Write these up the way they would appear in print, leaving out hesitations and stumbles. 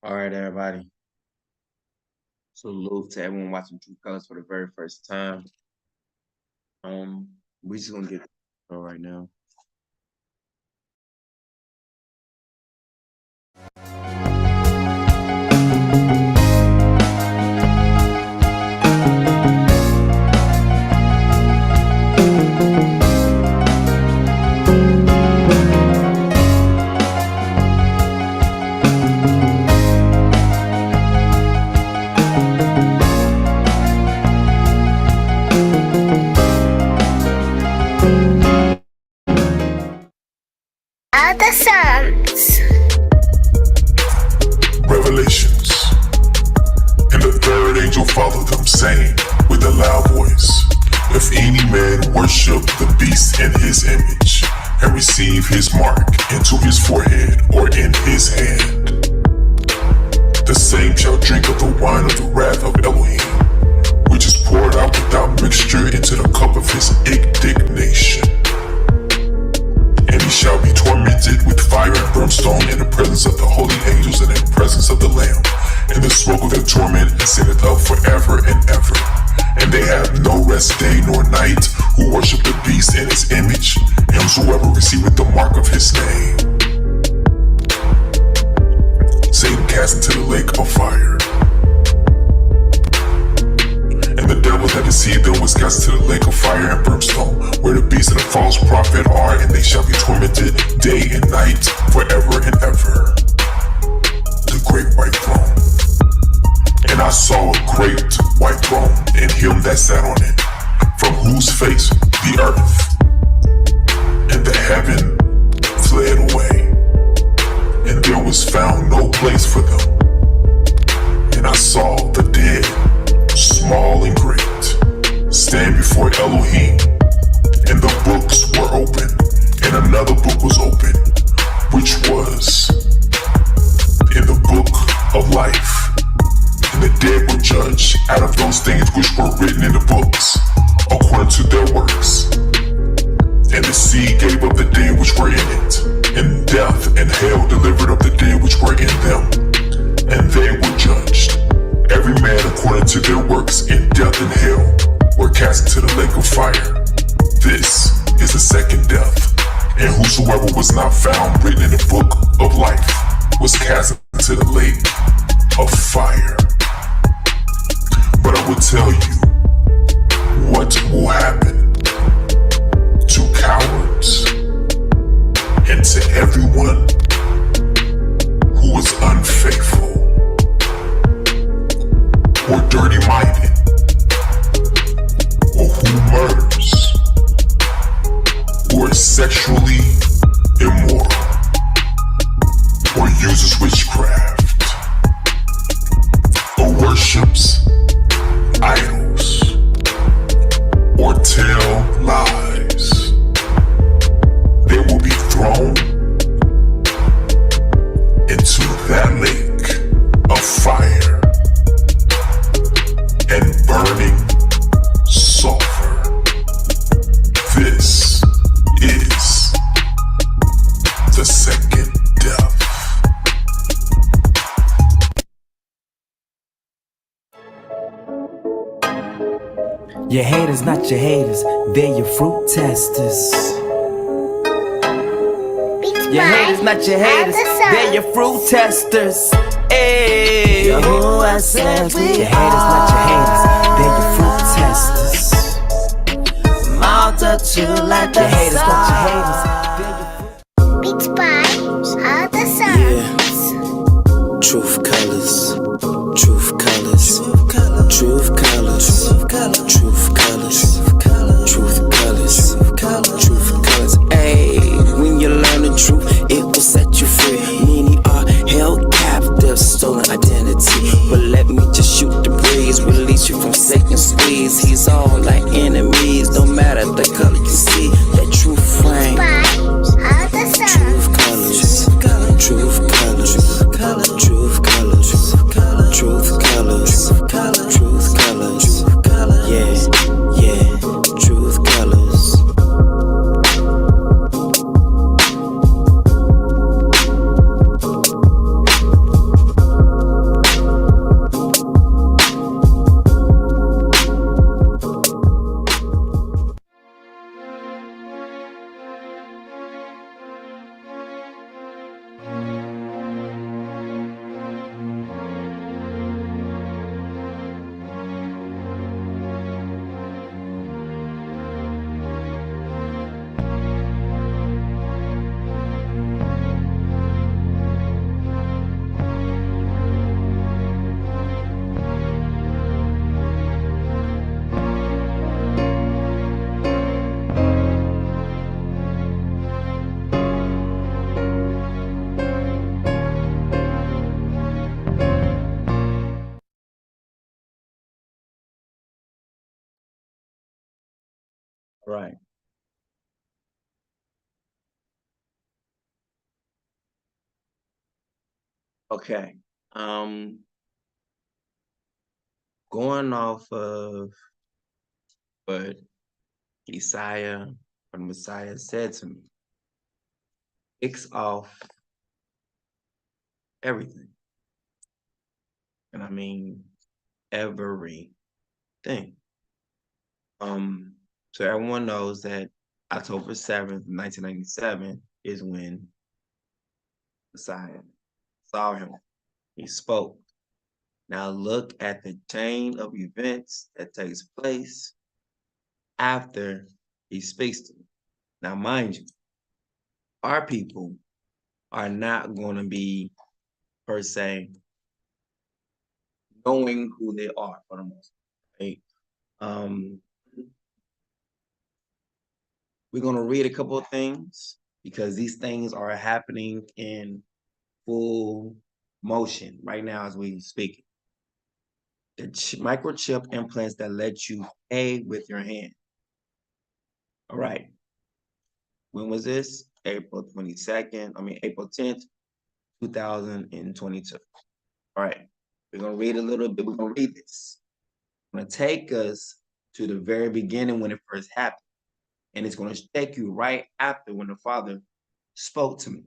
All right, everybody. Salute to everyone watching True Colors for the very first time. We just gonna get right now. The Psalms. Revelations. And the third angel followed them, saying with a loud voice, if any man worship the beast in his image, and receive his mark into his forehead or in his hand, the same shall drink of the wine of the wrath of Elohim, which is poured out without mixture into the cup of his indignation. And he shall be tormented with fire and brimstone in the presence of the holy angels and in the presence of the Lamb. And the smoke of their torment ascendeth up forever and ever. And they have no rest day nor night who worship the beast in his image, and whosoever receiveth the mark of his name. Satan cast into the lake of fire. And the devil that deceived them was cast into the lake of fire and brimstone, where the beast and the false prophet are, and they shall be tormented day and night forever and ever. The great white throne. And I saw a great white throne, and him that sat on it, from whose face the earth and the heaven fled away, and there was found no place for them. And I saw the dead, small and great, stand before Elohim, and the books were open, and another book was open, which was in the book of life. And the dead were judged out of those things which were written in the books, according to their works. And the sea gave up the dead which were in it, and death and hell delivered up the dead which were in them, and they were judged, every man according to their works, in death and hell were cast into the lake of fire. This is the second death, and whosoever was not found written in the book of life was cast into the lake of fire. But I will tell you what will happen to cowards and to everyone who is unfaithful or dirty-minded, or who murders, or is sexually immoral, or uses witchcraft, or worships idols, or tell lies. They will be thrown into that lake of fire and burning sulfur. This is the second death. Your haters, not your haters, they're your fruit testers. Your haters, not your haters, they're your fruit testers. Hey, who I said your haters, not your haters, they're your fruit testers. Multitude like your haters, not your haters. Beats by the Psalms. Truth colors, truth colors, truth colors, truth colors, truth colors, truth colors. Hey, when you learn the truth, it will set you free. Many are held captive, stolen identity. But let me just shoot the breeze, release you from Satan's squeeze. He's all like enemies, no matter the color you see. That truth frame. All right. Okay. Going off of what Essiah or Messiah said to me, kicks off everything. And I mean everything. So everyone knows that October 7th, 1997 is when Messiah saw him. He spoke. Now look at the chain of events that takes place after he speaks to me. Now, mind you, our people are not going to be, per se, knowing who they are for the most part, right? We're going to read a couple of things because these things are happening in full motion right now as we speak. The microchip implants that let you pay with your hand. All right. When was this? April 10th, 2022. All right. We're going to read a little bit. We're going to read this. I'm going to take us to the very beginning when it first happened. And it's going to take you right after when the Father spoke to me.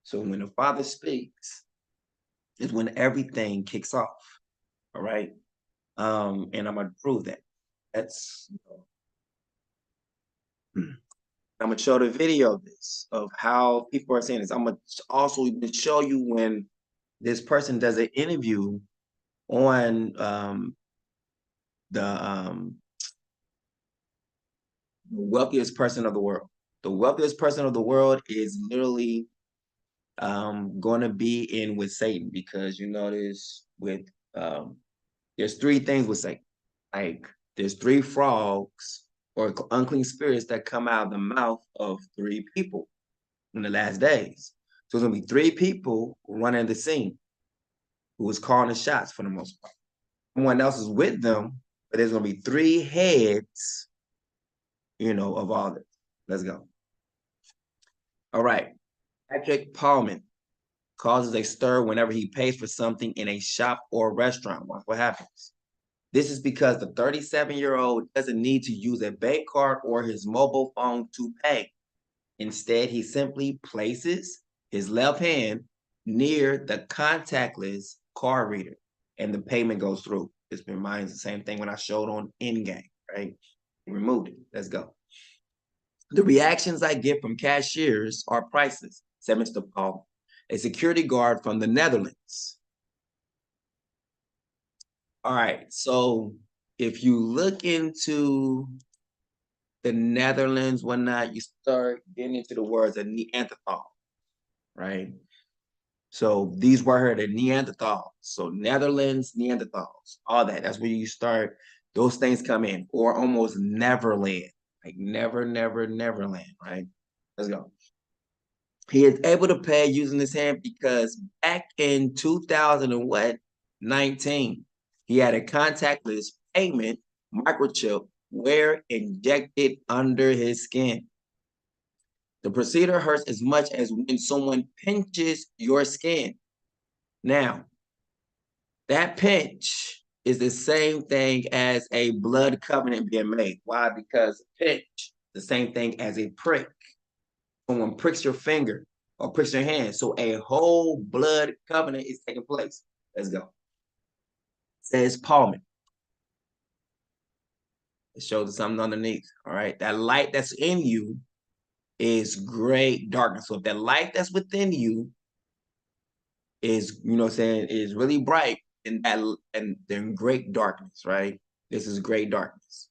So when the Father speaks is when everything kicks off. All right. And I'm going to prove that. That's, I'm going to show the video of this, of how people are saying this. I'm going to also show you when this person does an interview on the wealthiest person of the world. The wealthiest person of the world is literally going to be in with Satan, because you notice with there's three things with Satan. Like there's three frogs or unclean spirits that come out of the mouth of three people in the last days. So it's gonna be three people running the scene who is calling the shots for the most part. Someone else is with them, but there's gonna be three heads, of all this. Let's go. All right. Patrick Paulman causes a stir whenever he pays for something in a shop or restaurant. Watch what happens. This is because the 37-year-old doesn't need to use a bank card or his mobile phone to pay. Instead, he simply places his left hand near the contactless card reader and the payment goes through. This reminds the same thing when I showed on Endgame, right? He removed it. Let's go. The reactions I get from cashiers are priceless, said Mr. Paul, a security guard from the Netherlands. All right, so if you look into the Netherlands, whatnot, you start getting into the words of Neanderthal, right? So these were here, the Neanderthals. So Netherlands, Neanderthals, all that. That's where you start, those things come in, or almost Neverland, like Neverland, right? Let's go. He is able to pay using his hand because back in 2019, he had a contactless payment microchip where injected under his skin. The procedure hurts as much as when someone pinches your skin. Now, that pinch is the same thing as a blood covenant being made. Why? Because pinch, the same thing as a prick. Someone pricks your finger or pricks your hand. So a whole blood covenant is taking place. Let's go. Says Paulman. It shows something underneath. All right. That light that's in you is great darkness. So if that light that's within you is, is really bright, and then great darkness, right? This is great darkness.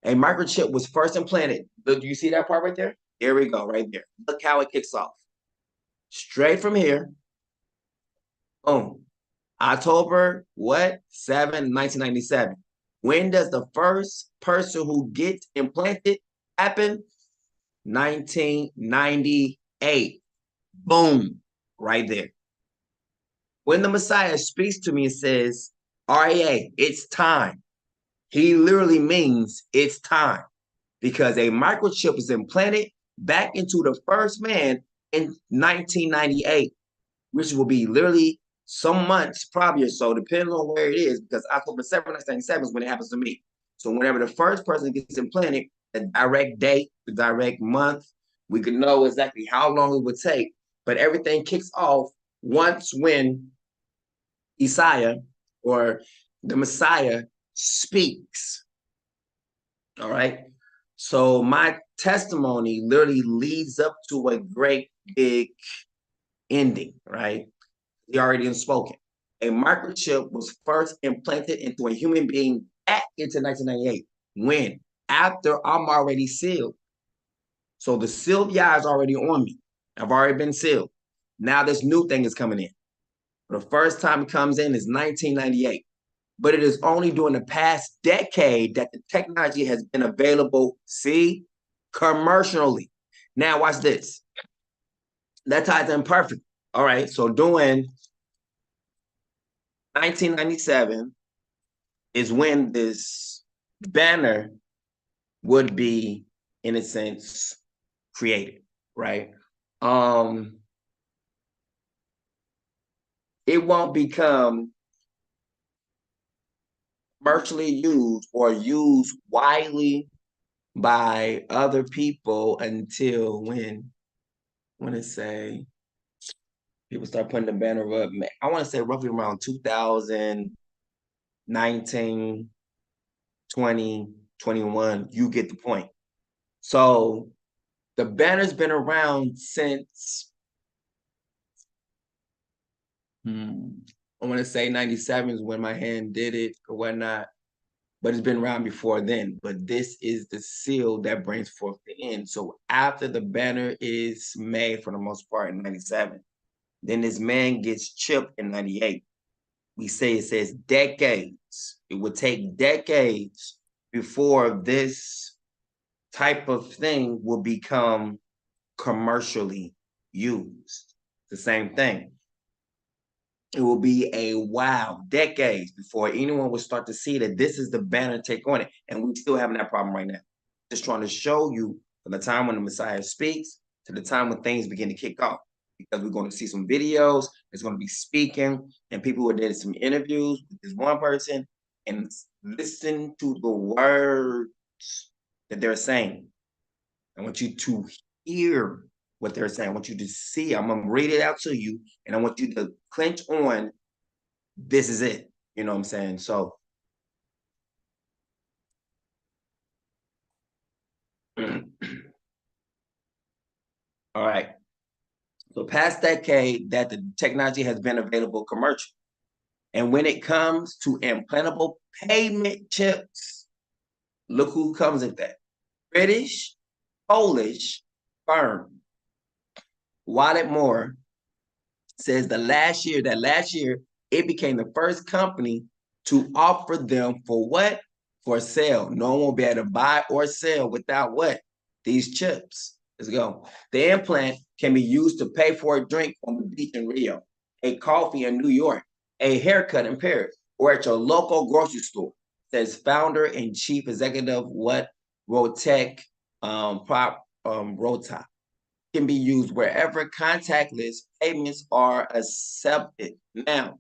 A microchip was first implanted. Do you see that part right there? Here we go, right there. Look how it kicks off. Straight from here. Boom. October 7, 1997. When does the first person who gets implanted happen? 1998. Boom. Right there. When the Messiah speaks to me and says, RAA, it's time. He literally means it's time. because a microchip is implanted back into the first man in 1998, which will be literally some months, probably or so, depending on where it is, because October 7th, 1997 is when it happens to me. So whenever the first person gets implanted, the direct date, the direct month, we could know exactly how long it would take. But everything kicks off once when Essiah or the Messiah speaks. All right. So my testimony literally leads up to a great big ending, right? He already unspoken. A microchip was first implanted into a human being back into 1998. When? After I'm already sealed. So the sealed Yah is already on me. I've already been sealed. Now this new thing is coming in. The first time it comes in is 1998. But it is only during the past decade that the technology has been available, see, commercially. Now watch this. That ties in perfect. All right, so during 1997 is when this banner would be, in a sense, created, right? It won't become commercially used or used widely by other people until when it say people start putting the banner up. I want to say roughly around 2019, 20, 21. You get the point. So the banner's been around since I want to say 97 is when my hand did it or whatnot, but it's been around before then. But this is the seal that brings forth the end. So after the banner is made for the most part in 97, then this man gets chipped in 98. We say it says decades. It would take decades before this type of thing will become commercially used. The same thing. It will be a while, decades, before anyone will start to see that this is the banner take on it. And we're still having that problem right now. Just trying to show you from the time when the Messiah speaks to the time when things begin to kick off. Because we're going to see some videos, there's going to be speaking, and people who did some interviews with this one person and listen to the words that they're saying. I want you to hear what they're saying. I want you to see. I'm going to read it out to you, and I want you to clench on, this is it. You know what I'm saying? So, all right. So past decade that the technology has been available commercial. And when it comes to implantable payment chips, look who comes at that. British, Polish firm. Wallet Moore says that last year, it became the first company to offer them for what? For sale. No one will be able to buy or sell without what? These chips. Let's go. The implant can be used to pay for a drink on the beach in Rio, a coffee in New York, a haircut in Paris, or at your local grocery store. Says founder and chief executive Rotec Rota. Can be used wherever contactless payments are accepted. Now,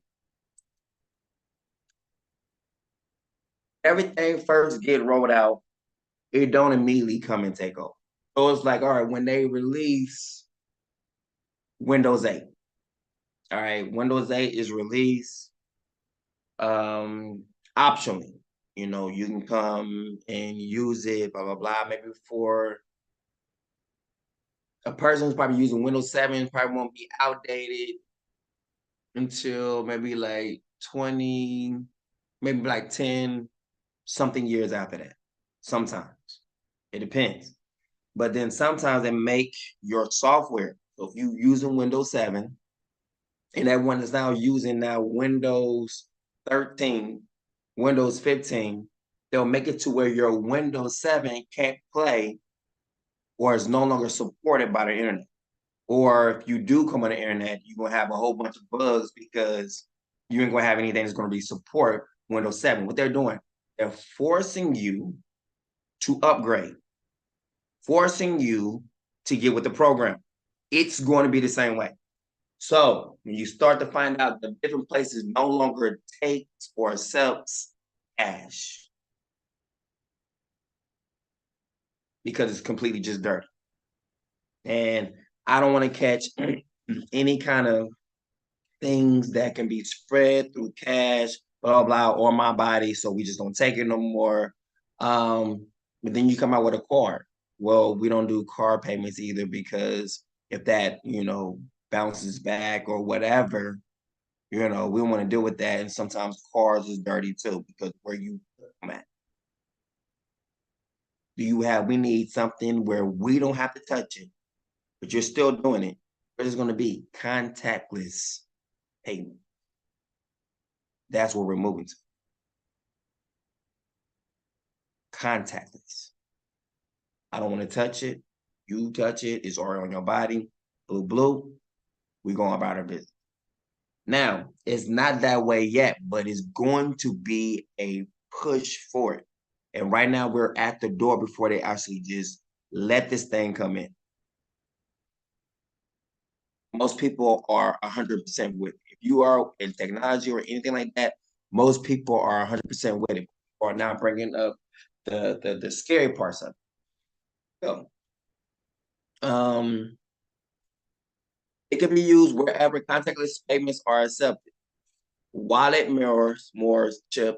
everything first get rolled out, it don't immediately come and take over. So it's like, all right, when they release Windows 8, all right, Windows 8 is released optionally. You know, you can come and use it, blah, blah, blah. Maybe for a person who's probably using Windows 7, probably won't be outdated until maybe like 20, maybe like 10 something years after that. Sometimes it depends. But then sometimes they make your software. So if you using Windows 7 and that one is now using Windows 13, Windows 15, they'll make it to where your Windows 7 can't play or is no longer supported by the internet. Or if you do come on the internet, you're going to have a whole bunch of bugs because you ain't going to have anything that's going to be support Windows 7. What they're doing, they're forcing you to upgrade. forcing you to get with the program. It's going to be the same way. So when you start to find out that different places no longer takes or accepts cash because it's completely just dirty. And I don't want to catch any kind of things that can be spread through cash, blah, blah, or my body. So we just don't take it no more. But then you come out with a card. Well, we don't do card payments either because if that, bounces back or whatever, we don't want to deal with that. And sometimes cards is dirty too because where you come at. We need something where we don't have to touch it, but you're still doing it. It's going to be contactless payment. That's what we're moving to. Contactless. I don't want to touch it. You touch it. It's already on your body. Blue, blue. We're going about our business. Now, it's not that way yet, but it's going to be a push for it. And right now, we're at the door before they actually just let this thing come in. Most people are 100% with it. If you are in technology or anything like that, most people are 100% with it. Or now bringing up the scary parts of it. So, it can be used wherever contactless payments are accepted. Wallet Moore's chip,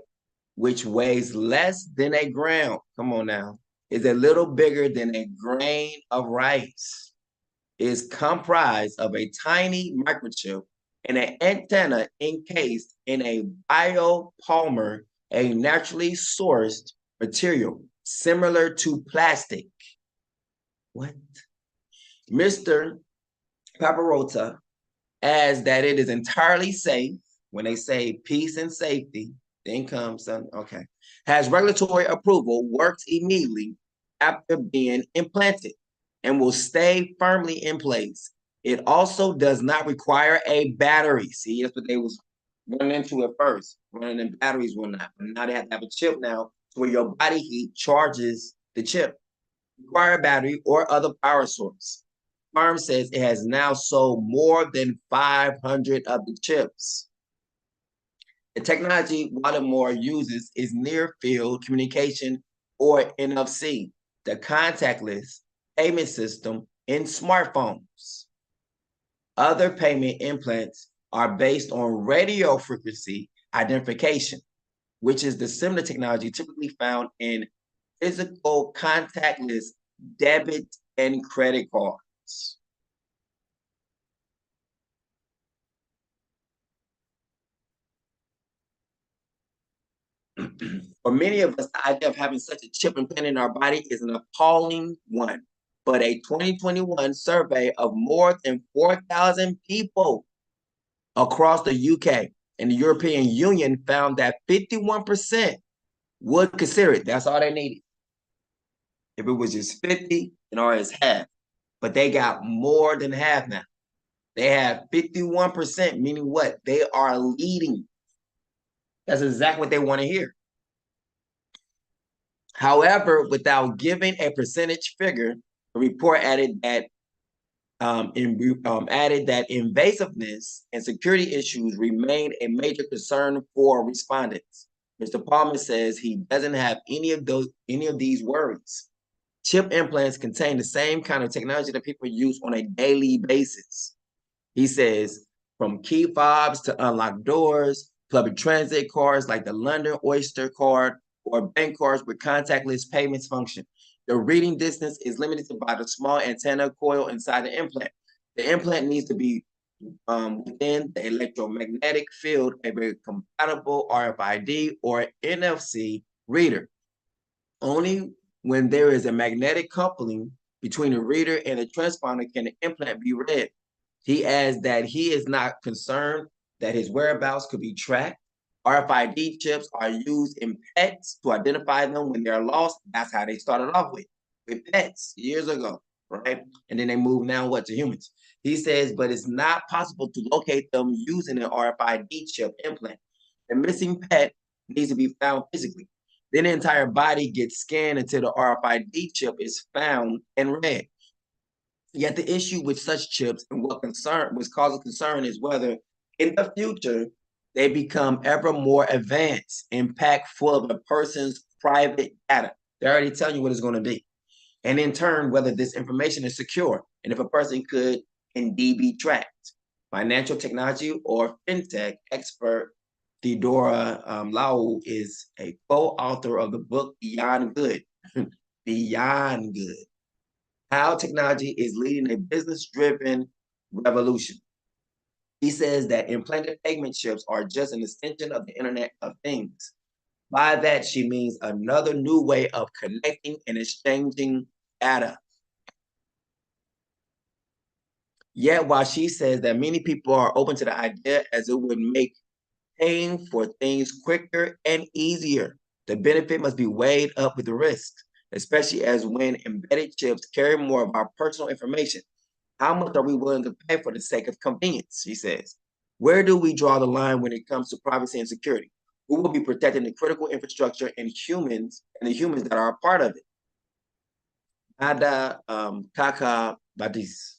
which weighs less than a gram, come on now, is a little bigger than a grain of rice, is comprised of a tiny microchip and an antenna encased in a biopolymer, a naturally sourced material similar to plastic. What? Mr. Paparota adds that it is entirely safe. When they say peace and safety, then comes okay. Has regulatory approval, works immediately after being implanted, and will stay firmly in place. It also does not require a battery. See, that's what they was running into at first. Running in batteries will not. But now they have to have a chip now where your body heat charges the chip. Require a battery or other power source. Firm says it has now sold more than 500 of the chips. The technology Wallet uses is near field communication, or NFC, the contactless payment system in smartphones. Other payment implants are based on radio frequency identification, which is the similar technology typically found in physical contactless debit and credit cards. For many of us, the idea of having such a chip implanted in our body is an appalling one. But a 2021 survey of more than 4,000 people across the UK and the European Union found that 51% would consider it. That's all they needed. If it was just 50, and or it's half. But they got more than half now. They have 51%, meaning what? They are leading. That's exactly what they want to hear. However, without giving a percentage figure, the report added that invasiveness and security issues remain a major concern for respondents. Mr. Palmer says he doesn't have any of these worries. Chip implants contain the same kind of technology that people use on a daily basis. He says, from key fobs to unlock doors, public transit cards like the London Oyster card, or bank cards with contactless payments function. The reading distance is limited by the small antenna coil inside the implant. The implant needs to be within the electromagnetic field of a compatible RFID or NFC reader. Only when there is a magnetic coupling between the reader and the transponder can the implant be read. He adds that he is not concerned that his whereabouts could be tracked. RFID chips are used in pets to identify them when they're lost. That's how they started off with pets years ago, right? And then they moved now to humans. He says, but it's not possible to locate them using an RFID chip implant. The missing pet needs to be found physically. Then the entire body gets scanned until the RFID chip is found and read. Yet the issue with such chips and what causes concern is whether in the future they become ever more advanced and packed full of a person's private data. They're already telling you what it's going to be. And in turn, whether this information is secure and if a person could indeed be tracked. Financial technology or fintech expert Theodora Lau is a co-author of the book Beyond Good. Beyond Good. How technology is leading a business-driven revolution. He says that implanted payment chips are just an extension of the Internet of Things. By that, she means another new way of connecting and exchanging data. Yet, while she says that many people are open to the idea as it would make paying for things quicker and easier, the benefit must be weighed up with the risks, especially as when embedded chips carry more of our personal information. How much are we willing to pay for the sake of convenience, she says. Where do we draw the line when it comes to privacy and security? Who will be protecting the critical infrastructure and the humans that are a part of it? Ada Kaka Badis,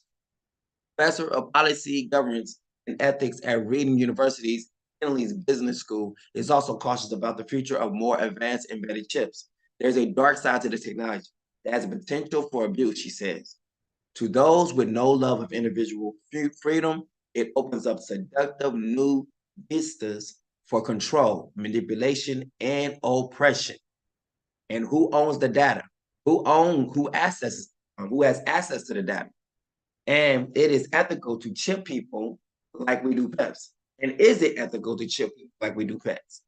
professor of policy, governance, and ethics at Reading University's Henley's Business School, is also cautious about the future of more advanced embedded chips. There's a dark side to the technology that has a potential for abuse, she says. To those with no love of individual freedom, it opens up seductive new vistas for control, manipulation, and oppression. And who owns the data? Who has access to the data? And it is ethical to chip people like we do pets. And is it ethical to chip people like we do pets?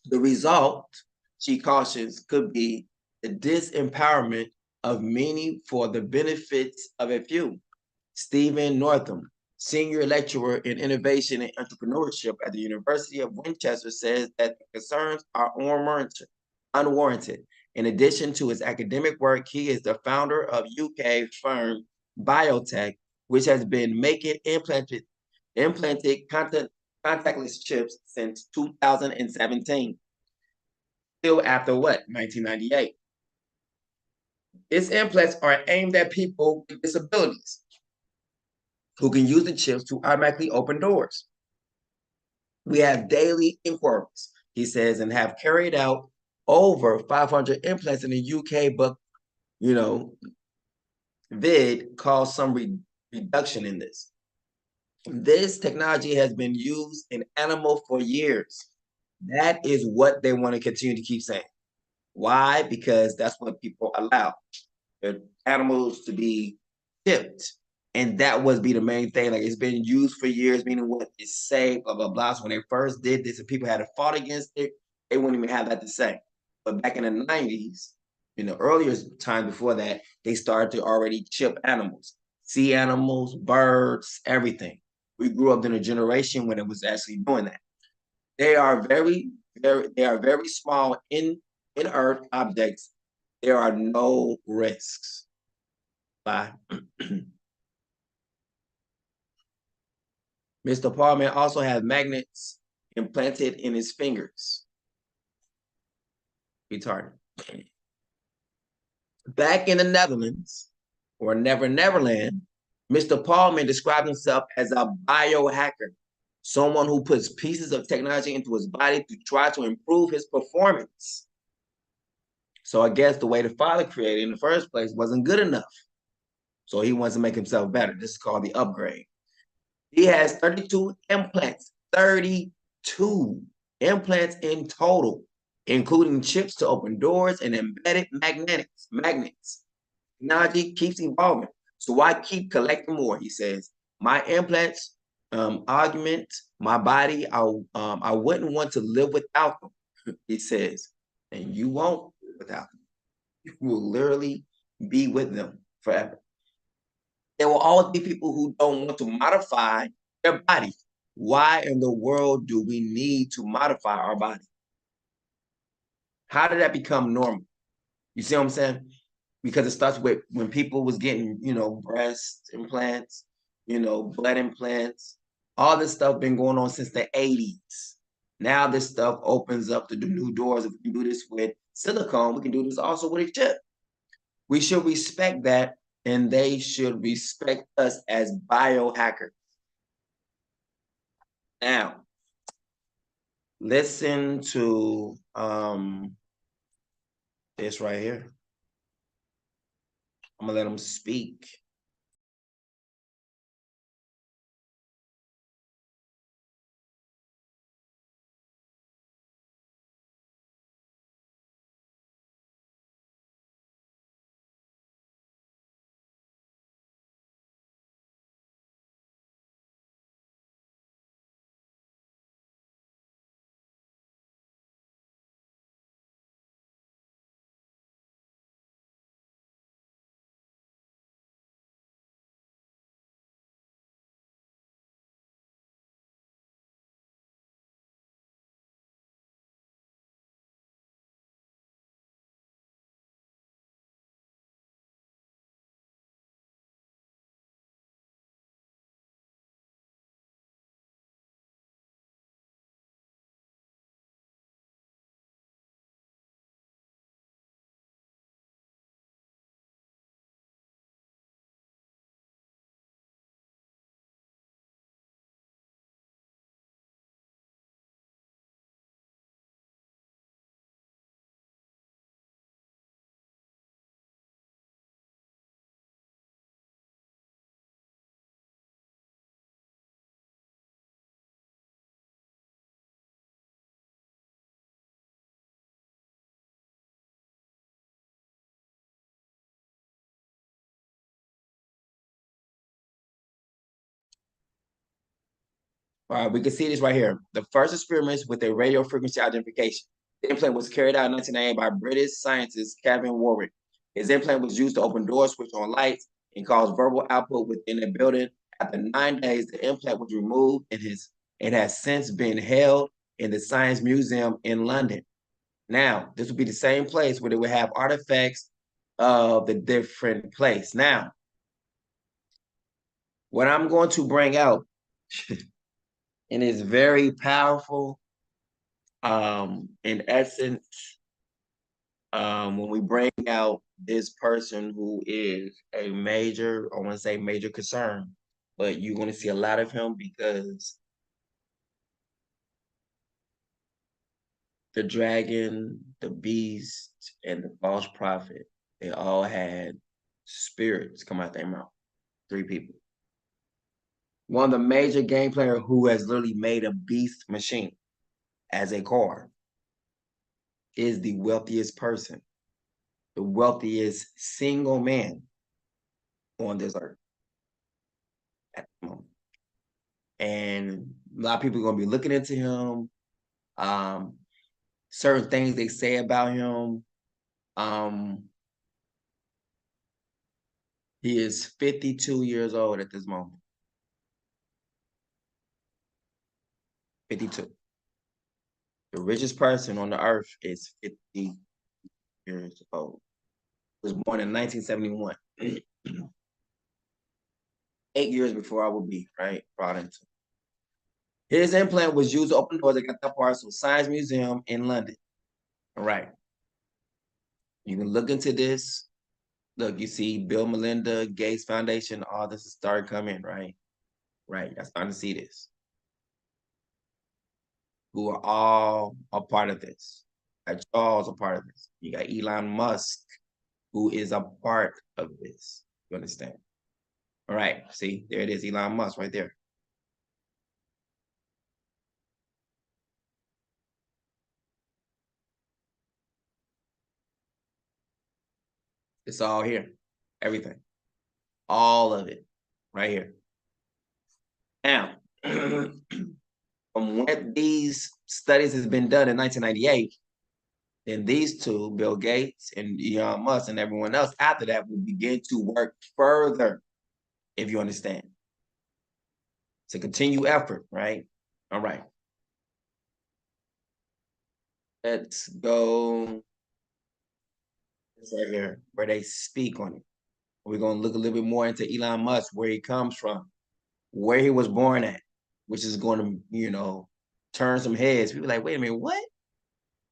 The result, she cautions, could be the disempowerment of many for the benefits of a few. Stephen Northam, senior lecturer in innovation and entrepreneurship at the University of Winchester, says that the concerns are unwarranted. In addition to his academic work, he is the founder of UK firm Biotech, which has been making implanted contactless chips since 2017. Still after what? 1998. Its implants are aimed at people with disabilities who can use the chips to automatically open doors. We have daily inquiries, he says, and have carried out over 500 implants in the UK, but, Vid caused some reduction in this. This technology has been used in animal for years. That is what they want to continue to keep saying. Why? Because that's what people allow their animals to be chipped. And that would be the main thing. Like, it's been used for years, meaning what is safe, blah, blah, blah. So when they first did this and people had to fought against it, they wouldn't even have that to say. But back in the 90s, in the earlier time before that, they started to already chip animals, sea animals, birds, everything. We grew up in a generation when it was actually doing that. They are very small inert objects. There are no risks. Bye. Mr. Paulman also has magnets implanted in his fingers. Retarded. Back in the Netherlands, or Neverland, Mr. Paulman described himself as a biohacker, someone who puts pieces of technology into his body to try to improve his performance. So I guess the way the father created in the first place wasn't good enough. So he wants to make himself better. This is called the upgrade. He has 32 implants, 32 implants in total, including chips to open doors and embedded magnets. Technology keeps evolving. So why keep collecting more? He says, my implants augment my body. I wouldn't want to live without them, he says. And you won't live without them. You will literally be with them forever. There will always be people who don't want to modify their body. Why in the world do we need to modify our body? How did that become normal? You see what I'm saying? Because it starts with when people was getting, breast implants, blood implants. All this stuff been going on since the 80s, Now this stuff opens up the new doors. If we can do this with silicone, we can do this also with a chip. We should respect that, and they should respect us as biohackers. Now, listen to this right here. I'm gonna let them speak. All right, we can see this right here. The first experiments with a radio frequency identification. The implant was carried out in 1998 by British scientist Kevin Warwick. His implant was used to open doors, switch on lights, and cause verbal output within a building. After 9 days, the implant was removed, and it has since been held in the Science Museum in London. Now, this would be the same place where they would have artifacts of the different place. Now, what I'm going to bring out, and it's very powerful, in essence, when we bring out this person who is a major, I want to say major concern, but you're going to see a lot of him because the dragon, the beast, and the false prophet, they all had spirits come out their mouth. 3 people. One of the major game player who has literally made a beast machine as a car is the wealthiest person, the wealthiest single man on this earth at the moment. And a lot of people are going to be looking into him. Certain things they say about him. He is 52 years old at this moment. 52. The richest person on the earth is 50 years old. He was born in 1971. 8 years before I would be, right? Brought into. His implant was used to open doors at the Parcel Science Museum in London. All right. You can look into this. Look, you see Bill Melinda Gates Foundation, all this is starting to come in, right? Right. I'm starting to see this. Who are all a part of this. Charles a part of this. You got Elon Musk, who is a part of this. You understand? All right. See, there it is, Elon Musk right there. It's all here. Everything. All of it. Right here. Now, from when these studies has been done in 1998, then these two, Bill Gates and Elon Musk and everyone else after that, will begin to work further, if you understand. It's a continued effort, right? All right. Let's go right here where they speak on it. We're going to look a little bit more into Elon Musk, where he comes from, where he was born at, which is going to, turn some heads. People like, wait a minute, what?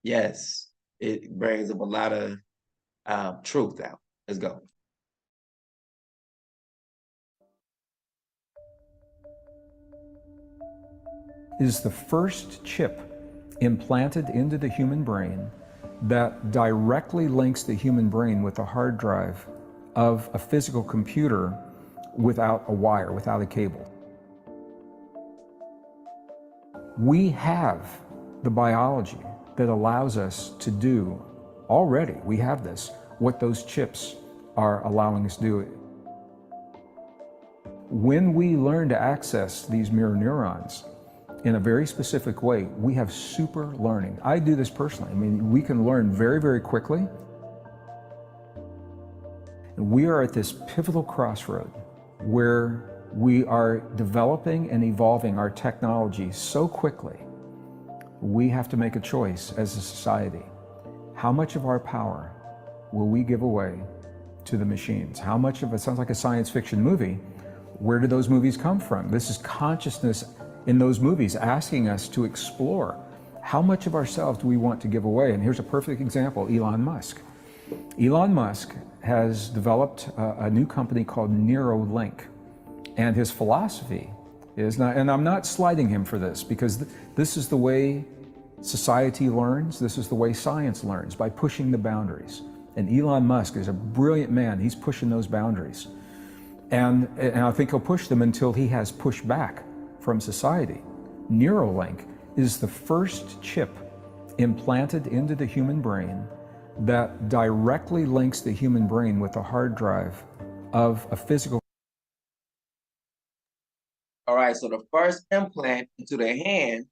Yes, it brings up a lot of truth out. Let's go. Is the first chip implanted into the human brain that directly links the human brain with the hard drive of a physical computer without a wire, without a cable. We have the biology that allows us to do already, we have this, what those chips are allowing us to do. When we learn to access these mirror neurons in a very specific way, we have super learning. I do this personally. I mean, we can learn very, very quickly. We are at this pivotal crossroad where we are developing and evolving our technology so quickly. We have to make a choice as a society. How much of our power will we give away to the machines? How much of it sounds like a science fiction movie? Where do those movies come from? This is consciousness in those movies asking us to explore how much of ourselves do we want to give away. And here's a perfect example, Elon Musk. Elon Musk has developed a new company called Neuralink. And his philosophy is not, and I'm not slighting him for this, because this is the way society learns, this is the way science learns, by pushing the boundaries. And Elon Musk is a brilliant man, he's pushing those boundaries. And I think he'll push them until he has pushback from society. Neuralink is the first chip implanted into the human brain that directly links the human brain with the hard drive of a physical. All right, so the first implant into the hand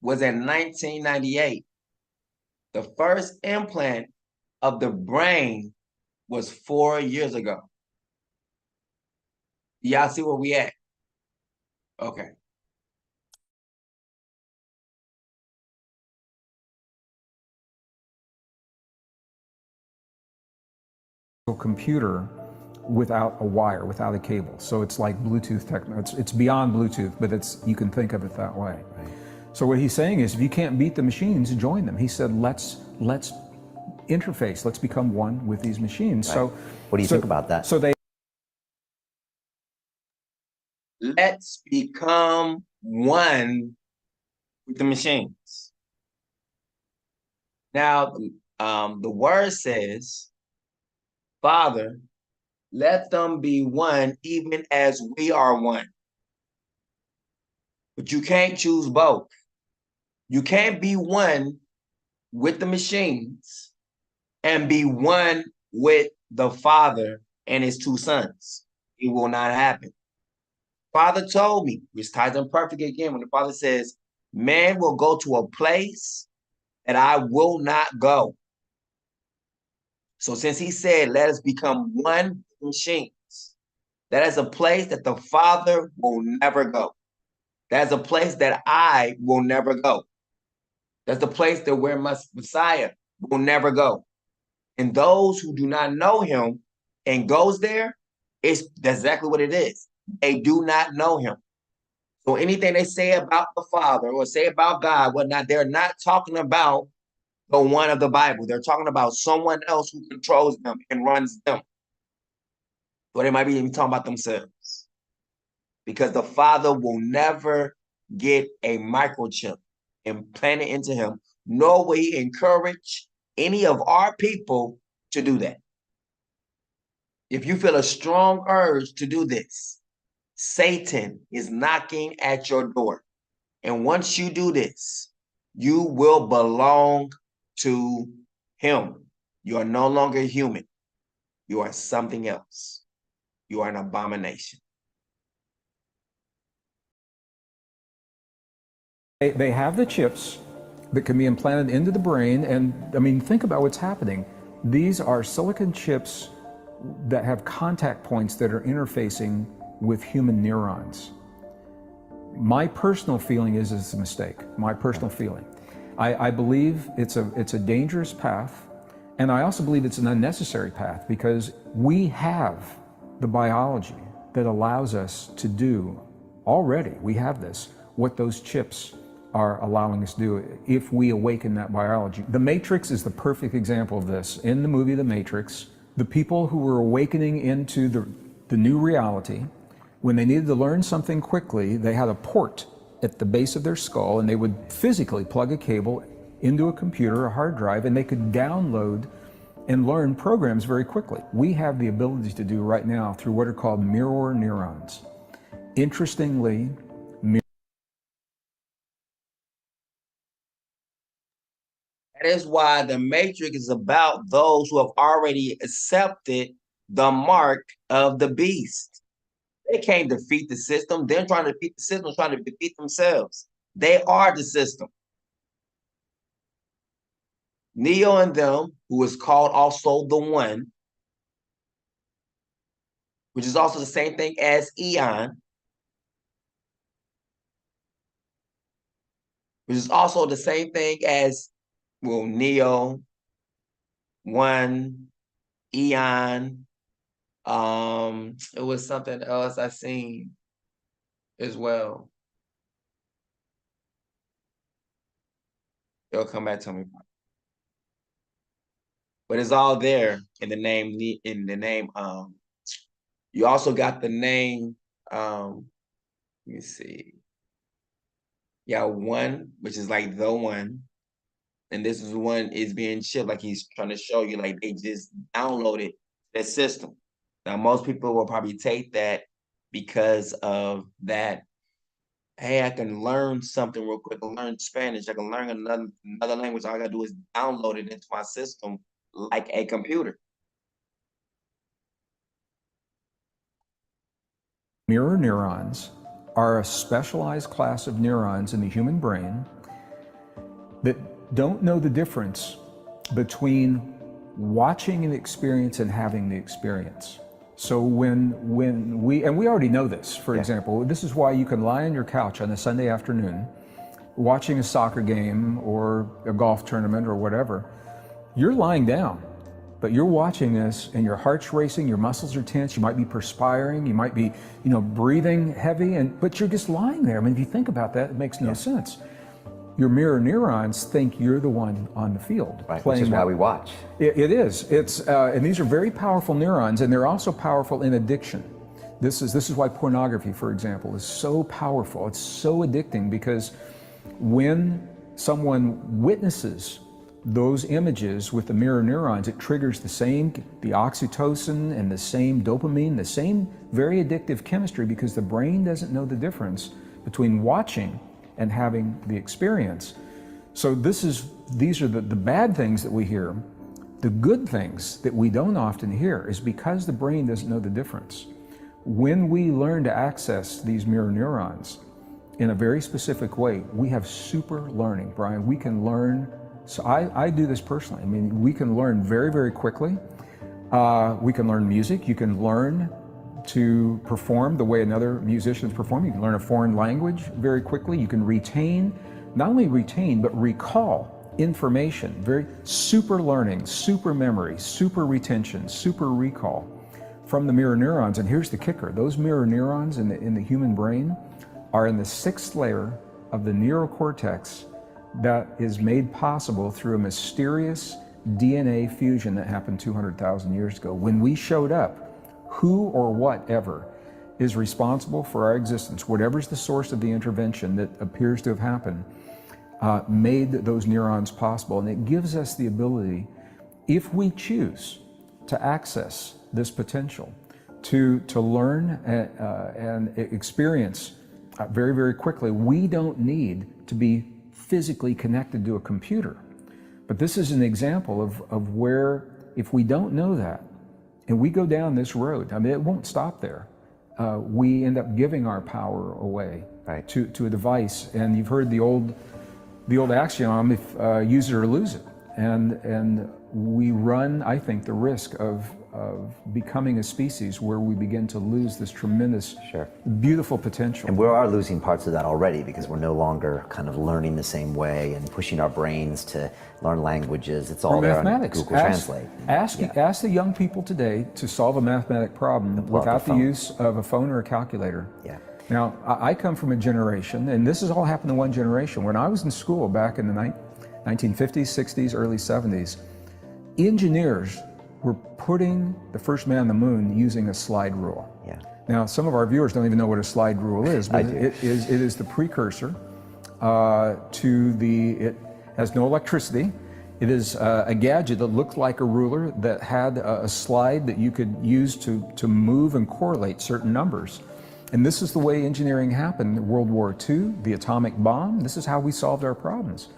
was in 1998. The first implant of the brain was 4 years ago. Y'all see where we at? Okay. Computer without a wire, without a cable. So it's like Bluetooth technology. It's beyond Bluetooth, but you can think of it that way. Right. So what he's saying is, if you can't beat the machines, join them. He said, let's interface, let's become one with these machines. Right. So what do you think about that? So let's become one with the machines. Now, the word says, Father, let them be one even as we are one. But you can't choose both. You can't be one with the machines and be one with the Father and his two sons. It will not happen. Father told me, which ties in perfect again, when the Father says, man will go to a place that I will not go. So since he said, let us become one machines, that is a place that the Father will never go. That's a place that I will never go. That's the place that where Messiah will never go. And those who do not know him and goes there, that's exactly what it is. They do not know him. So anything they say about the Father or say about God, whatnot, they're not talking about the one of the Bible. They're talking about someone else who controls them and runs them. Or they might be even talking about themselves. Because the Father will never get a microchip implanted into him, nor will he encourage any of our people to do that. If you feel a strong urge to do this, Satan is knocking at your door. And once you do this, you will belong to him. You are no longer human. You are something else. You are an abomination. They have the chips that can be implanted into the brain, and I mean, think about what's happening. These are silicon chips that have contact points that are interfacing with human neurons. My personal feeling is it's a mistake. My personal feeling. I believe it's a dangerous path, and I also believe it's an unnecessary path, because we have the biology that allows us to do already, we have this, what those chips are allowing us to do if we awaken that biology. The Matrix is the perfect example of this. In the movie The Matrix, the people who were awakening into the new reality, when they needed to learn something quickly, they had a port at the base of their skull, and they would physically plug a cable into a computer, a hard drive, and they could download and learn programs very quickly. We have the ability to do right now through what are called mirror neurons. Interestingly, that is why the Matrix is about those who have already accepted the mark of the beast. They can't defeat the system. They're trying to defeat the system, trying to defeat themselves. They are the system. Neo and them, who is called also the One, which is also the same thing as Eon, which is also the same thing as, well, Neo, One, Eon. It was something else I seen as well. It'll come back to me. But it's all there in the name. You also got the name. Let me see. Yeah, One, which is like the One, and this is one is being shipped. Like he's trying to show you, like they just downloaded that system. Now, most people will probably take that because of that. Hey, I can learn something real quick. I can learn Spanish. I can learn another language. All I gotta do is download it into my system like a computer. mirror neurons are a specialized class of neurons in the human brain that don't know the difference between watching an experience and having the experience. So when we already know this, for example, this is why you can lie on your couch on a Sunday afternoon watching a soccer game or a golf tournament or whatever. You're lying down, but you're watching this and your heart's racing, your muscles are tense, you might be perspiring, you might be, breathing heavy, but you're just lying there. I mean, if you think about that, it makes no sense. Your mirror neurons think you're the one on the field. Right, which is why we watch. It is. And these are very powerful neurons, and they're also powerful in addiction. This is why pornography, for example, is so powerful. It's so addicting because when someone witnesses those images with the mirror neurons, it triggers the oxytocin and the same dopamine, the same very addictive chemistry, because the brain doesn't know the difference between watching and having the experience. So these are the bad things that we hear. The good things that we don't often hear is because the brain doesn't know the difference. When we learn to access these mirror neurons in a very specific way, we have super learning, Brian. We can learn. So I do this personally. I mean, we can learn very, very quickly. We can learn music. You can learn to perform the way another musician is performing. You can learn a foreign language very quickly. You can not only retain, but recall information. Very super learning, super memory, super retention, super recall from the mirror neurons. And here's the kicker. Those mirror neurons in the human brain are in the 6th layer of the neocortex that is made possible through a mysterious DNA fusion that happened 200,000 years ago. When we showed up, who or whatever is responsible for our existence, whatever's the source of the intervention that appears to have happened, made those neurons possible. And it gives us the ability, if we choose to access this potential, to learn and experience very, very quickly. We don't need to be physically connected to a computer. But this is an example of where, if we don't know that, and we go down this road, I mean, it won't stop there. We end up giving our power away to a device. And you've heard the old axiom, if use it or lose it. And we run, I think, the risk of becoming a species where we begin to lose this tremendous, beautiful potential. And we are losing parts of that already because we're no longer kind of learning the same way and pushing our brains to learn languages. It's all there on Google Translate. Ask the young people today to solve a mathematic problem without the use of a phone or a calculator. Yeah. Now, I come from a generation, and this has all happened in one generation. When I was in school back in the 1950s, 60s, early 70s, engineers were putting the first man on the moon using a slide rule. Yeah. Now, some of our viewers don't even know what a slide rule is, but it is the precursor it has no electricity. It is a gadget that looked like a ruler that had a slide that you could use to move and correlate certain numbers. And this is the way engineering happened. World War II, the atomic bomb, this is how we solved our problems.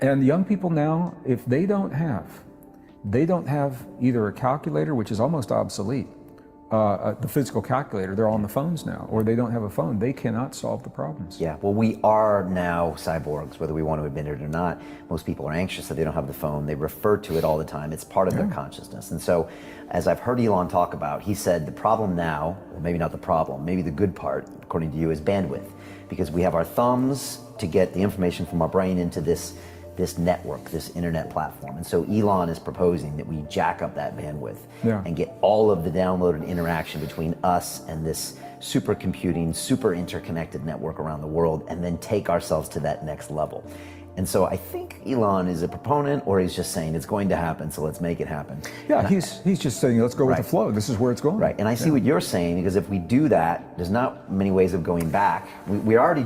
And young people now, if they don't have either a calculator, which is almost obsolete, the physical calculator, they're all on the phones now, or they don't have a phone, they cannot solve the problems. Yeah, well, we are now cyborgs, whether we want to admit it or not. Most people are anxious that they don't have the phone. They refer to it all the time. It's part of their consciousness. And so, as I've heard Elon talk about, he said the problem now, or maybe not the problem, maybe the good part, according to you, is bandwidth. Because we have our thumbs to get the information from our brain into this network, this internet platform. And so Elon is proposing that we jack up that bandwidth and get all of the download and interaction between us and this supercomputing, super interconnected network around the world, and then take ourselves to that next level. And so I think Elon is a proponent, or he's just saying it's going to happen, so let's make it happen. Yeah, he's just saying, let's go with the flow. This is where it's going. Right, and I see what you're saying, because if we do that, there's not many ways of going back. We already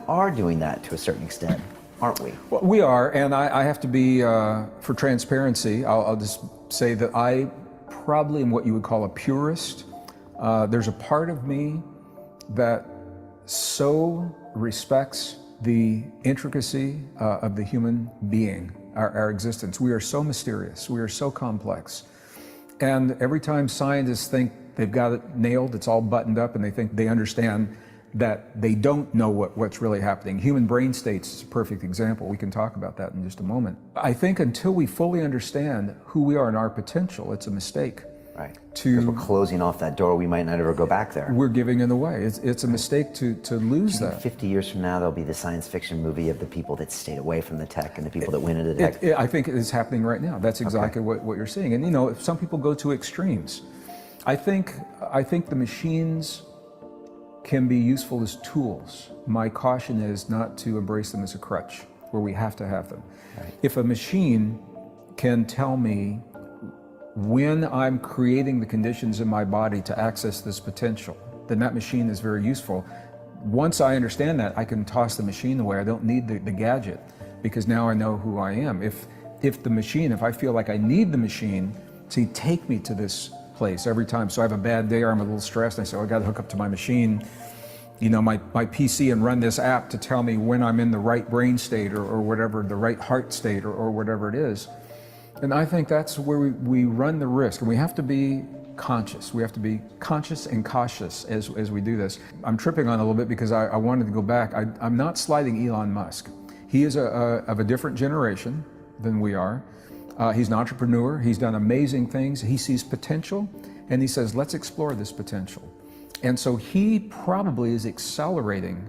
are doing that to a certain extent, aren't we? Well, we are, and I have to be, for transparency, I'll just say that I probably am what you would call a purist. There's a part of me that so respects the intricacy of the human being, our existence. We are so mysterious, we are so complex. And every time scientists think they've got it nailed, it's all buttoned up, and they think they understand that they don't know what's really happening. Human brain states is a perfect example. We can talk about that in just a moment. I think until we fully understand who we are and our potential, it's a mistake. Right, because we're closing off that door, we might not ever go back there. We're giving it away. It's a mistake to lose that. 50 years from now, there'll be the science fiction movie of the people that stayed away from the tech and the people that went into the tech. I think it is happening right now. That's exactly what you're seeing. And you know, some people go to extremes. I think the machines can be useful as tools. My caution is not to embrace them as a crutch, where we have to have them. Right. If a machine can tell me when I'm creating the conditions in my body to access this potential, then that machine is very useful. Once I understand that, I can toss the machine away. I don't need the gadget, because now I know who I am. If I feel like I need the machine to take me to this place every time, so I have a bad day or I'm a little stressed, and I say, oh, I got to hook up to my machine, you know, my PC, and run this app to tell me when I'm in the right brain state or whatever, the right heart state or whatever it is. And I think that's where we run the risk, and we have to be conscious. We have to be conscious and cautious as we do this. I'm tripping on a little bit because I wanted to go back. I'm not slighting Elon Musk. He is of a different generation than we are. He's an entrepreneur. He's done amazing things. He sees potential, and he says, let's explore this potential. And so he probably is accelerating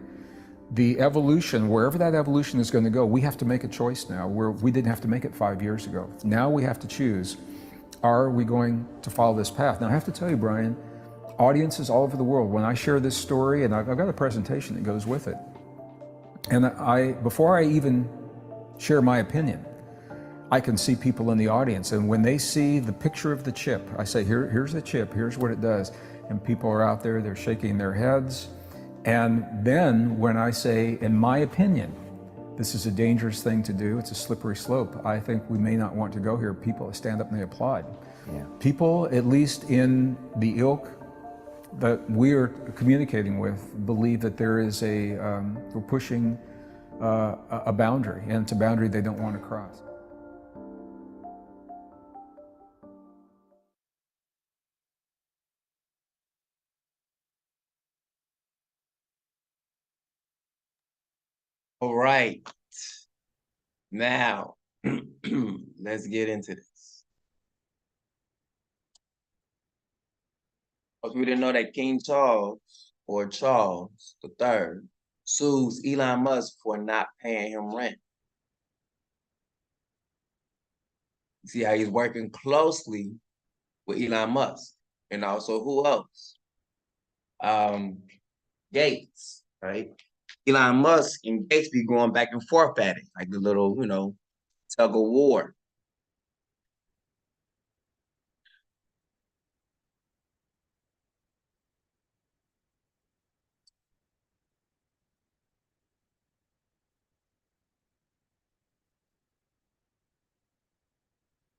the evolution, wherever that evolution is going to go. We have to make a choice now, where we didn't have to make it 5 years ago. Now we have to choose, are we going to follow this path? Now I have to tell you, Brian, audiences all over the world, when I share this story, and I've got a presentation that goes with it, and before I even share my opinion, I can see people in the audience, and when they see the picture of the chip, I say, here's the chip, here's what it does, and people are out there, they're shaking their heads. And then when I say, in my opinion, this is a dangerous thing to do, it's a slippery slope, I think we may not want to go here, people stand up and they applaud. Yeah. People, at least in the ilk that we are communicating with, believe that there is we're pushing a boundary, and it's a boundary they don't want to cross. All right. Now, let's get into this. Because we didn't know that King Charles, or Charles III, sues Elon Musk for not paying him rent. See how he's working closely with Elon Musk, and also who else? Gates, right? Elon Musk and Gates be going back and forth at it, like the little, tug of war.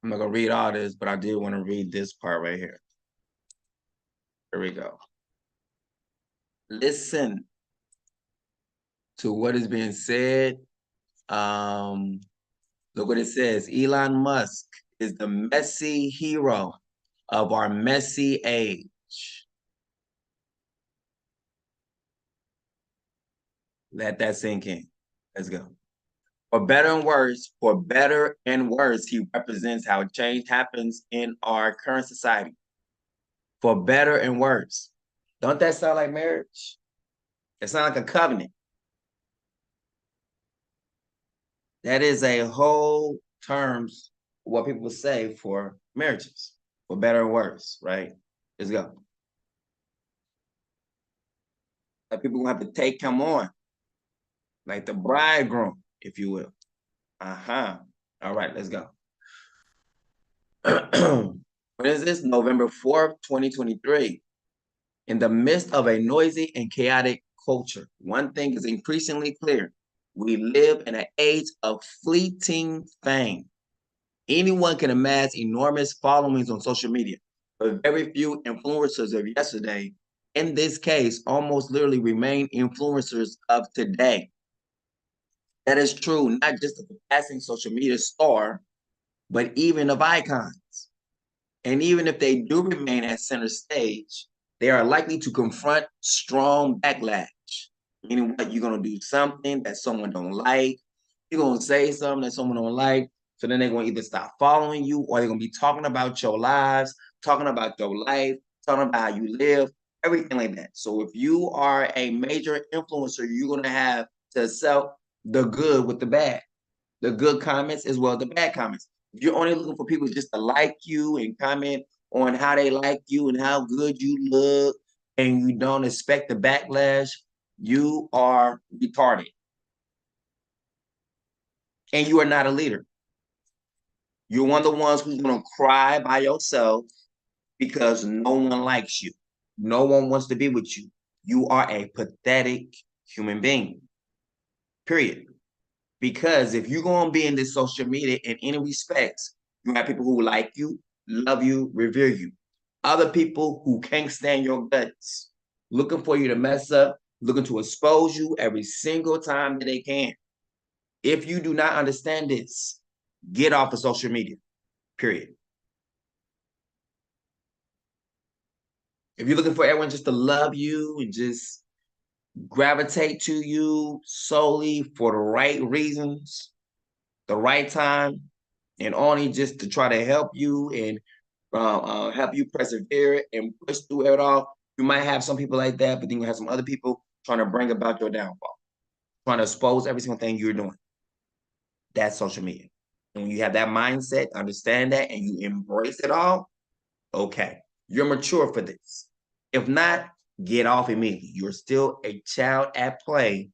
I'm not gonna read all this, but I did want to read this part right here. Here we go. Listen to what is being said. Look what it says. Elon Musk is the messy hero of our messy age. Let that sink in. Let's go. For better and worse, he represents how change happens in our current society. For better and worse. Don't that sound like marriage? It sounds like a covenant. That is a whole terms what people say for marriages, for better and worse, right? Let's go. Like people gonna have to take him on, like the bridegroom, if you will. All right, let's go. When is this? November 4th, 2023. In the midst of a noisy and chaotic culture, one thing is increasingly clear. We live in an age of fleeting fame. Anyone can amass enormous followings on social media, but very few influencers of yesterday, in this case, almost literally remain influencers of today. That is true, not just of the passing social media star, but even of icons. And even if they do remain at center stage, they are likely to confront strong backlash. Meaning what? You're going to do something that someone don't like. You're going to say something that someone don't like. So then they're going to either stop following you or they're going to be talking about your lives, talking about your life, talking about how you live, everything like that. So if you are a major influencer, you're going to have to sell the good with the bad, the good comments as well as the bad comments. If you're only looking for people just to like you and comment on how they like you and how good you look, and you don't expect the backlash, you are retarded. And you are not a leader. You're one of the ones who's going to cry by yourself because no one likes you. No one wants to be with you. You are a pathetic human being. Period. Because if you're going to be in this social media in any respects, you have people who like you, love you, revere you. Other people who can't stand your guts, looking for you to mess up, looking to expose you every single time that they can. If you do not understand this, get off of social media, period. If you're looking for everyone just to love you and just gravitate to you solely for the right reasons, the right time, and only just to try to help you and help you persevere and push through it all, you might have some people like that, but then you have some other people trying to bring about your downfall, trying to expose every single thing you're doing. That's social media. And when you have that mindset, understand that, and you embrace it all, okay, you're mature for this. If not, get off immediately. You're still a child at play,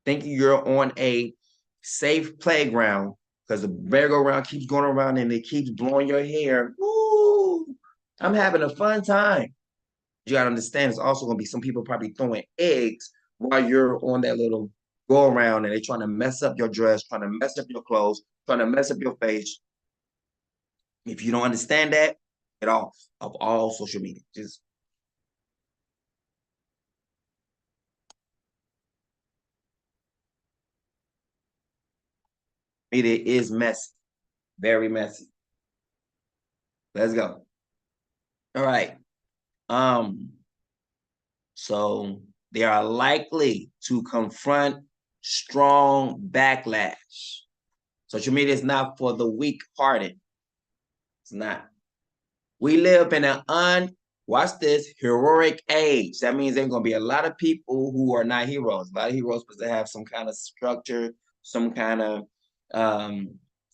thinking you're on a safe playground because the merry-go-round keeps going around and it keeps blowing your hair. Woo! I'm having a fun time. You gotta understand, it's also gonna be some people probably throwing eggs while you're on that little go around and they're trying to mess up your dress, trying to mess up your clothes, trying to mess up your face. If you don't understand that, get off of all social media. Just media is messy, very messy. Let's go. All right. So they are likely to confront strong backlash. Social media is not for the weak-hearted. It's not. We live in an watch this, heroic age. That means there's going to be a lot of people who are not heroes. A lot of heroes supposed to have some kind of structure, some kind of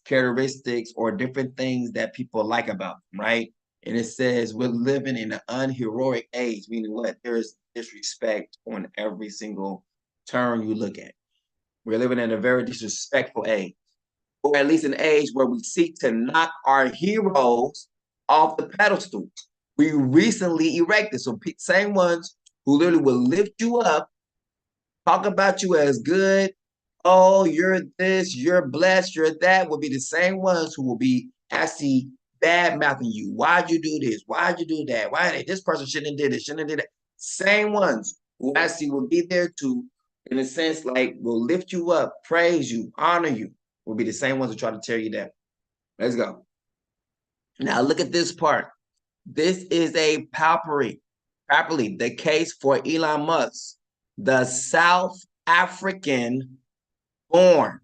characteristics or different things that people like about them, right? And it says we're living in an unheroic age, meaning what? There is disrespect on every single turn you look at. We're living in a very disrespectful age, or at least an age where we seek to knock our heroes off the pedestal we recently erected. So same ones who literally will lift you up, talk about you as good. Oh, you're this, you're blessed, you're that, will be the same ones who will be actually bad mouthing you. Why'd you do this? Why'd you do that? Why this person shouldn't have did it, shouldn't have did that. Same ones who actually will be there to, in a sense, like will lift you up, praise you, honor you, will be the same ones who try to tear you down. Let's go. Now look at this part. This is a properly the case for Elon Musk, the South African born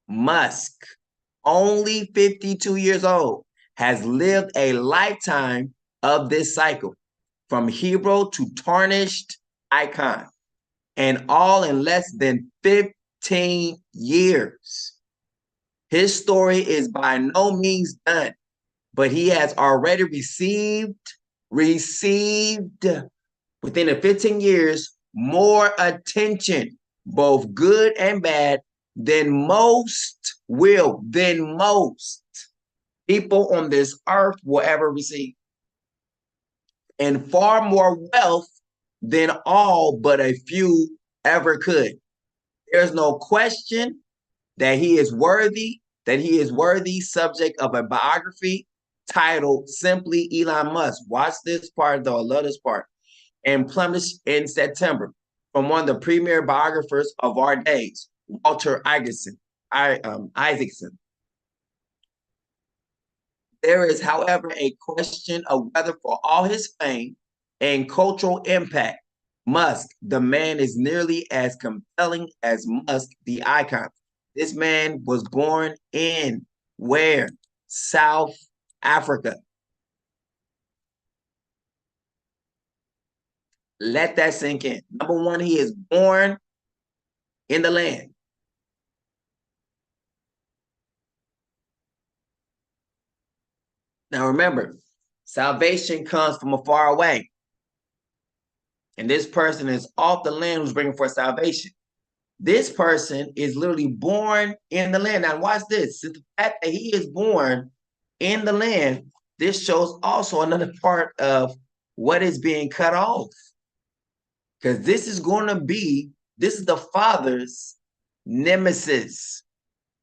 Musk, only 52 years old, has lived a lifetime of this cycle, from hero to tarnished icon, and all in less than 15 years. His story is by no means done, but he has already received within the 15 years more attention, both good and bad, than most people on this earth will ever receive, and far more wealth than all but a few ever could. There's no question that he is worthy subject of a biography titled simply Elon Musk. Watch this part though, I love this part. And published in September from one of the premier biographers of our days, Walter Isaacson. There is, however, a question of whether for all his fame and cultural impact, Musk, the man, is nearly as compelling as Musk, the icon. This man was born in where? South Africa. Let that sink in. Number one, he is born in the land. Now remember, salvation comes from afar away. And this person is off the land who's bringing forth salvation. This person is literally born in the land. Now watch this. The fact that he is born in the land, this shows also another part of what is being cut off. Because this is the Father's nemesis.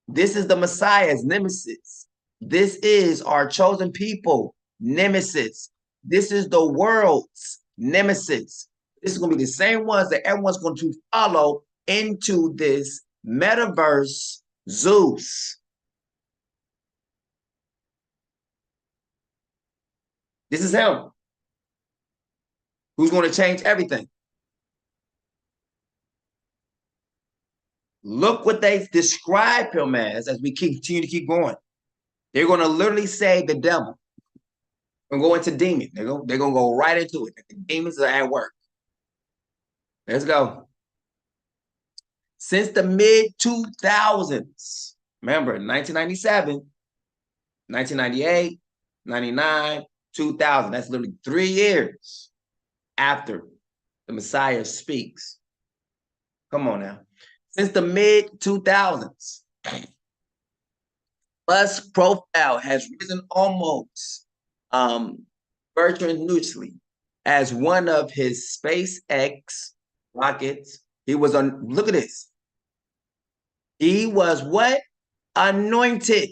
This is the Messiah's nemesis. This is our chosen people nemesis. This is the world's nemesis. This is going to be the same ones that everyone's going to follow into this metaverse Zeus. This is him who's going to change everything. Look what they describe him as we continue to keep going. They're going to literally say the devil and go into demon. They're going to go right into it. The demons are at work. Let's go. Since the mid-2000s, remember, 1997, 1998, 99, 2000. That's literally 3 years after the Messiah speaks. Come on now. Since the mid-2000s, Musk's profile has risen almost virtuously as one of his SpaceX rockets. He was on, look at this. He was what? Anointed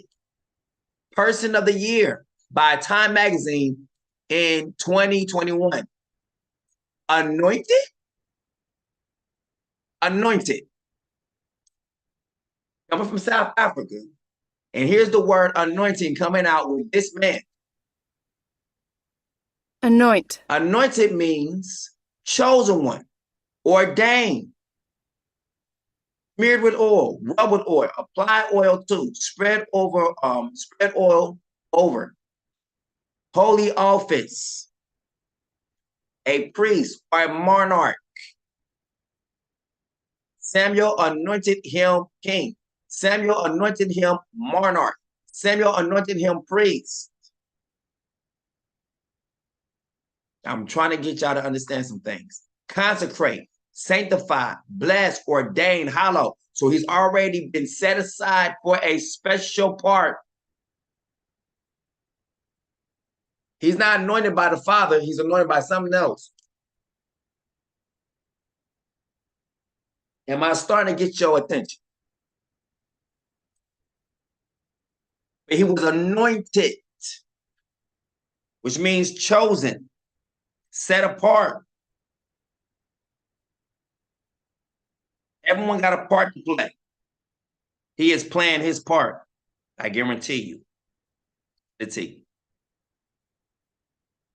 Person of the Year by Time Magazine in 2021. Anointed? Anointed. Coming from South Africa. And here's the word anointing coming out with this man. Anoint. Anointed means chosen one, ordained, smeared with oil, rub with oil, apply oil to, spread oil over. Holy office, a priest or a monarch. Samuel anointed him king. Samuel anointed him monarch. Samuel anointed him priest. I'm trying to get y'all to understand some things. Consecrate, sanctify, bless, ordain, hallow. So he's already been set aside for a special part. He's not anointed by the Father. He's anointed by something else. Am I starting to get your attention? He was anointed, which means chosen, set apart. Everyone got a part to play. He is playing his part. I guarantee you. It's he.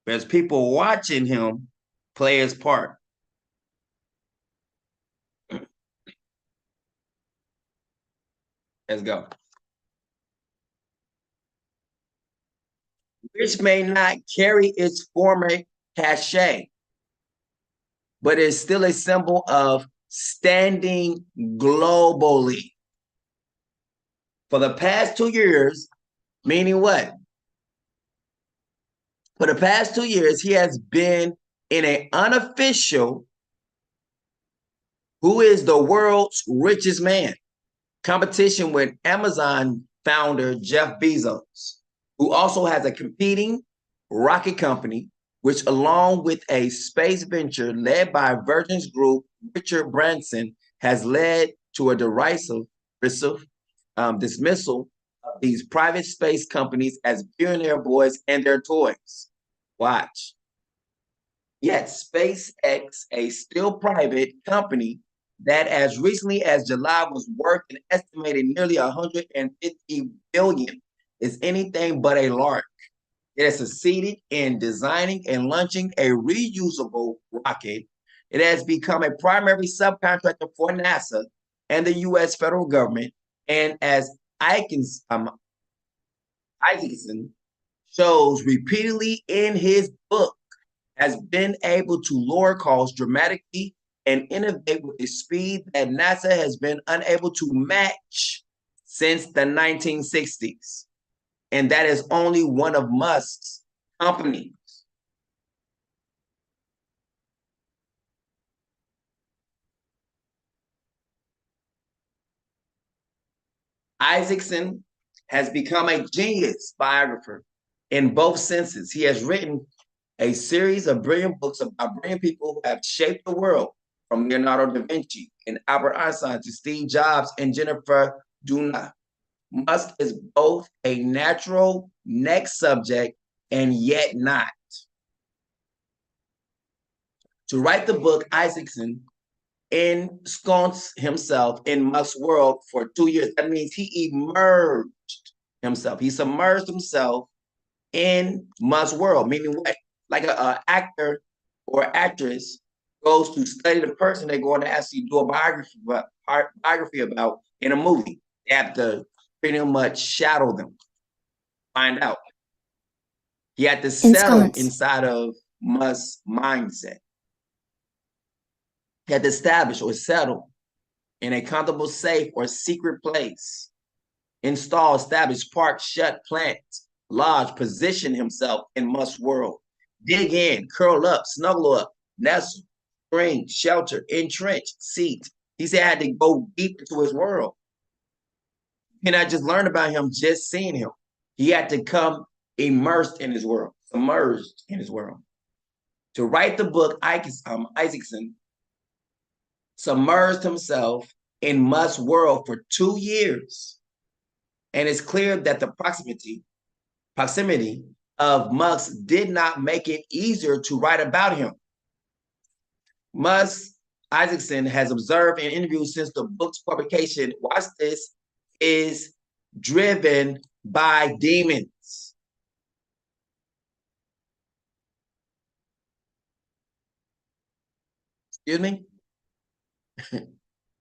There's people watching him play his part. Let's go. Which may not carry its former cachet, but is still a symbol of standing globally. For the past 2 years, meaning what? For the past 2 years, he has been in an unofficial, who is the world's richest man, competition with Amazon founder Jeff Bezos, who also has a competing rocket company, which along with a space venture led by Virgin's group, Richard Branson, has led to a derisive dismissal of these private space companies as billionaire boys and their toys. Watch. Yet SpaceX, a still private company that as recently as July was worth an estimated nearly 150 billion, is anything but a lark. It has succeeded in designing and launching a reusable rocket. It has become a primary subcontractor for NASA and the U.S. federal government. And as Isaacson shows repeatedly in his book, has been able to lower costs dramatically and innovate with a speed that NASA has been unable to match since the 1960s. And that is only one of Musk's companies. Isaacson has become a genius biographer in both senses. He has written a series of brilliant books about brilliant people who have shaped the world, from Leonardo da Vinci and Albert Einstein to Steve Jobs and Jennifer Doudna. Musk is both a natural next subject and yet not. To write the book, Isaacson ensconced himself in Musk's world for 2 years. That means he immersed himself. He submerged himself in Musk's world, meaning what? Like an actor or actress goes to study the person they're going to actually do a biography about in a movie. They have to pretty much shadow them, find out. He had to settle inside of Musk's mindset. He had to establish or settle in a comfortable, safe, or secret place. Install, establish, park, shut, plant, lodge, position himself in Musk's world. Dig in, curl up, snuggle up, nestle, spring, shelter, entrench, seat. He said I had to go deep into his world. And I just learned about him just seeing him. He had to come immersed in his world, submerged in his world. To write the book, Isaacson submerged himself in Musk's world for 2 years. And it's clear that the proximity of Musk did not make it easier to write about him. Isaacson has observed in interviews since the book's publication, watch this, is driven by demons. Excuse me?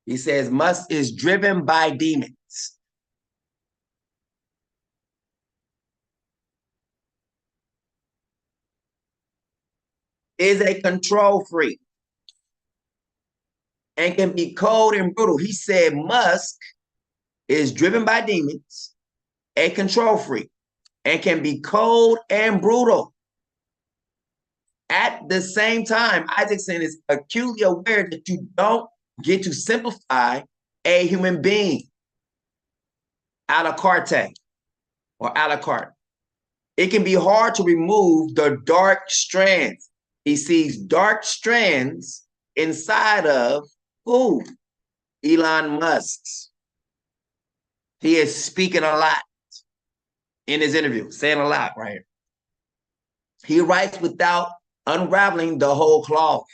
He says Musk is driven by demons. Is a control freak and can be cold and brutal. He said Musk is driven by demons, a control freak, and can be cold and brutal. At the same time, Isaacson is acutely aware that you don't get to simplify a human being a la carte or a la carte. It can be hard to remove the dark strands. He sees dark strands inside of who? Elon Musk's. He is speaking a lot in his interview, saying a lot right here. He writes without unraveling the whole cloth.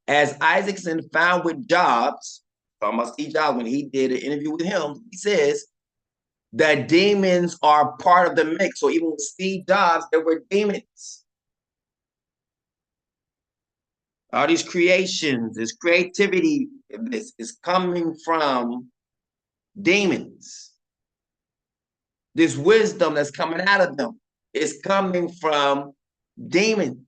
As Isaacson found with Jobs, almost Steve Jobs, when he did an interview with him, he says that demons are part of the mix. So even with Steve Jobs, there were demons. All these creations, this creativity, this is coming from demons. This wisdom that's coming out of them is coming from demons.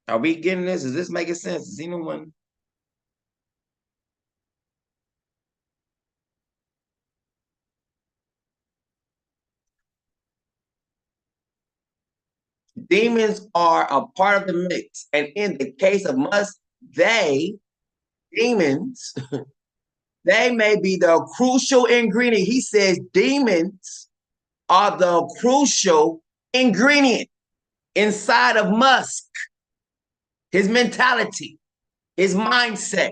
Are we getting this? Is this making sense? Is anyone? Demons are a part of the mix. And in the case of Musk, demons, they may be the crucial ingredient. He says demons are the crucial ingredient inside of Musk. His mentality, his mindset.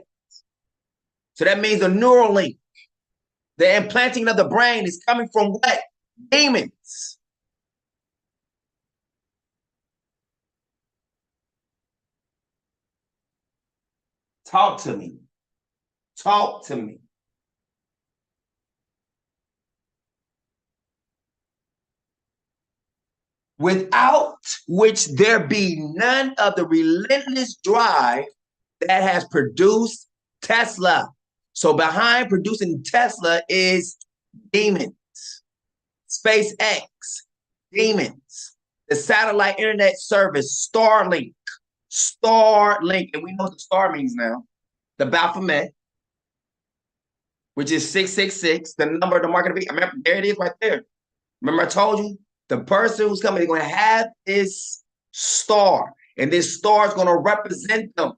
So that means a neural link. The implanting of the brain is coming from what? Demons. Talk to me. Talk to me. Without which there be none of the relentless drive that has produced Tesla. So behind producing Tesla is demons. SpaceX, demons. The satellite internet service, Starlink, and we know what the star means now. The Baphomet, which is 666, the number of the market beast. Remember, there it is right there. Remember I told you, the person who's coming, they're going to have this star, and this star is going to represent them.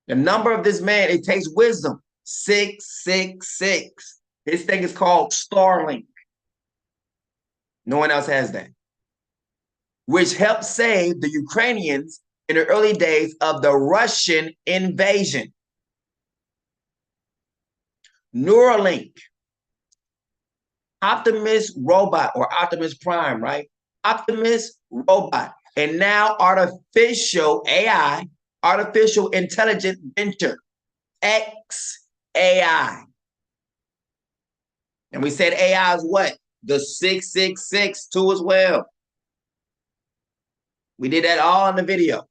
The number of this man, it takes wisdom. 666. This thing is called Starlink. No one else has that. Which helped save the Ukrainians in the early days of the Russian invasion. Neuralink. Optimus robot or Optimus Prime, right? Optimus robot. And now artificial AI, artificial intelligent venture, XAI. And we said AI is what? The 666 too as well. We did that all in the video.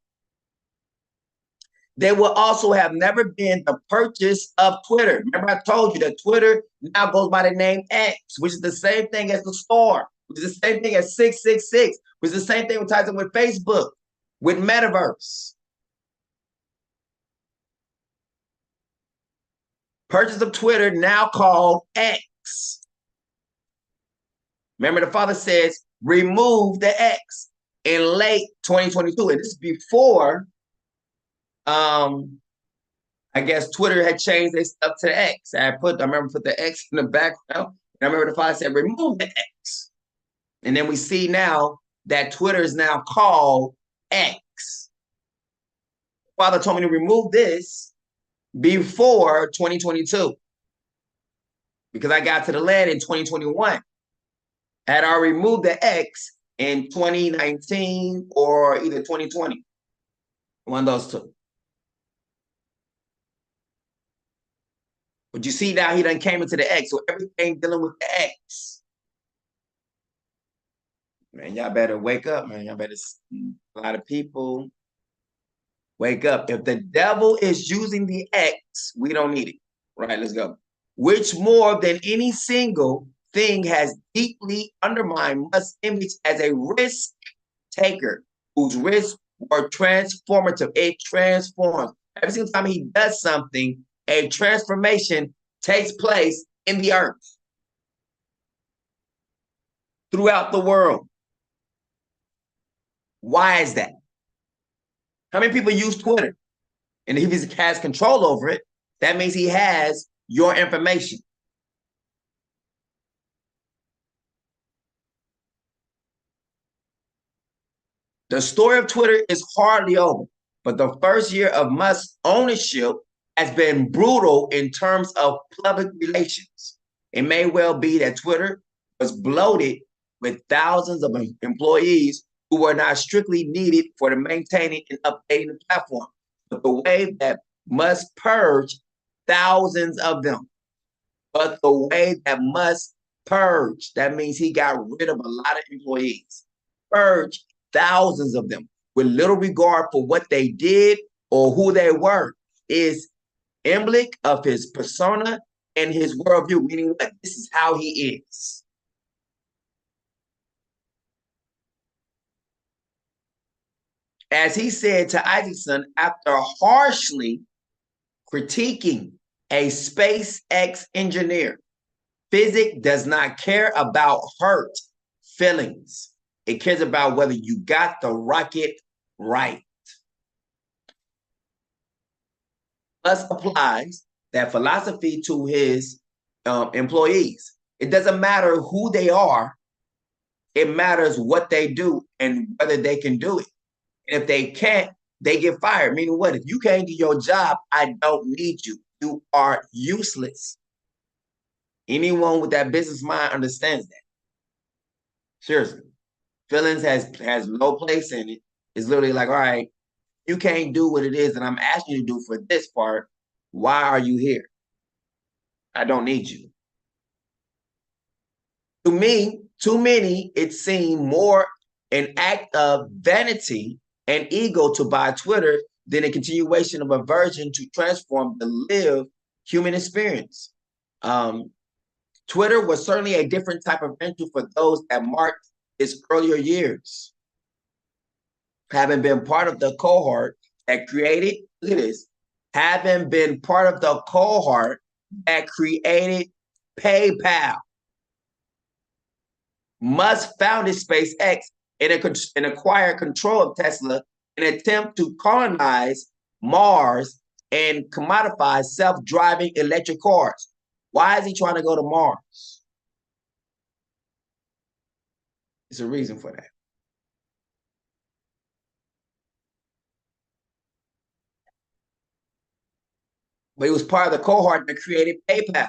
There will also have never been the purchase of Twitter. Remember I told you that Twitter now goes by the name X, which is the same thing as the star, which is the same thing as 666, which is the same thing with ties in with Facebook, with Metaverse. Purchase of Twitter now called X. Remember the father says, remove the X in late 2022. And this is before I guess Twitter had changed their stuff to the X. I remember put the X in the background. And I remember the father said, remove the X. And then we see now that Twitter is now called X. Father told me to remove this before 2022. Because I got to the land in 2021. Had I removed the X in 2019 or either 2020. One of those two. But you see now he done came into the X, so everything dealing with the X. Man, y'all better wake up, man. Y'all better, a lot of people, wake up. If the devil is using the X, we don't need it. Right, let's go. Which more than any single thing has deeply undermined Musk's image as a risk taker, whose risks were transformative. It transforms. Every single time he does something, a transformation takes place in the earth throughout the world. Why is that? How many people use Twitter? And if he has control over it, that means he has your information. The story of Twitter is hardly over, but the first year of Musk's ownership has been brutal in terms of public relations. It may well be that Twitter was bloated with thousands of employees who were not strictly needed for the maintaining and updating the platform. But the way that Musk purged thousands of them. But the way that Musk purged, that means he got rid of a lot of employees. Purged thousands of them with little regard for what they did or who they were, is emblematic of his persona and his worldview, meaning what? This is how he is. As he said to Isaacson after harshly critiquing a SpaceX engineer, physics does not care about hurt feelings. It cares about whether you got the rocket right. Musk applies that philosophy to his employees. It doesn't matter who they are. It matters what they do and whether they can do it. And if they can't, they get fired. Meaning what? If you can't do your job, I don't need you. You are useless. Anyone with that business mind understands that. Seriously. Feelings has no place in it. It's literally like, all right, you can't do what it is that I'm asking you to do for this part. Why are you here? I don't need you. To me, too many, it seemed more an act of vanity and ego to buy Twitter than a continuation of a version to transform the lived human experience. Twitter was certainly a different type of venture for those that marked its earlier years. Having been part of the cohort that created, look at this, having been part of the cohort that created PayPal. Musk founded SpaceX and acquired control of Tesla in an attempt to colonize Mars and commodify self-driving electric cars. Why is he trying to go to Mars? There's a reason for that. But he was part of the cohort that created PayPal.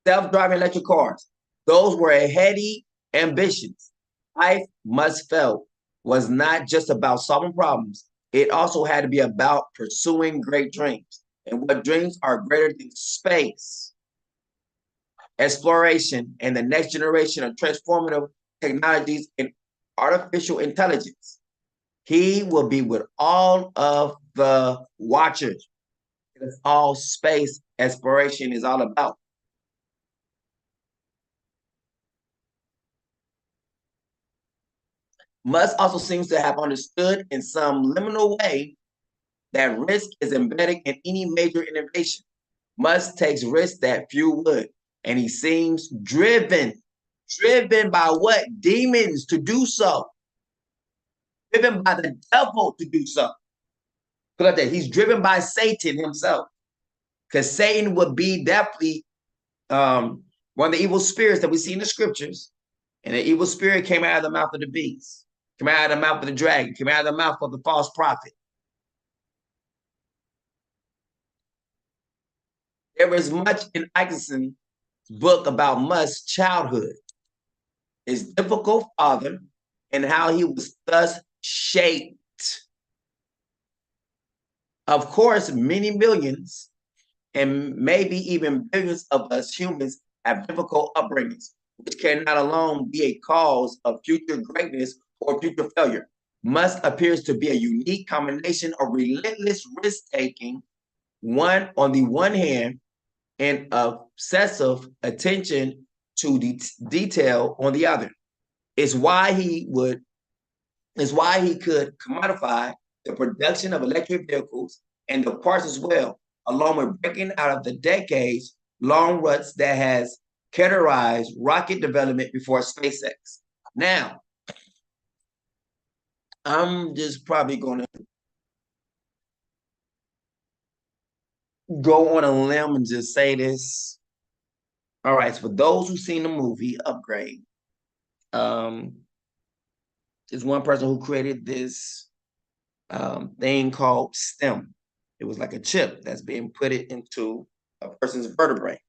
Self-driving electric cars. Those were heady ambitions. Life, Musk felt, was not just about solving problems. It also had to be about pursuing great dreams. And what dreams are greater than space, exploration, and the next generation of transformative technologies and artificial intelligence. He will be with all of the watchers. That's all space exploration is all about. Musk also seems to have understood in some liminal way that risk is embedded in any major innovation. Musk takes risks that few would, and he seems driven by what? Demons to do so. Driven by the devil to do so. Look at that. He's driven by Satan himself. Because Satan would be definitely one of the evil spirits that we see in the scriptures. And the evil spirit came out of the mouth of the beast, came out of the mouth of the dragon, came out of the mouth of the false prophet. There is much in Isaacson's book about Musk's childhood, his difficult father, and how he was thus shaped. Of course, many millions and maybe even billions of us humans have difficult upbringings, which cannot alone be a cause of future greatness or future failure. Musk appears to be a unique combination of relentless risk-taking, on the one hand, and obsessive attention to detail on the other. It's why he could commodify the production of electric vehicles and the parts as well, along with breaking out of the decades long ruts that has characterized rocket development before SpaceX. Now, I'm just probably going to go on a limb and just say this. All right, so for those who've seen the movie Upgrade, there's one person who created this thing called STEM. It was like a chip that's being put it into a person's vertebrae.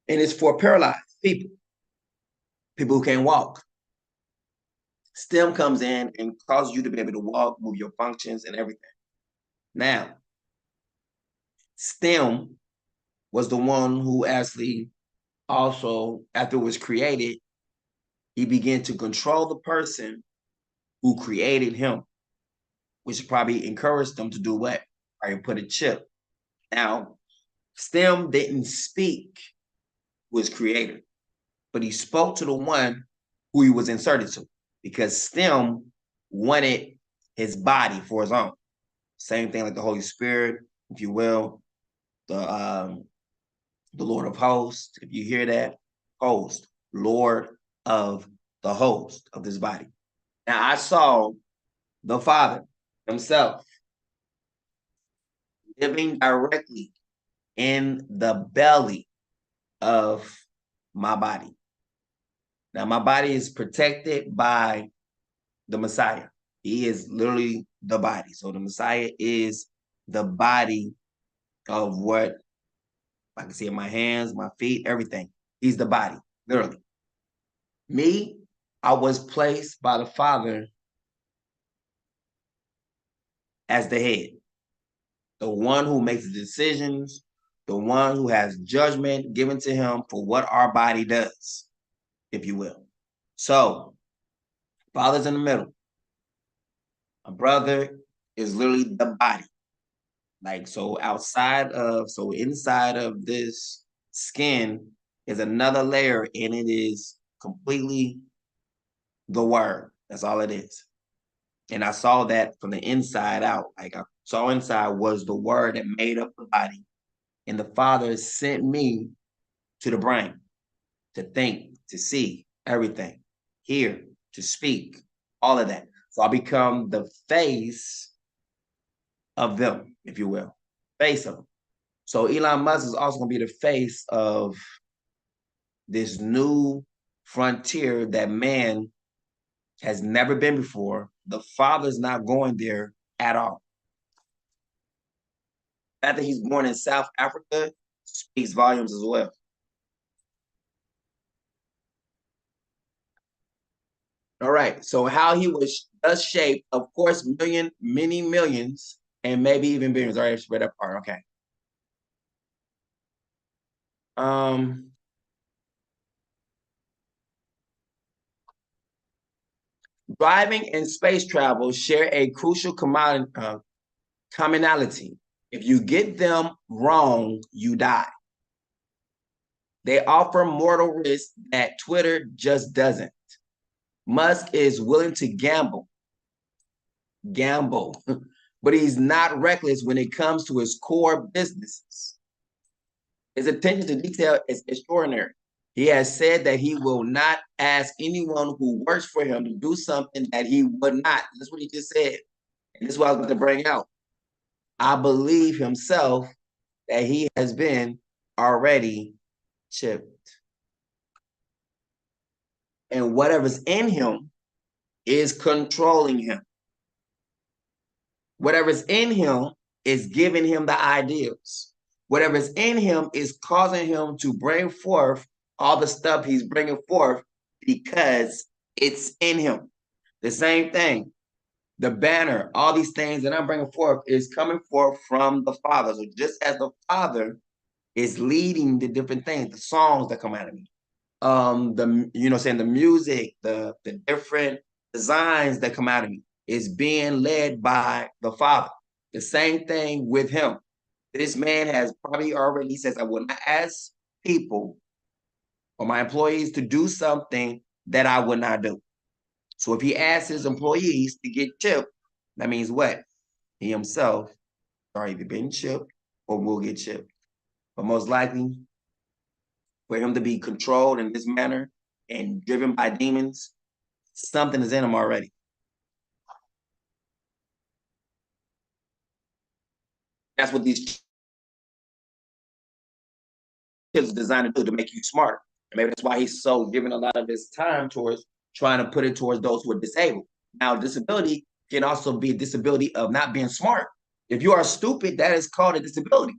And it's for paralyzed people who can't walk. STEM comes in and causes you to be able to walk, move your functions and everything. Now, STEM was the one who actually also, after it was created, he began to control the person who created him, which probably encouraged them to do what? Or put a chip. Now, STEM didn't speak with his creator, but he spoke to the one who he was inserted to, because STEM wanted his body for his own. Same thing like the Holy Spirit, if you will, the Lord of hosts, if you hear that, host, Lord of the host of this body. Now I saw the Father himself living directly in the belly of my body. Now my body is protected by the Messiah. He is literally the body. So the Messiah is the body of what I can see in my hands, my feet, everything. He's the body, literally. Me, I was placed by the Father as the head, the one who makes the decisions, the one who has judgment given to him for what our body does, if you will. So, Father's in the middle. A brother is literally the body. Like, so inside of this skin is another layer, and it is completely the word. That's all it is. And I saw that from the inside out. Like I saw inside was the word that made up the body. And the Father sent me to the brain to think, to see everything, hear, to speak, all of that. So I become the face of them, if you will, face of them. So Elon Musk is also going to be the face of this new frontier that man has never been before. The Father's not going there at all. The fact that he's born in South Africa speaks volumes as well. All right, so how he was thus shaped, of course, many millions, and maybe even billions. All right, I should read that part. Okay. Driving and space travel share a crucial commonality. If you get them wrong, you die. They offer mortal risk that Twitter just doesn't. Musk is willing to gamble, but he's not reckless when it comes to his core businesses. His attention to detail is extraordinary. He has said that he will not ask anyone who works for him to do something that he would not. That's what he just said. And this is what I was going to bring out. I believe himself that he has been already chipped. And whatever's in him is controlling him. Whatever's in him is giving him the ideas. Whatever's in him is causing him to bring forth all the stuff he's bringing forth because it's in him. The same thing. The banner, all these things that I'm bringing forth is coming forth from the Father. So just as the Father is leading the different things, the songs that come out of me, the music, the different designs that come out of me is being led by the Father. The same thing with him. This man has probably already says, I will not ask people or my employees to do something that I would not do. So if he asks his employees to get chipped, that means what? He himself already been chipped or will get chipped. But most likely, for him to be controlled in this manner and driven by demons, something is in him already. That's what these chips are designed to do, to make you smarter. And maybe that's why he's so giving a lot of his time towards trying to put it towards those who are disabled. Now, disability can also be a disability of not being smart. If you are stupid, that is called a disability.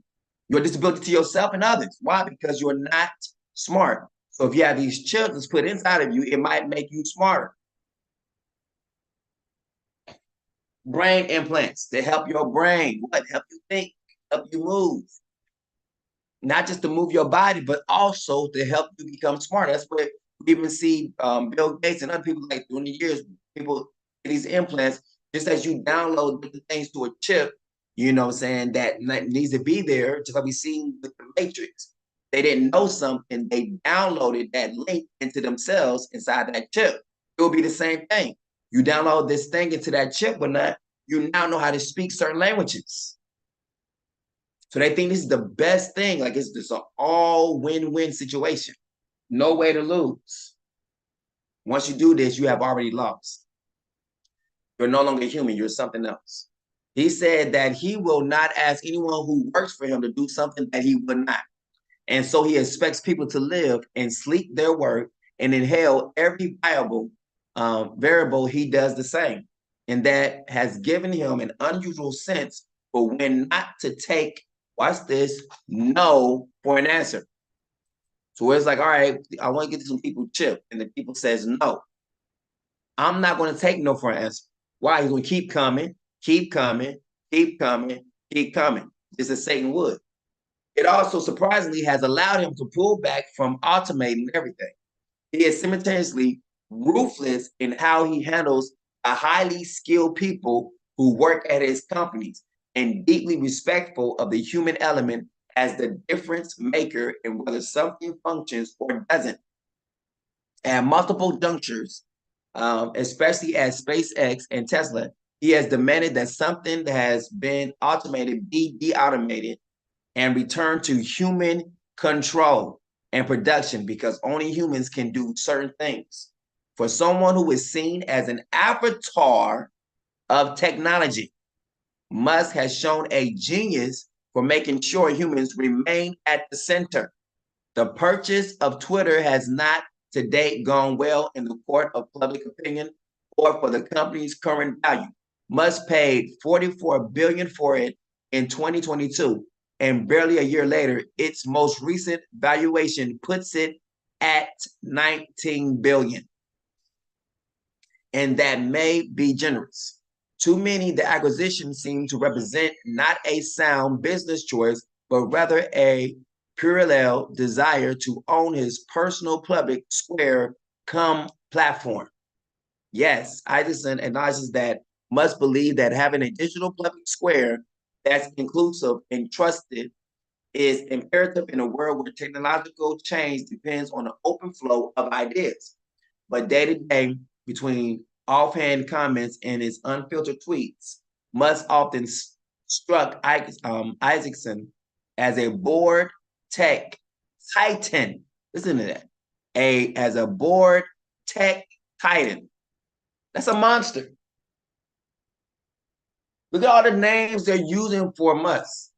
You're a disability to yourself and others. Why? Because you're not smart. So if you have these chips that's put inside of you, it might make you smarter. Brain implants, they help your brain. What? Help you think, help you move. Not just to move your body, but also to help you become smarter. That's what we even see Bill Gates and other people, like, during the years, people get these implants, just as you download different things to a chip, you know what I'm saying, that needs to be there, just like we seen with the Matrix. They didn't know something, they downloaded that link into themselves inside that chip. It will be the same thing. You download this thing into that chip or not, you now know how to speak certain languages. So they think this is the best thing. Like, it's just an all win-win situation. No way to lose. Once you do this, you have already lost. You're no longer human. You're something else. He said that he will not ask anyone who works for him to do something that he would not. And so he expects people to live and sleep their work and inhale every variable. He does the same. And that has given him an unusual sense for when not to take, watch this, no for an answer. So it's like, all right, I want to get some people chipped. And the people says no. I'm not going to take no for an answer. Why? He's going to keep coming, keep coming, keep coming, keep coming, just as Satan would. It also surprisingly has allowed him to pull back from automating everything. He is simultaneously ruthless in how he handles a highly skilled people who work at his companies, and deeply respectful of the human element as the difference maker in whether something functions or doesn't. At multiple junctures, especially at SpaceX and Tesla, he has demanded that something that has been automated be de-automated and return to human control and production, because only humans can do certain things. For someone who is seen as an avatar of technology, Musk has shown a genius for making sure humans remain at the center. The purchase of Twitter has not to date gone well in the court of public opinion or for the company's current value. Musk paid $44 billion for it in 2022, and barely a year later, its most recent valuation puts it at $19 billion. And that may be generous. To many, the acquisition seemed to represent not a sound business choice, but rather a puerile desire to own his personal public square come platform. Yes, Isaacson acknowledges that Musk believe that having a digital public square that's inclusive and trusted is imperative in a world where technological change depends on the open flow of ideas. But day to day, between offhand comments and his unfiltered tweets, Musk often struck Isaacson as a bored tech titan. Listen to that. As a bored tech titan. That's a monster. Look at all the names they're using for Musk.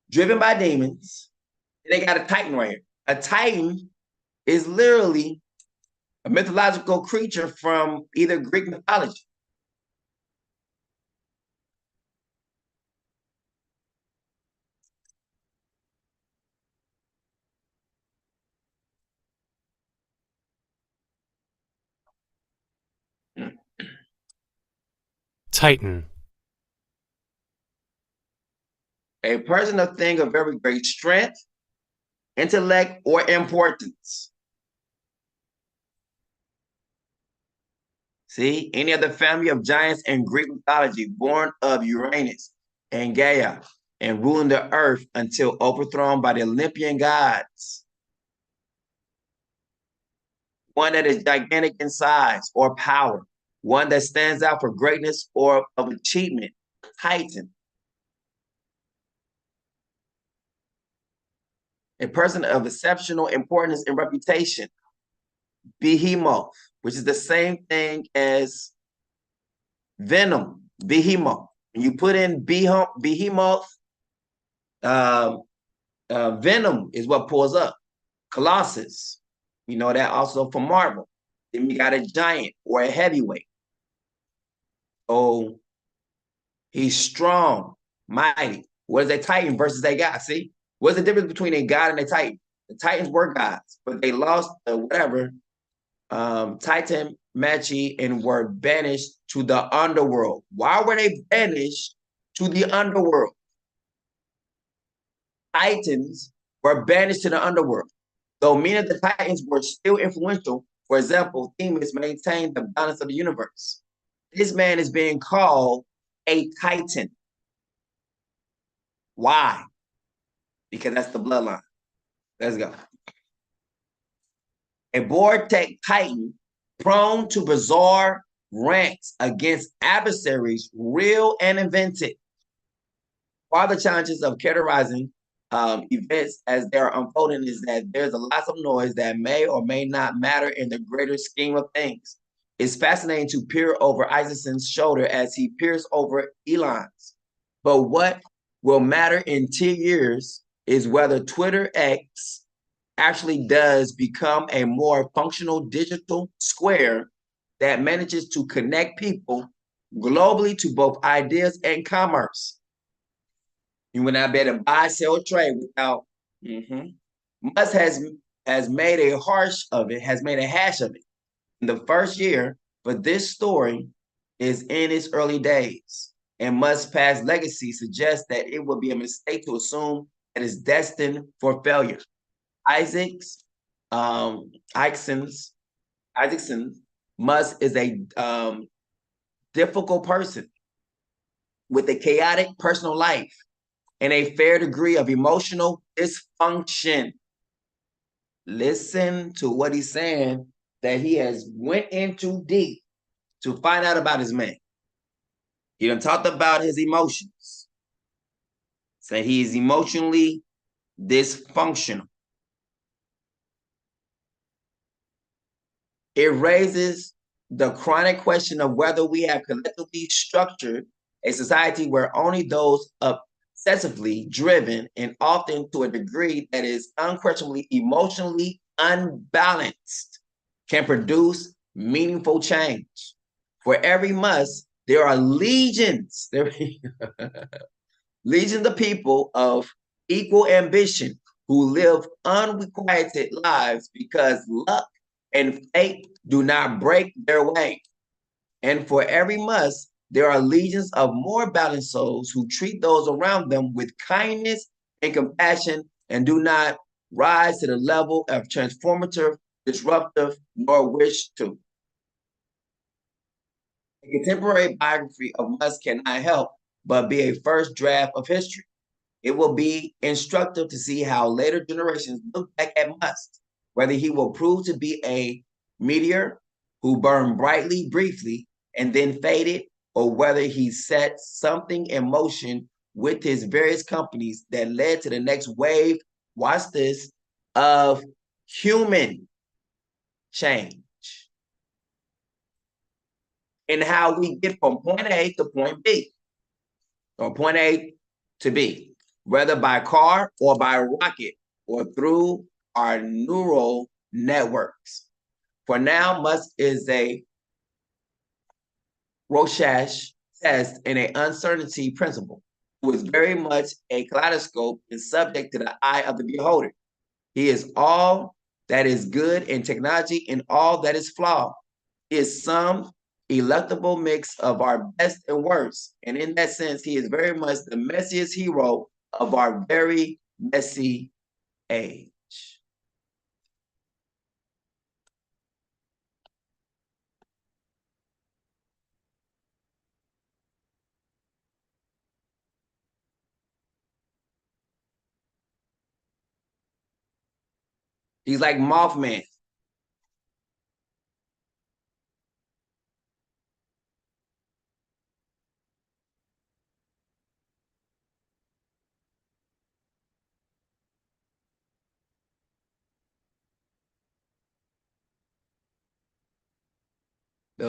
Driven by demons. And they got a titan right here. A titan is literally a mythological creature from either Greek mythology. Titan. A person or thing of very great strength, intellect, or importance. See, any other family of giants in Greek mythology, born of Uranus and Gaia, and ruling the earth until overthrown by the Olympian gods. One that is gigantic in size or power, one that stands out for greatness or of achievement, Titan. a person of exceptional importance and reputation. Behemoth, which is the same thing as venom, behemoth. When you put in behemoth, venom is what pulls up. Colossus, you know that also from Marvel. Then we got a giant or a heavyweight. Oh, he's strong, mighty. What is a Titan versus a god? See, what's the difference between a god and a Titan? The Titans were gods, but they lost whatever Titan Machi and were banished to the underworld. Why were they banished to the underworld? Titans were banished to the underworld. Though many of the Titans were still influential, for example, Themis maintained the balance of the universe. This man is being called a Titan. Why? Because that's the bloodline. Let's go. A Vortex Titan prone to bizarre rants against adversaries, real and invented. One of the challenges of characterizing events as they're unfolding is that there's a lot of noise that may or may not matter in the greater scheme of things. It's fascinating to peer over Isaacson's shoulder as he peers over Elon's. But what will matter in 10 years is whether Twitter X actually does become a more functional digital square that manages to connect people globally to both ideas and commerce. You will not be able to buy, sell, trade without. Musk has made a hash of it in the first year, but this story is in its early days, and Musk's past legacy suggests that it would be a mistake to assume that it's destined for failure. Isaacson, Musk is a difficult person with a chaotic personal life and a fair degree of emotional dysfunction. Listen to what he's saying, that he has went into deep to find out about his man. He done talked about his emotions. Say he is emotionally dysfunctional. It raises the chronic question of whether we have collectively structured a society where only those obsessively driven and often to a degree that is unquestionably emotionally unbalanced can produce meaningful change. For every Musk, there are legions, legions of people of equal ambition who live unrequited lives because luck and fate do not break their way. And for every Musk, there are legions of more balanced souls who treat those around them with kindness and compassion and do not rise to the level of transformative, disruptive, nor wish to. A contemporary biography of Musk cannot help but be a first draft of history. It will be instructive to see how later generations look back at Musk, whether he will prove to be a meteor who burned brightly, briefly, and then faded, or whether he set something in motion with his various companies that led to the next wave, watch this, of human change. And how we get from point A to point B, or point A to B, whether by car or by rocket or through our neural networks. For now, Musk is a Rorschach test and an uncertainty principle, who is very much a kaleidoscope and subject to the eye of the beholder. He is all that is good in technology and all that is flawed. He is some electable mix of our best and worst. And in that sense, he is very much the messiest hero of our very messy age. He's like Mothman.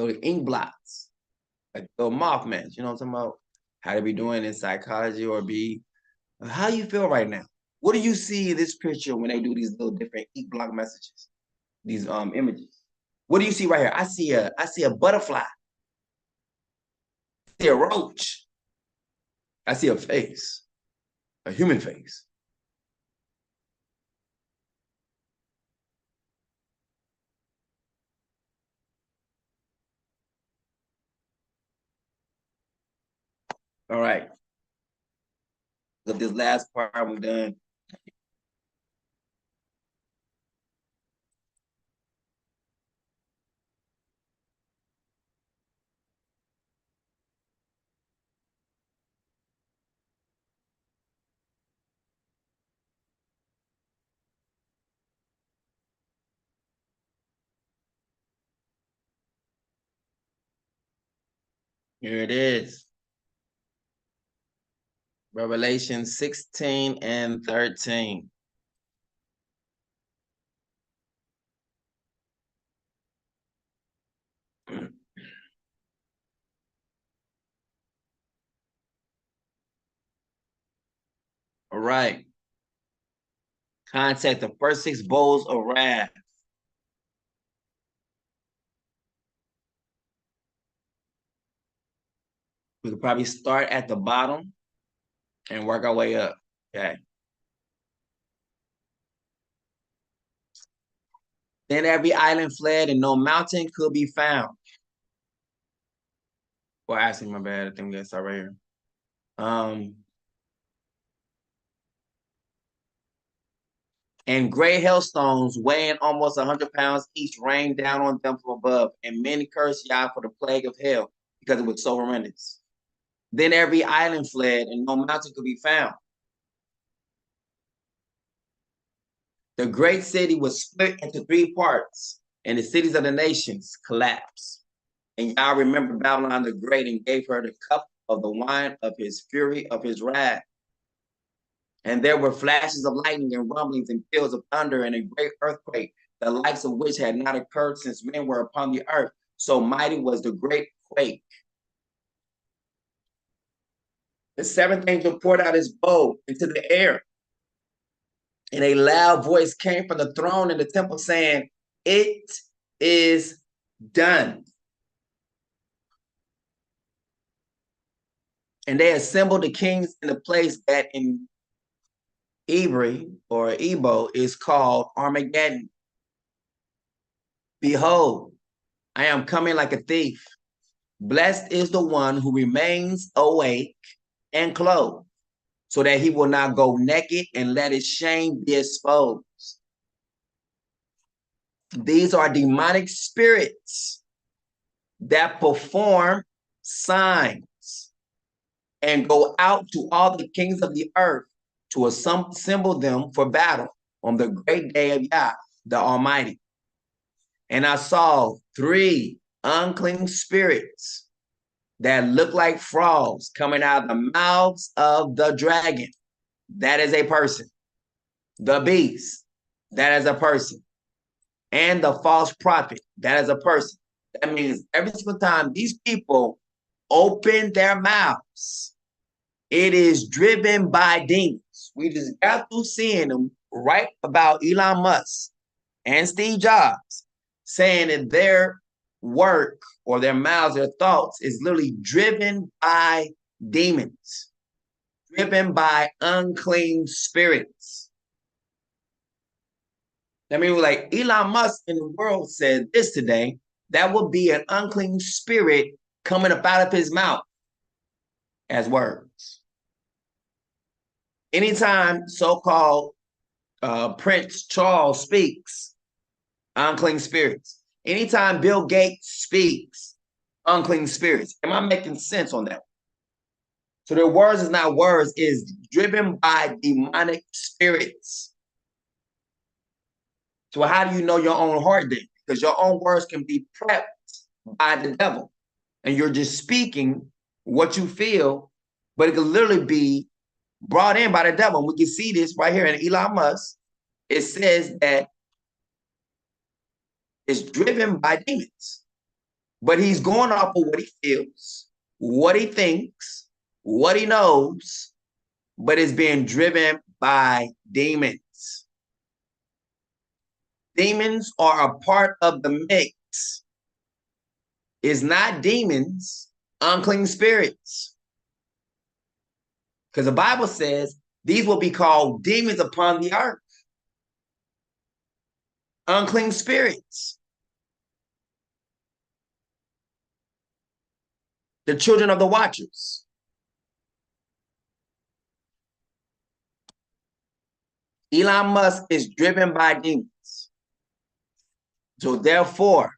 little ink blots, like little Mothman. You know what I'm talking about? How they be doing in psychology or be, how you feel right now? What do you see in this picture when they do these little different ink block messages, these images? What do you see right here? I see a butterfly. I see a roach. I see a face, a human face. All right. Look, this last part we're done. Here it is. Revelation 16 and 13. All right. Contact the first 6 bowls of wrath. We could probably start at the bottom and work our way up. Okay. Then every island fled and no mountain could be found. Well, actually, my bad. I think we gotta start right here. And great hailstones weighing almost 100 pounds each rained down on them from above, and many cursed Yah for the plague of hell because it was so horrendous. Then every island fled and no mountain could be found. The great city was split into 3 parts, and the cities of the nations collapsed. And Yah remembered Babylon the Great and gave her the cup of the wine of his fury, of his wrath. And there were flashes of lightning and rumblings and peals of thunder and a great earthquake, the likes of which had not occurred since men were upon the earth. So mighty was the great quake. The 7th angel poured out his bowl into the air, and a loud voice came from the throne in the temple saying, "It is done." And they assembled the kings in the place that in Hebrew or Igbo is called Armageddon. Behold, I am coming like a thief. Blessed is the one who remains awake and clothed, so that he will not go naked and let his shame be exposed. These are demonic spirits that perform signs and go out to all the kings of the earth to assemble them for battle on the great day of Yah, the Almighty. And I saw 3 unclean spirits that look like frogs coming out of the mouths of the dragon. That is a person. The beast, that is a person. And the false prophet, that is a person. That means every single time these people open their mouths, it is driven by demons. We just got through seeing them right about Elon Musk and Steve Jobs saying that their work or their mouths, their thoughts is literally driven by demons, driven by unclean spirits. I mean, like Elon Musk in the world said this today, that would be an unclean spirit coming up out of his mouth as words. Anytime so-called Prince Charles speaks, unclean spirits. Anytime Bill Gates speaks, unclean spirits. Am I making sense on that? So their words is not words, is driven by demonic spirits. So how do you know your own heart then? Because your own words can be prepped by the devil. And you're just speaking what you feel, but it can literally be brought in by the devil. And we can see this right here in Elon Musk. It says that it's driven by demons. But he's going off of what he feels, what he thinks, what he knows, but is being driven by demons. Demons are a part of the mix. It's not demons, unclean spirits. Because the Bible says these will be called demons upon the earth. Unclean spirits. The children of the watchers. Elon Musk is driven by demons. So therefore,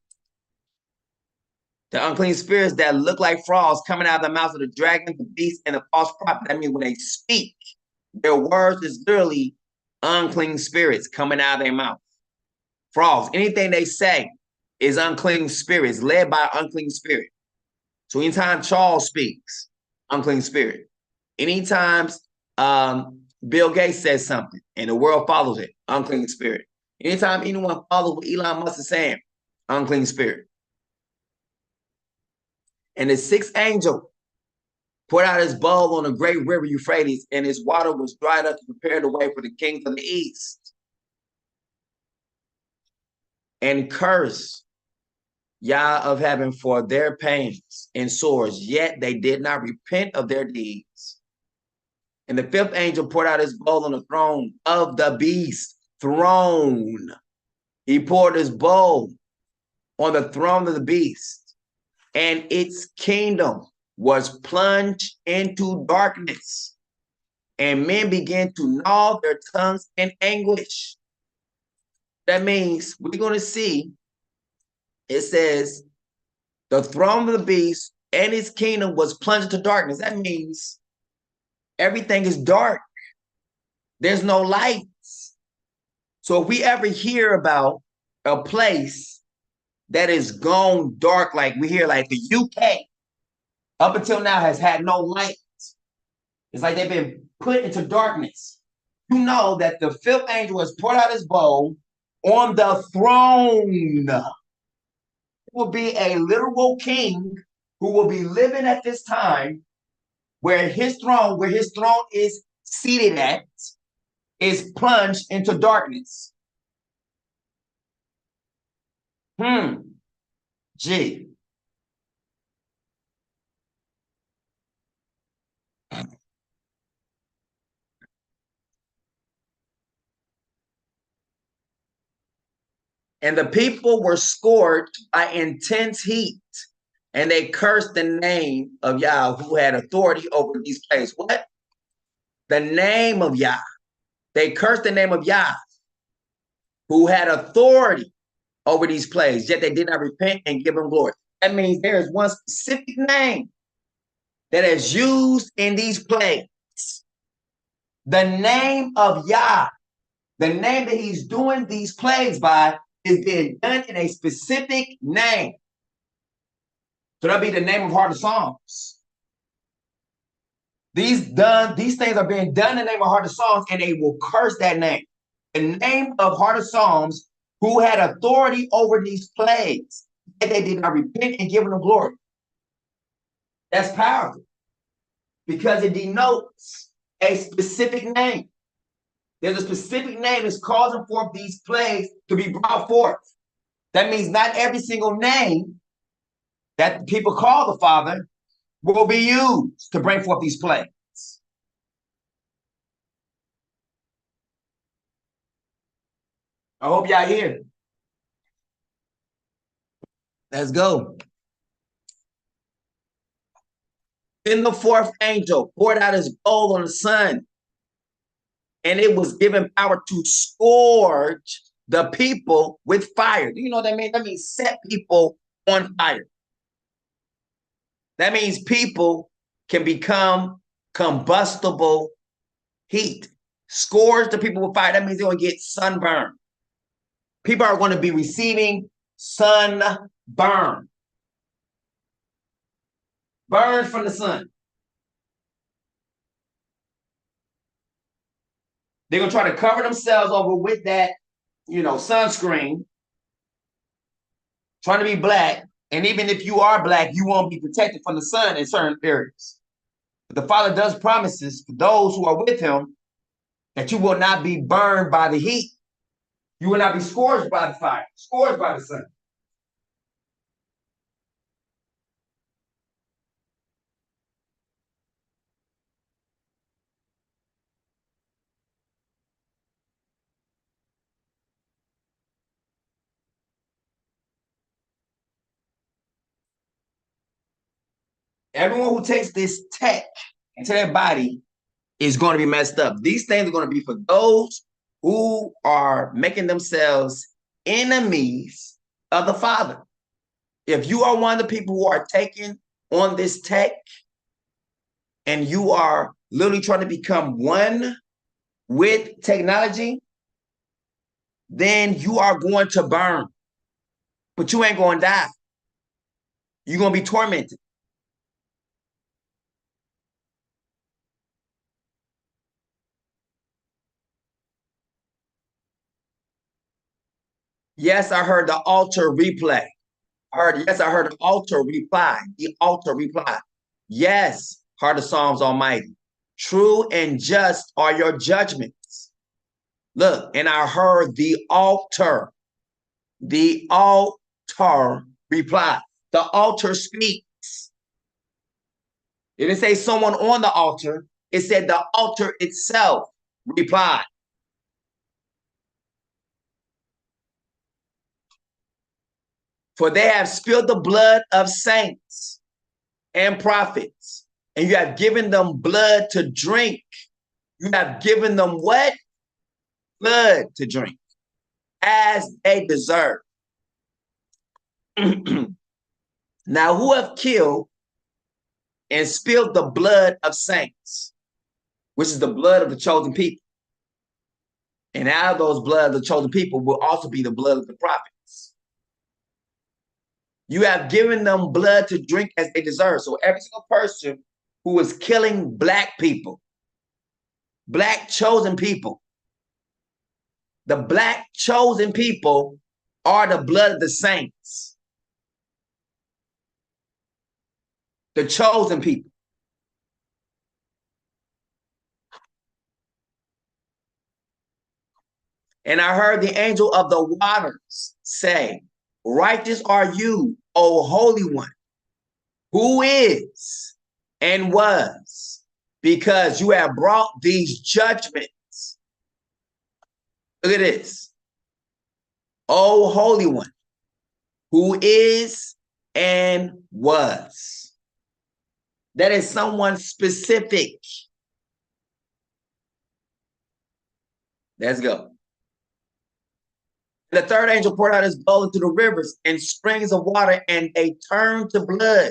the unclean spirits that look like frogs coming out of the mouths of the dragon, the beast, and the false prophet. That means when they speak, their words is literally unclean spirits coming out of their mouth. Frogs. Anything they say is unclean spirits, led by unclean spirit. So anytime Charles speaks, unclean spirit. Anytime Bill Gates says something and the world follows it, unclean spirit. Anytime anyone follows what Elon Musk is saying, unclean spirit. And the sixth angel poured out his bowl on the great river Euphrates, and his water was dried up to prepare the way for the kings of the east. And curse Yah of heaven for their pains and sores, yet they did not repent of their deeds. And the fifth angel poured out his bowl on the throne of the beast. Throne. He poured his bowl on the throne of the beast, and its kingdom was plunged into darkness, and men began to gnaw their tongues in anguish. That means we're going to see, it says, the throne of the beast and his kingdom was plunged into darkness. That means everything is dark. There's no lights. So if we ever hear about a place that is gone dark, like we hear like the UK, up until now has had no light. It's like they've been put into darkness. You know that the fifth angel has poured out his bowl on the throne. It will be a literal king who will be living at this time where his throne is seated at, is plunged into darkness. Gee. And the people were scorched by intense heat, and they cursed the name of Yah, who had authority over these places. What? The name of Yah. They cursed the name of Yah, who had authority over these plagues, yet they did not repent and give him glory. That means there is one specific name that is used in these plagues. The name of Yah, the name that he's doing these plagues by, is being done in a specific name. So that'll be the name of Heart of Psalms. These things are being done in the name of Heart of Psalms, and they will curse that name. The name of Heart of Psalms, who had authority over these plagues, and they did not repent and give them glory. That's powerful because it denotes a specific name. There's a specific name that's causing forth these plagues to be brought forth. That means not every single name that people call the Father will be used to bring forth these plagues. I hope y'all hear. Let's go. Then the fourth angel poured out his bowl on the sun, and it was given power to scourge the people with fire. Do you know what that means? That means set people on fire. That means people can become combustible heat. Scourge the people with fire. That means they're going to get sunburn. People are going to be receiving sunburn. Burns from the sun. They're going to try to cover themselves over with that, sunscreen, trying to be black, And even if you are black, you won't be protected from the sun in certain areas. But the Father does promises for those who are with him that you will not be burned by the heat. You will not be scorched by the fire, scorched by the sun. Everyone who takes this tech into their body is going to be messed up. These things are going to be for those who are making themselves enemies of the Father. If you are one of the people who are taking on this tech and you are literally trying to become one with technology, then you are going to burn. But you ain't going to die. You're going to be tormented. Yes, I heard the altar replay. Yes, I heard the altar reply. The altar reply. Yes, heart of Psalms Almighty. True and just are your judgments. Look, and I heard the altar reply. The altar speaks. It didn't say someone on the altar. It said the altar itself replied. For they have spilled the blood of saints and prophets, and you have given them blood to drink. You have given them what? Blood to drink, as they deserve. Now, who have killed and spilled the blood of saints, which is the blood of the chosen people? And out of those blood of the chosen people will also be the blood of the prophets. You have given them blood to drink as they deserve. So every single person who is killing black people, black chosen people, the black chosen people are the blood of the saints. The chosen people. And I heard the angel of the waters say, righteous are you, O Holy One, who is and was, because you have brought these judgments. Look at this. O Holy One, who is and was. That is someone specific. Let's go. The third angel poured out his bowl into the rivers and springs of water, and they turned to blood.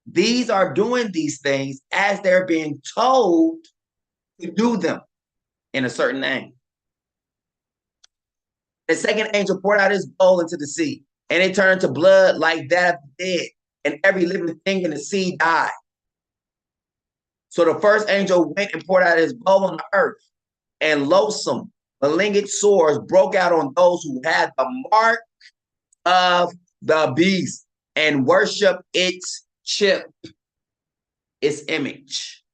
These are doing these things as they're being told to do them in a certain name. The second angel poured out his bowl into the sea, and it turned to blood like that of the dead, and every living thing in the sea died. So the first angel went and poured out his bowl on the earth, and loathsome, malignant sores broke out on those who had the mark of the beast and worship its chip, its image.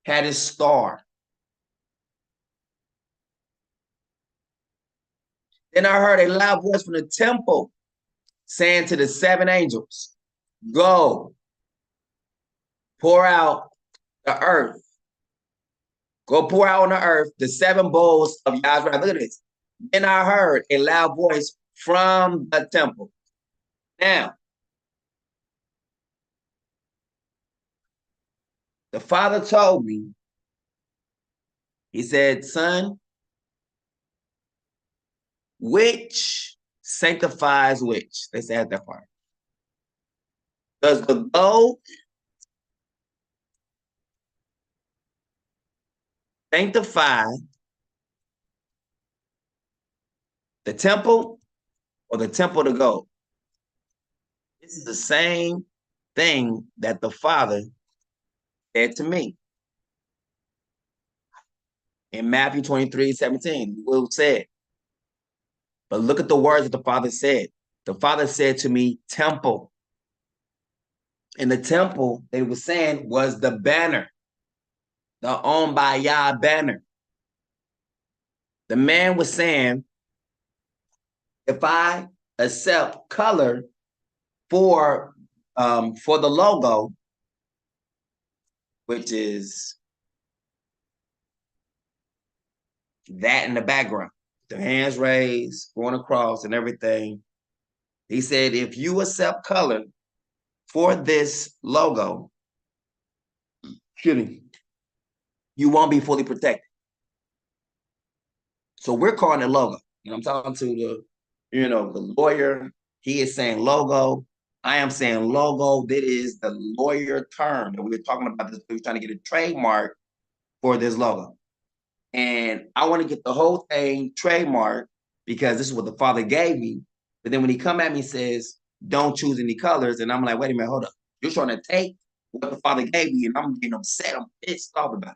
Had its star. Then I heard a loud voice from the temple saying to the seven angels, go, pour out the earth. Go pour out on the earth the seven bowls of Yah's wrath. Look at this. Then I heard a loud voice from the temple. Now, the Father told me, he said, son, which sanctifies which? Let's add that part. Does the gold sanctify the temple or the temple to gold? This is the same thing that the Father said to me in Matthew 23:17. Will said, But look at the words that the Father said. The Father said to me, temple. And the temple, they were saying, was the banner, the owned by Yah banner. The man was saying, if I accept color for the logo, which is that in the background, the hands raised, going across and everything. He said, if you accept color for this logo, you won't be fully protected. So we're calling it logo. You know, I'm talking to the lawyer. He is saying logo. I am saying logo. That is the lawyer term that we were talking about. This, we were trying to get a trademark for this logo. And I want to get the whole thing trademarked because this is what the Father gave me. But then when he come at me and says, don't choose any colors, and I'm like, wait a minute, hold up. You're trying to take what the Father gave me, and I'm getting upset. I'm pissed off about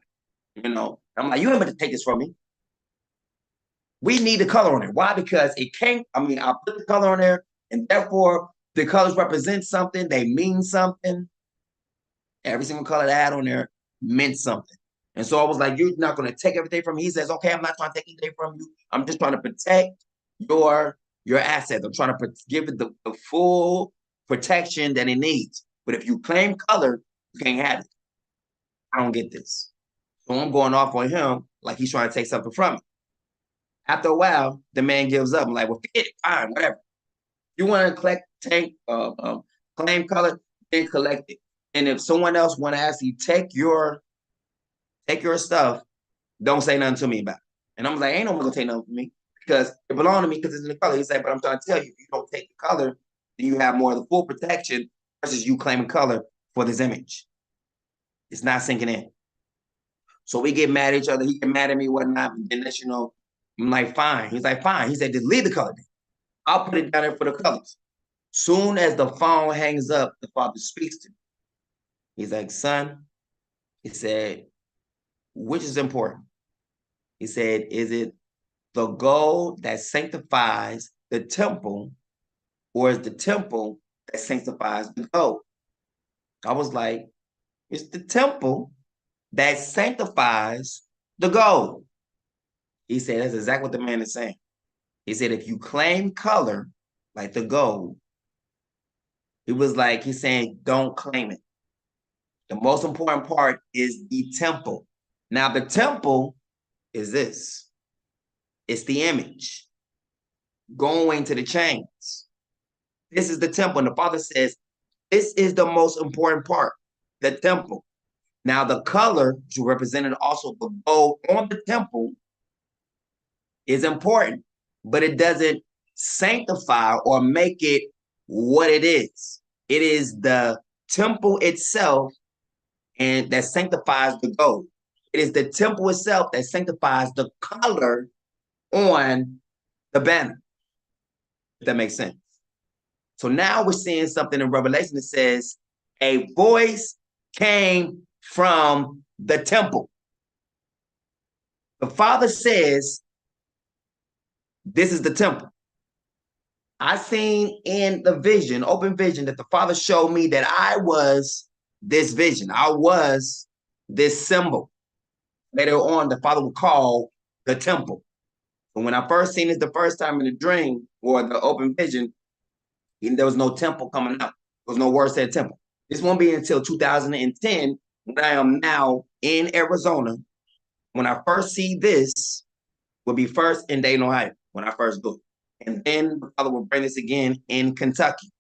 it. I'm like, you ain't about to take this from me. We need the color on it. Why? Because it can't, I put the color on there, and therefore the colors represent something. They mean something. Every single color that I had on there meant something. And so I was like, you're not going to take everything from me. He says, okay, I'm not trying to take anything from you. I'm just trying to protect your assets. I'm trying to give it the full protection that it needs. But if you claim color, you can't have it. I don't get this. So I'm going off on him like he's trying to take something from me. After a while, the man gives up. I'm like, well, forget it, fine, whatever. You want to claim color, then collect it. And if someone else want to actually take your stuff, don't say nothing to me about it. And I'm like, ain't no one gonna take nothing from me because it belongs to me because it's in the color. He said, but I'm trying to tell you, if you don't take the color, then you have more of the full protection versus you claiming color for this image. It's not sinking in. So we get mad at each other. He get mad at me, whatnot. And then I'm like, fine. He's like, fine. He said, just leave the color. I'll put it down there for the colors. Soon as the phone hangs up, the Father speaks to me. He's like, son, he said, which is important? He said, is it the gold that sanctifies the temple, or is the temple that sanctifies the gold? I was like, it's the temple that sanctifies the gold. He said, that's exactly what the man is saying. He said, if you claim color like the gold, it was like he's saying, don't claim it. The most important part is the temple. Now, the temple is this. It's the image going to the chains. This is the temple. And the Father says, this is the most important part, the temple. Now, the color, which represented also the gold on the temple, is important, but it doesn't sanctify or make it what it is. It is the temple itself and that sanctifies the gold. It is the temple itself that sanctifies the color on the banner, if that makes sense. So now we're seeing something in Revelation that says, a voice came from the temple. The Father says, this is the temple. I seen in the vision, open vision, that the Father showed me that I was this vision. I was this symbol. Later on, the Father would call the temple. But when I first seen this the first time in the dream or the open vision, there was no temple coming up. There was no word said temple. This won't be until 2010 when I am now in Arizona. When I first see this, will be first in Dayton, Ohio, when I first go. And then the Father will bring this again in Kentucky,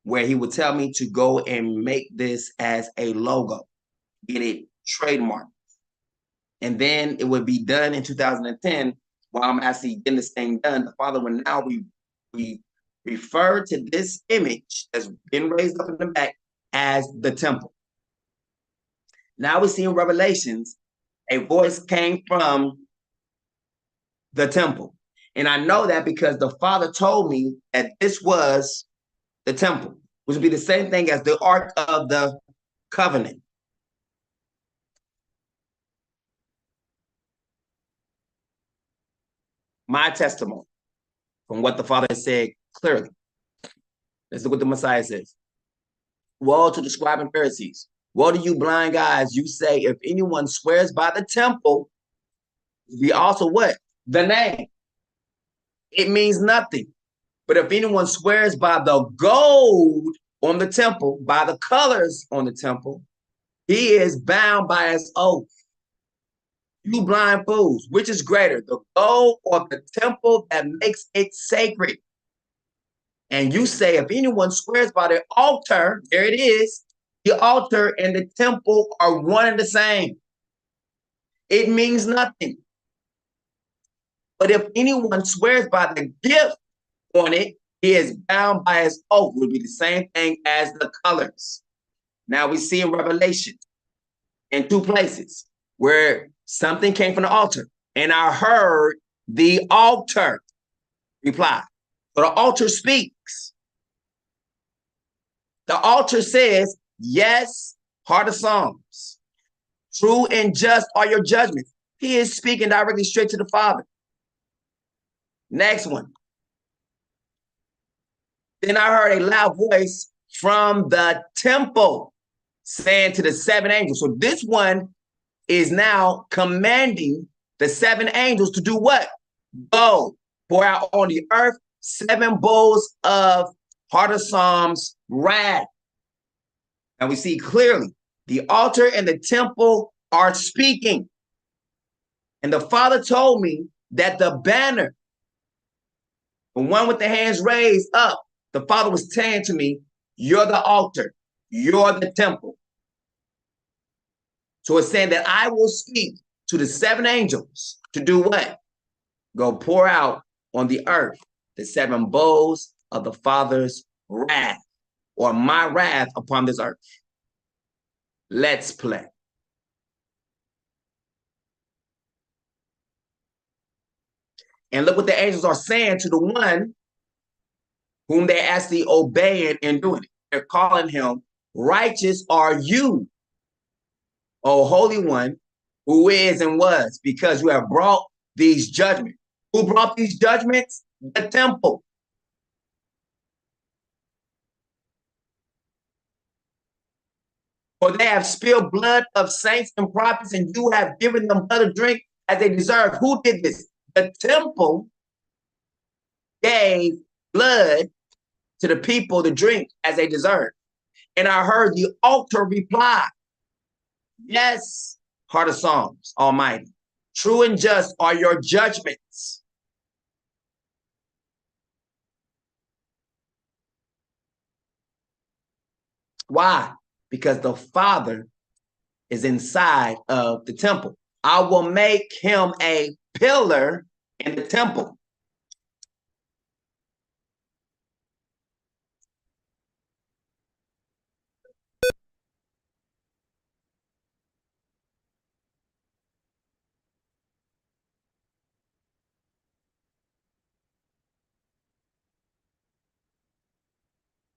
where he would tell me to go and make this as a logo, get it trademarked. And then it would be done in 2010 while I'm actually getting this thing done. The Father will now be refer to this image that's been raised up in the back as the temple. Now we see in Revelations, a voice came from the temple. And I know that because the Father told me that this was the temple, which would be the same thing as the Ark of the Covenant. My testimony. from what the Father said clearly. Let's look what the Messiah says. Woe to the scribes and Pharisees. Woe to you blind guys. You say, if anyone swears by the temple, we also what? The name. It means nothing. But if anyone swears by the gold on the temple, by the colors on the temple, he is bound by his oath. You blind fools, which is greater, the gold or the temple that makes it sacred? And you say, if anyone swears by the altar, there it is, the altar and the temple are one and the same. It means nothing. But if anyone swears by the gift on it, he is bound by his oath. It would be the same thing as the colors. Now we see in Revelation in 2 places where something came from the altar, and I heard the altar reply. So the altar speaks. The altar says, yes, heart of Psalms. True and just are your judgments. He is speaking directly straight to the Father. Next one. Then I heard a loud voice from the temple saying to the 7 angels. So this one is now commanding the 7 angels to do what? Go, pour out on the earth 7 bowls of heart of Psalms wrath. Now we see clearly the altar and the temple are speaking. And the Father told me that the banner, the one with the hands raised up, the Father was saying to me, you're the altar, you're the temple. So it's saying that I will speak to the 7 angels to do what? Go pour out on the earth the 7 bowls of the Father's wrath, or my wrath upon this earth. Let's play. And look what the angels are saying to the one whom they actually obeying and doing it. They're calling him, righteous are you, O Holy One, who is and was, because you have brought these judgments. Who brought these judgments? The temple. For they have spilled blood of saints and prophets, and you have given them blood to drink as they deserve. Who did this? The temple gave blood to the people to drink as they deserve. And I heard the altar reply, yes, heart of Psalms, Almighty, true and just are your judgments. Why? Because the Father is inside of the temple. I will make him a pillar in the temple.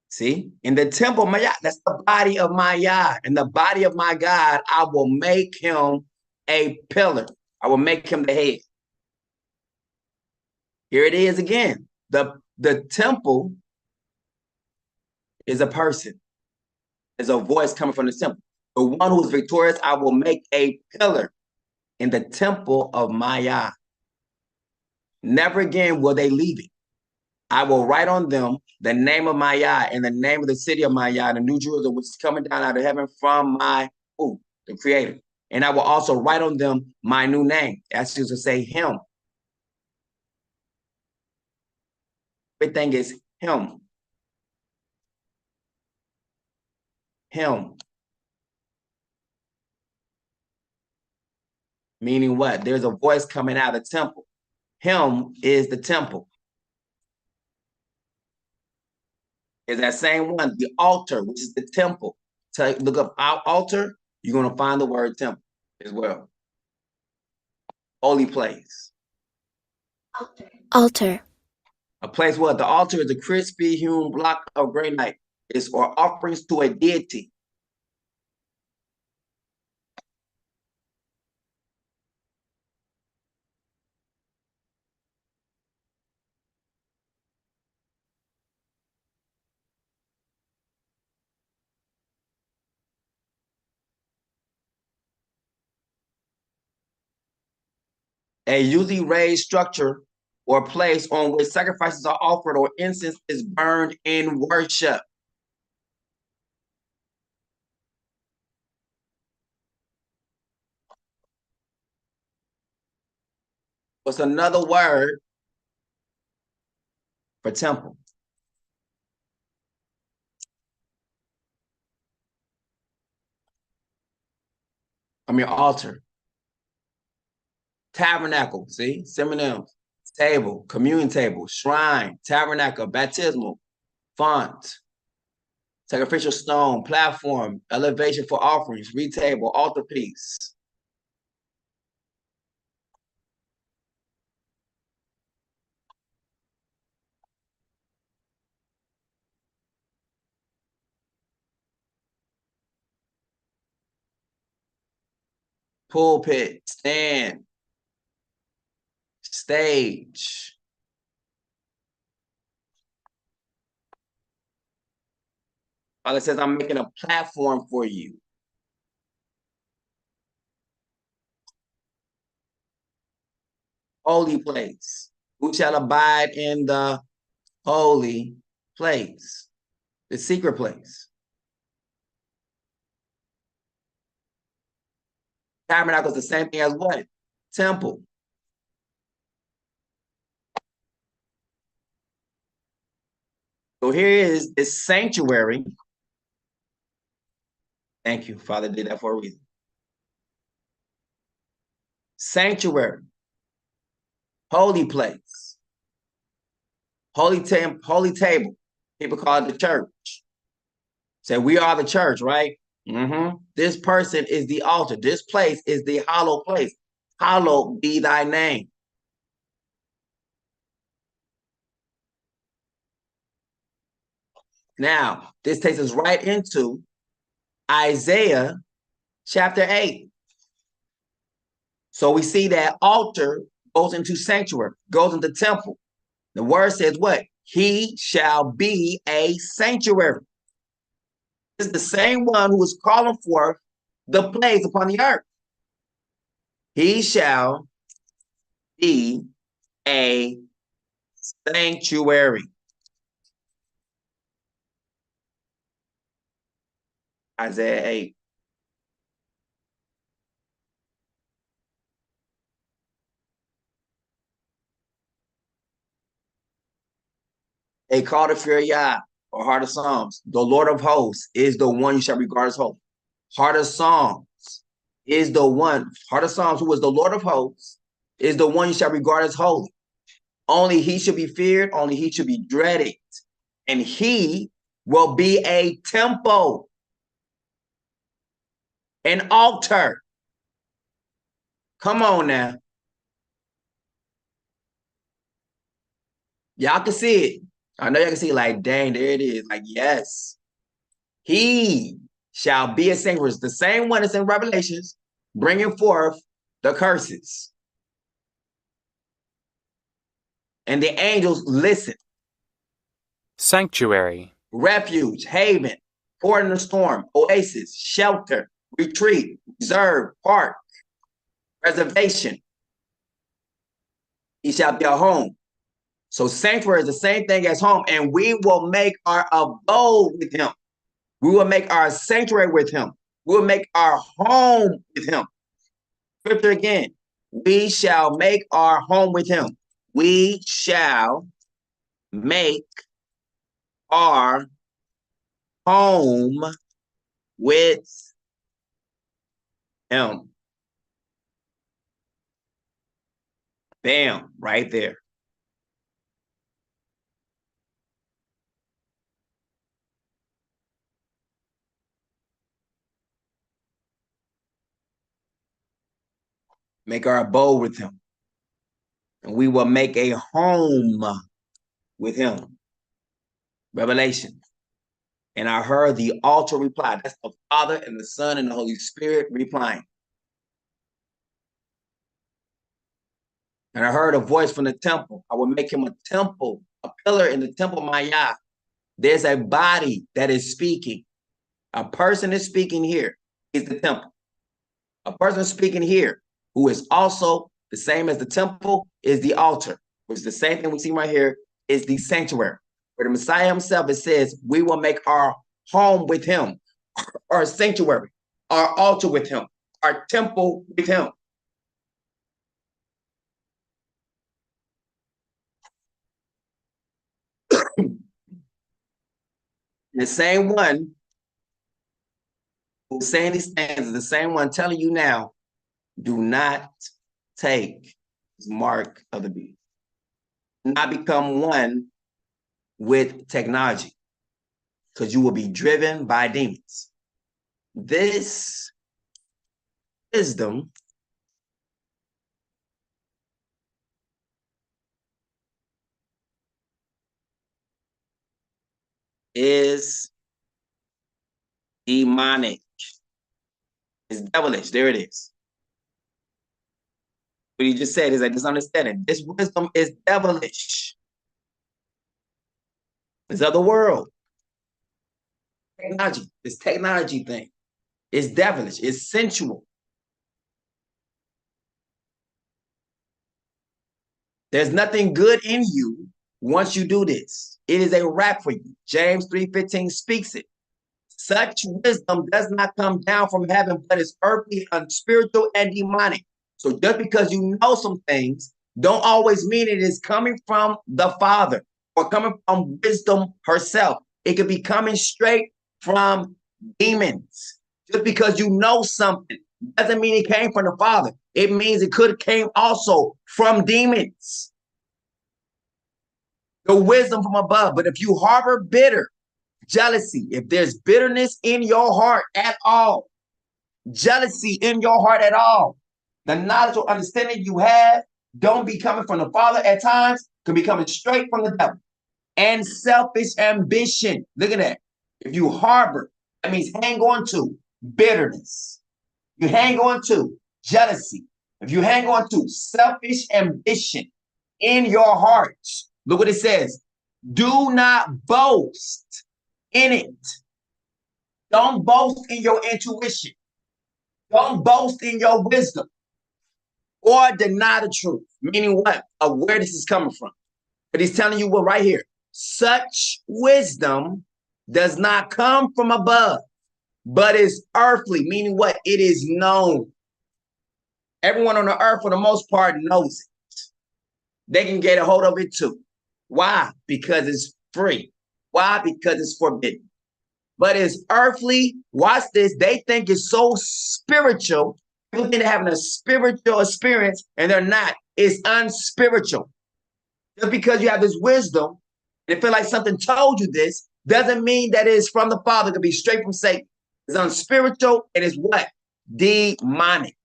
See, in the temple, my Yah, that's the body of my Yah. In the body of my God, I will make him a pillar. I will make him the head. Here it is again. The temple is a person. There's a voice coming from the temple. The one who is victorious, I will make a pillar in the temple of my Yah. Never again will they leave it. I will write on them the name of my Yah and the name of the city of my Yah, the New Jerusalem, which is coming down out of heaven from my, the Creator. And I will also write on them my new name. That's just to say him. Everything is him. Him. Meaning what? There's a voice coming out of the temple. Him is the temple. Is that same one, the altar, which is the temple. So look up our altar, you're going to find the word temple as well. Holy place. Altar. A place where the altar is a crispy hewn block of granite, is or offerings to a deity. A usually raised structure or place on which sacrifices are offered or incense is burned in worship. What's another word for temple? Altar. Tabernacle, see? Synonyms. Table, communion table, shrine, tabernacle, baptismal, font, sacrificial stone, platform, elevation for offerings, reed table, altarpiece. Pulpit, stand, stage. Father says, I'm making a platform for you. Holy place. Who shall abide in the holy place? The secret place. Tabernacle is the same thing as what? Temple. So here is this sanctuary. Thank you. Father did that for a reason. Sanctuary. Holy place. Holy table. People call it the church. Say, we are the church, right? This person is the altar. This place is the hallowed place. Hallowed be thy name. Now, this takes us right into Isaiah chapter 8. So we see that altar goes into sanctuary, goes into temple. The word says what? He shall be a sanctuary. This is the same one who is calling forth the plagues upon the earth. He shall be a sanctuary. Isaiah 8. A call to fear Yah, or Heart of Psalms. The Lord of hosts is the one you shall regard as holy. Heart of Psalms is the one. Heart of Psalms, who is the Lord of hosts, is the one you shall regard as holy. Only he should be feared, only he should be dreaded. And he will be a temple, an altar. Come on now. Y'all can see it. I know y'all can see it like, dang, there it is. Like, yes. He shall be a sanctuary. It's the same one that's in Revelations, bringing forth the curses. And the angels listen. Sanctuary. Refuge, haven, port in the storm, oasis, shelter, retreat, reserve, park, reservation. He shall be a home. So sanctuary is the same thing as home, and we will make our abode with him. We will make our sanctuary with him. We will make our home with him. Scripture again. We shall make our home with him. We shall make our home with him. Bam, right there. Make our abode with him. And we will make a home with him. Revelation. And I heard the altar reply. That's the Father and the Son and the Holy Spirit replying. And I heard a voice from the temple. I will make him a temple, a pillar in the temple of my Yah. There's a body that is speaking. A person is speaking here. Is the temple. A person speaking here who is also The same as the temple is the altar, which is the same thing we see right here is the sanctuary. Where the Messiah himself, it says, we will make our home with him, our sanctuary, our altar with him, our temple with him. The same one who's saying these things is the same one telling you now, do not take the mark of the beast. Do not become one with technology, because you will be driven by demons. This wisdom is demonic. It's devilish. There it is. What he just said is like this understanding. This wisdom is devilish. It's of the world. Technology. This technology thing is devilish. It's sensual. There's nothing good in you once you do this. It is a wrap for you. James 3:15 speaks it. Such wisdom does not come down from heaven, but is earthly, unspiritual, and demonic. So just because you know some things, don't always mean it is coming from the Father or coming from wisdom herself. It could be coming straight from demons. Just because you know something doesn't mean it came from the Father. It means it could have came also from demons. The wisdom from above. But if you harbor bitter, jealousy, if there's bitterness in your heart at all, jealousy in your heart at all, the knowledge or understanding you have don't be coming from the Father at times, could be coming straight from the devil. And selfish ambition. Look at that. If you harbor, that means hang on to bitterness. You hang on to jealousy. If you hang on to selfish ambition in your heart, look what it says. Do not boast in it. Don't boast in your intuition. Don't boast in your wisdom or deny the truth. Meaning what? Of where this is coming from. But he's telling you what right here. Such wisdom does not come from above, but is earthly. Meaning what? It is known. Everyone on the earth, for the most part, knows it. They can get a hold of it too. Why? Because it's free. Why? Because it's forbidden. But it's earthly. Watch this. They think it's so spiritual. People think they're having a spiritual experience, and they're not. It's unspiritual. Just because you have this wisdom and it feel like something told you this, doesn't mean that it is from the Father. It could be straight from Satan. It's unspiritual and it's what? Demonic.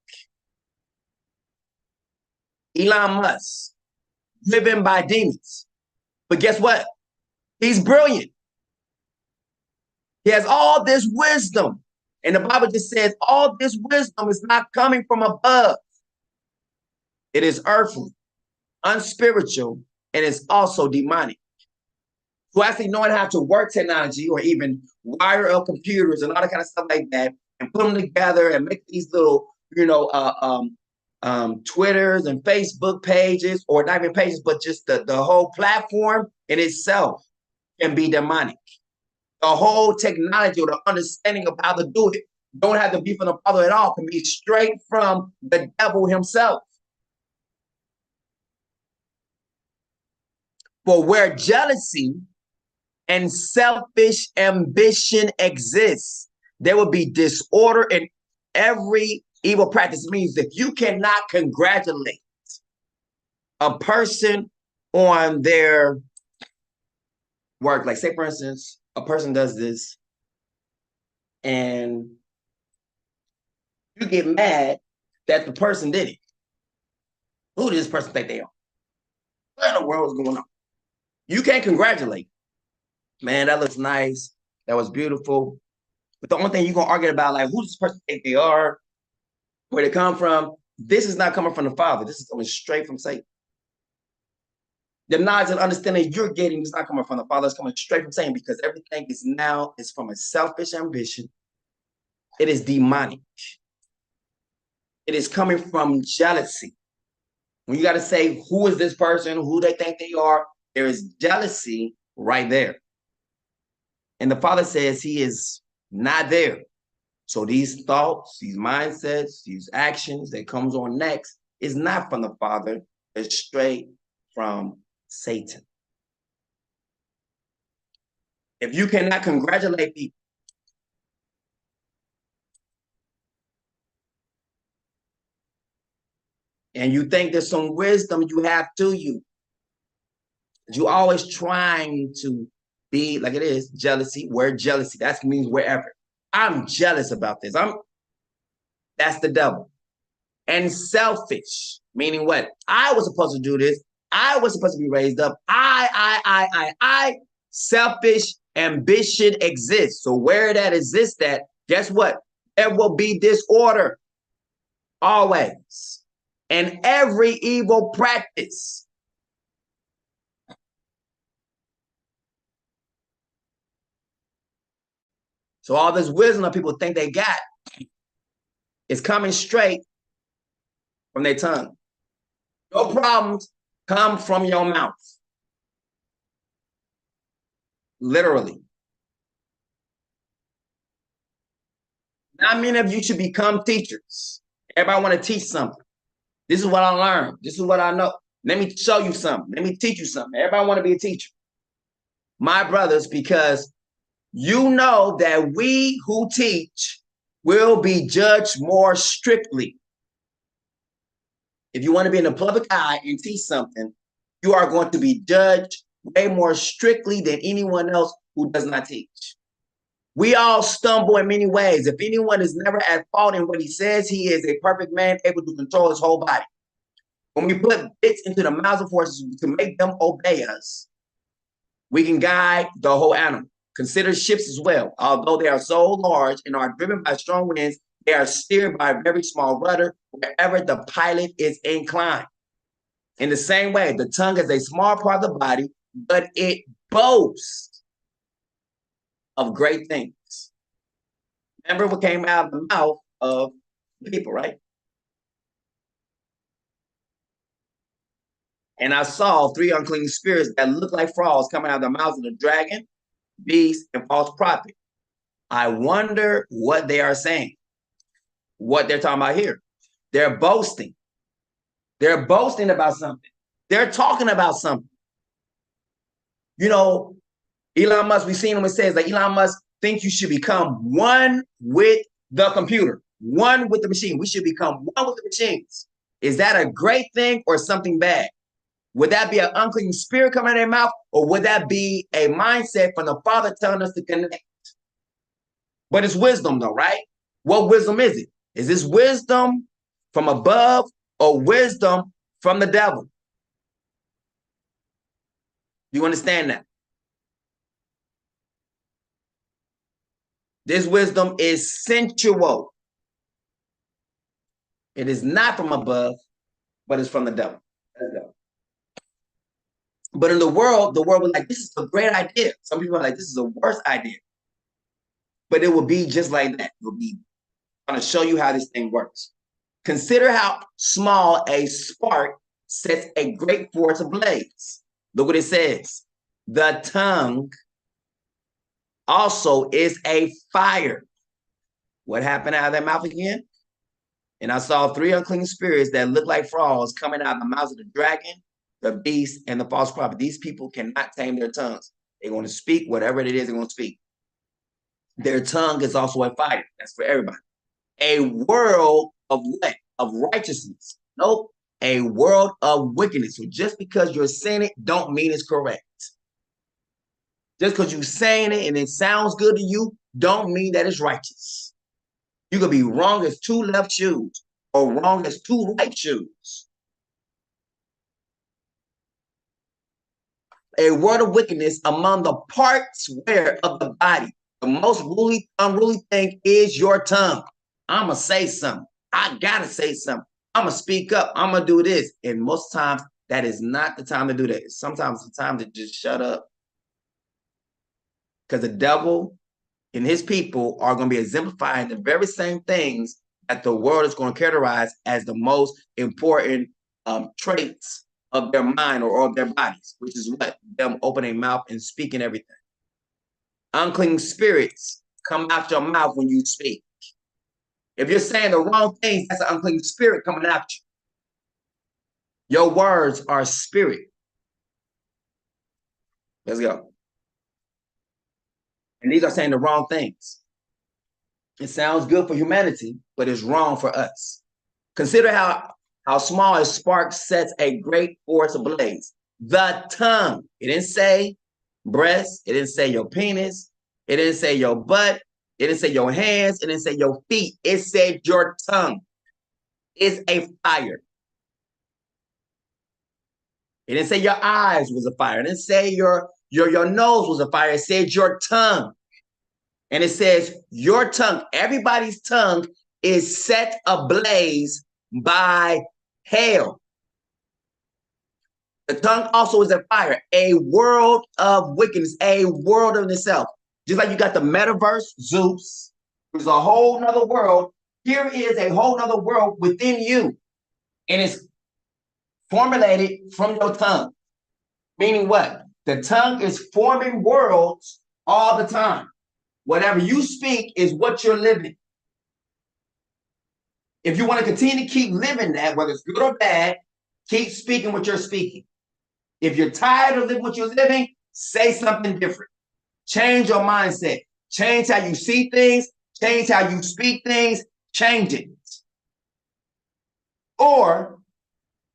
Elon Musk, driven by demons. But guess what? He's brilliant. He has all this wisdom. And the Bible just says all this wisdom is not coming from above. It is earthly, unspiritual, and it's also demonic. So actually knowing how to work technology or even wire up computers and all that kind of stuff like that and put them together and make these little, Twitters and Facebook pages, or not even pages, but just the whole platform in itself can be demonic. The whole technology or the understanding of how to do it don't have to be from the Father at all. It can be straight from the devil himself. For where jealousy and selfish ambition exists, there will be disorder in every evil practice. It means that you cannot congratulate a person on their work. Like say, for instance, a person does this and you get mad that the person did it. Who does this person think they are? What in the world is going on? You can't congratulate. Man, that looks nice. That was beautiful. But the only thing you're going to argue about, like, who does this person think they are? Where they come from? This is not coming from the Father. This is coming straight from Satan. The knowledge and understanding you're getting is not coming from the Father. It's coming straight from Satan, because everything is from a selfish ambition. It is demonic. It is coming from jealousy. When you got to say, who is this person, who they think they are, there is jealousy right there. And the Father says he is not there. So these thoughts, these mindsets, these actions that comes on next is not from the Father. It's straight from Satan. If you cannot congratulate people, and you think there's some wisdom you have to you, you're always trying to be like it is jealousy. Where jealousy, that means wherever. I'm jealous about this. That's the devil. And selfish, meaning what? I was supposed to do this. I was supposed to be raised up. I. Selfish ambition exists. So where that exists at, guess what? There will be disorder always. And every evil practice. So all this wisdom that people think they got is coming straight from their tongue. Your problems come from your mouth. Literally. Not many of you should become teachers. Everybody want to teach something. This is what I learned. This is what I know. Let me show you something. Let me teach you something. Everybody want to be a teacher. My brothers, because you know that we who teach will be judged more strictly. If you want to be in the public eye and teach something, you are going to be judged way more strictly than anyone else who does not teach. We all stumble in many ways. If anyone is never at fault in what he says, he is a perfect man able to control his whole body. When we put bits into the mouths of horses to make them obey us, we can guide the whole animal. Consider ships as well. Although they are so large and are driven by strong winds, they are steered by a very small rudder wherever the pilot is inclined. In the same way, the tongue is a small part of the body, but it boasts of great things. Remember what came out of the mouth of people, right? And I saw 3 unclean spirits that looked like frogs coming out of the mouths of the dragon, beast, and false prophet. I wonder what they are saying. What they're talking about here. They're boasting. They're boasting about something. They're talking about something. You know, Elon Musk, we've seen him, it says that Elon Musk thinks you should become one with the computer, one with the machine. We should become one with the machines. Is that a great thing or something bad? Would that be an unclean spirit coming out of their mouth, or would that be a mindset from the Father telling us to connect? But it's wisdom though, right? What wisdom is it? Is this wisdom from above or wisdom from the devil? Do you understand that? This wisdom is sensual. It is not from above, but it's from the devil. But in the world was like, this is a great idea. Some people are like, this is the worst idea. But it will be just like that. It will be going to show you how this thing works. Consider how small a spark sets a great force ablaze. Look what it says. The tongue also is a fire. What happened out of their mouth again? And I saw 3 unclean spirits that looked like frogs coming out of the mouths of the dragon, the beast, and the false prophet. These people cannot tame their tongues. They're going to speak whatever it is they're going to speak. Their tongue is also a fire. That's for everybody. A world of what? Of righteousness. Nope. A world of wickedness. So just because you're saying it don't mean it's correct. Just because you're saying it and it sounds good to you don't mean that it's righteous. You could be wrong as 2 left shoes or wrong as 2 right shoes. A word of wickedness among the parts where of the body. The most unruly thing is your tongue. I'm going to say something. I got to say something. I'm going to speak up. I'm going to do this. And most times that is not the time to do that. Sometimes it's the time to just shut up. Because the devil and his people are going to be exemplifying the very same things that the world is going to characterize as the most important traits of their mind or of their bodies, which is what? Them opening mouth and speaking everything. Unclean spirits come out your mouth when you speak. If you're saying the wrong things, that's an unclean spirit coming out you. Your words are spirit. Let's go. And these are saying the wrong things. It sounds good for humanity, but it's wrong for us. Consider how small a spark sets a great forest ablaze. The tongue. It didn't say breast. It didn't say your penis. It didn't say your butt. It didn't say your hands. It didn't say your feet. It said your tongue is a fire. It didn't say your eyes was a fire. It didn't say your nose was a fire. It said your tongue. And it says your tongue, everybody's tongue is set ablaze by hell. The tongue also is a fire, a world of wickedness, a world of itself. Just like you got the metaverse, Zeus, which is a whole nother world. Here is a whole nother world within you. And it's formulated from your tongue. Meaning what? The tongue is forming worlds all the time. Whatever you speak is what you're living. If you want to continue to keep living that, whether it's good or bad, keep speaking what you're speaking. If you're tired of living what you're living, say something different. Change your mindset. Change how you see things. Change how you speak things. Change it. Or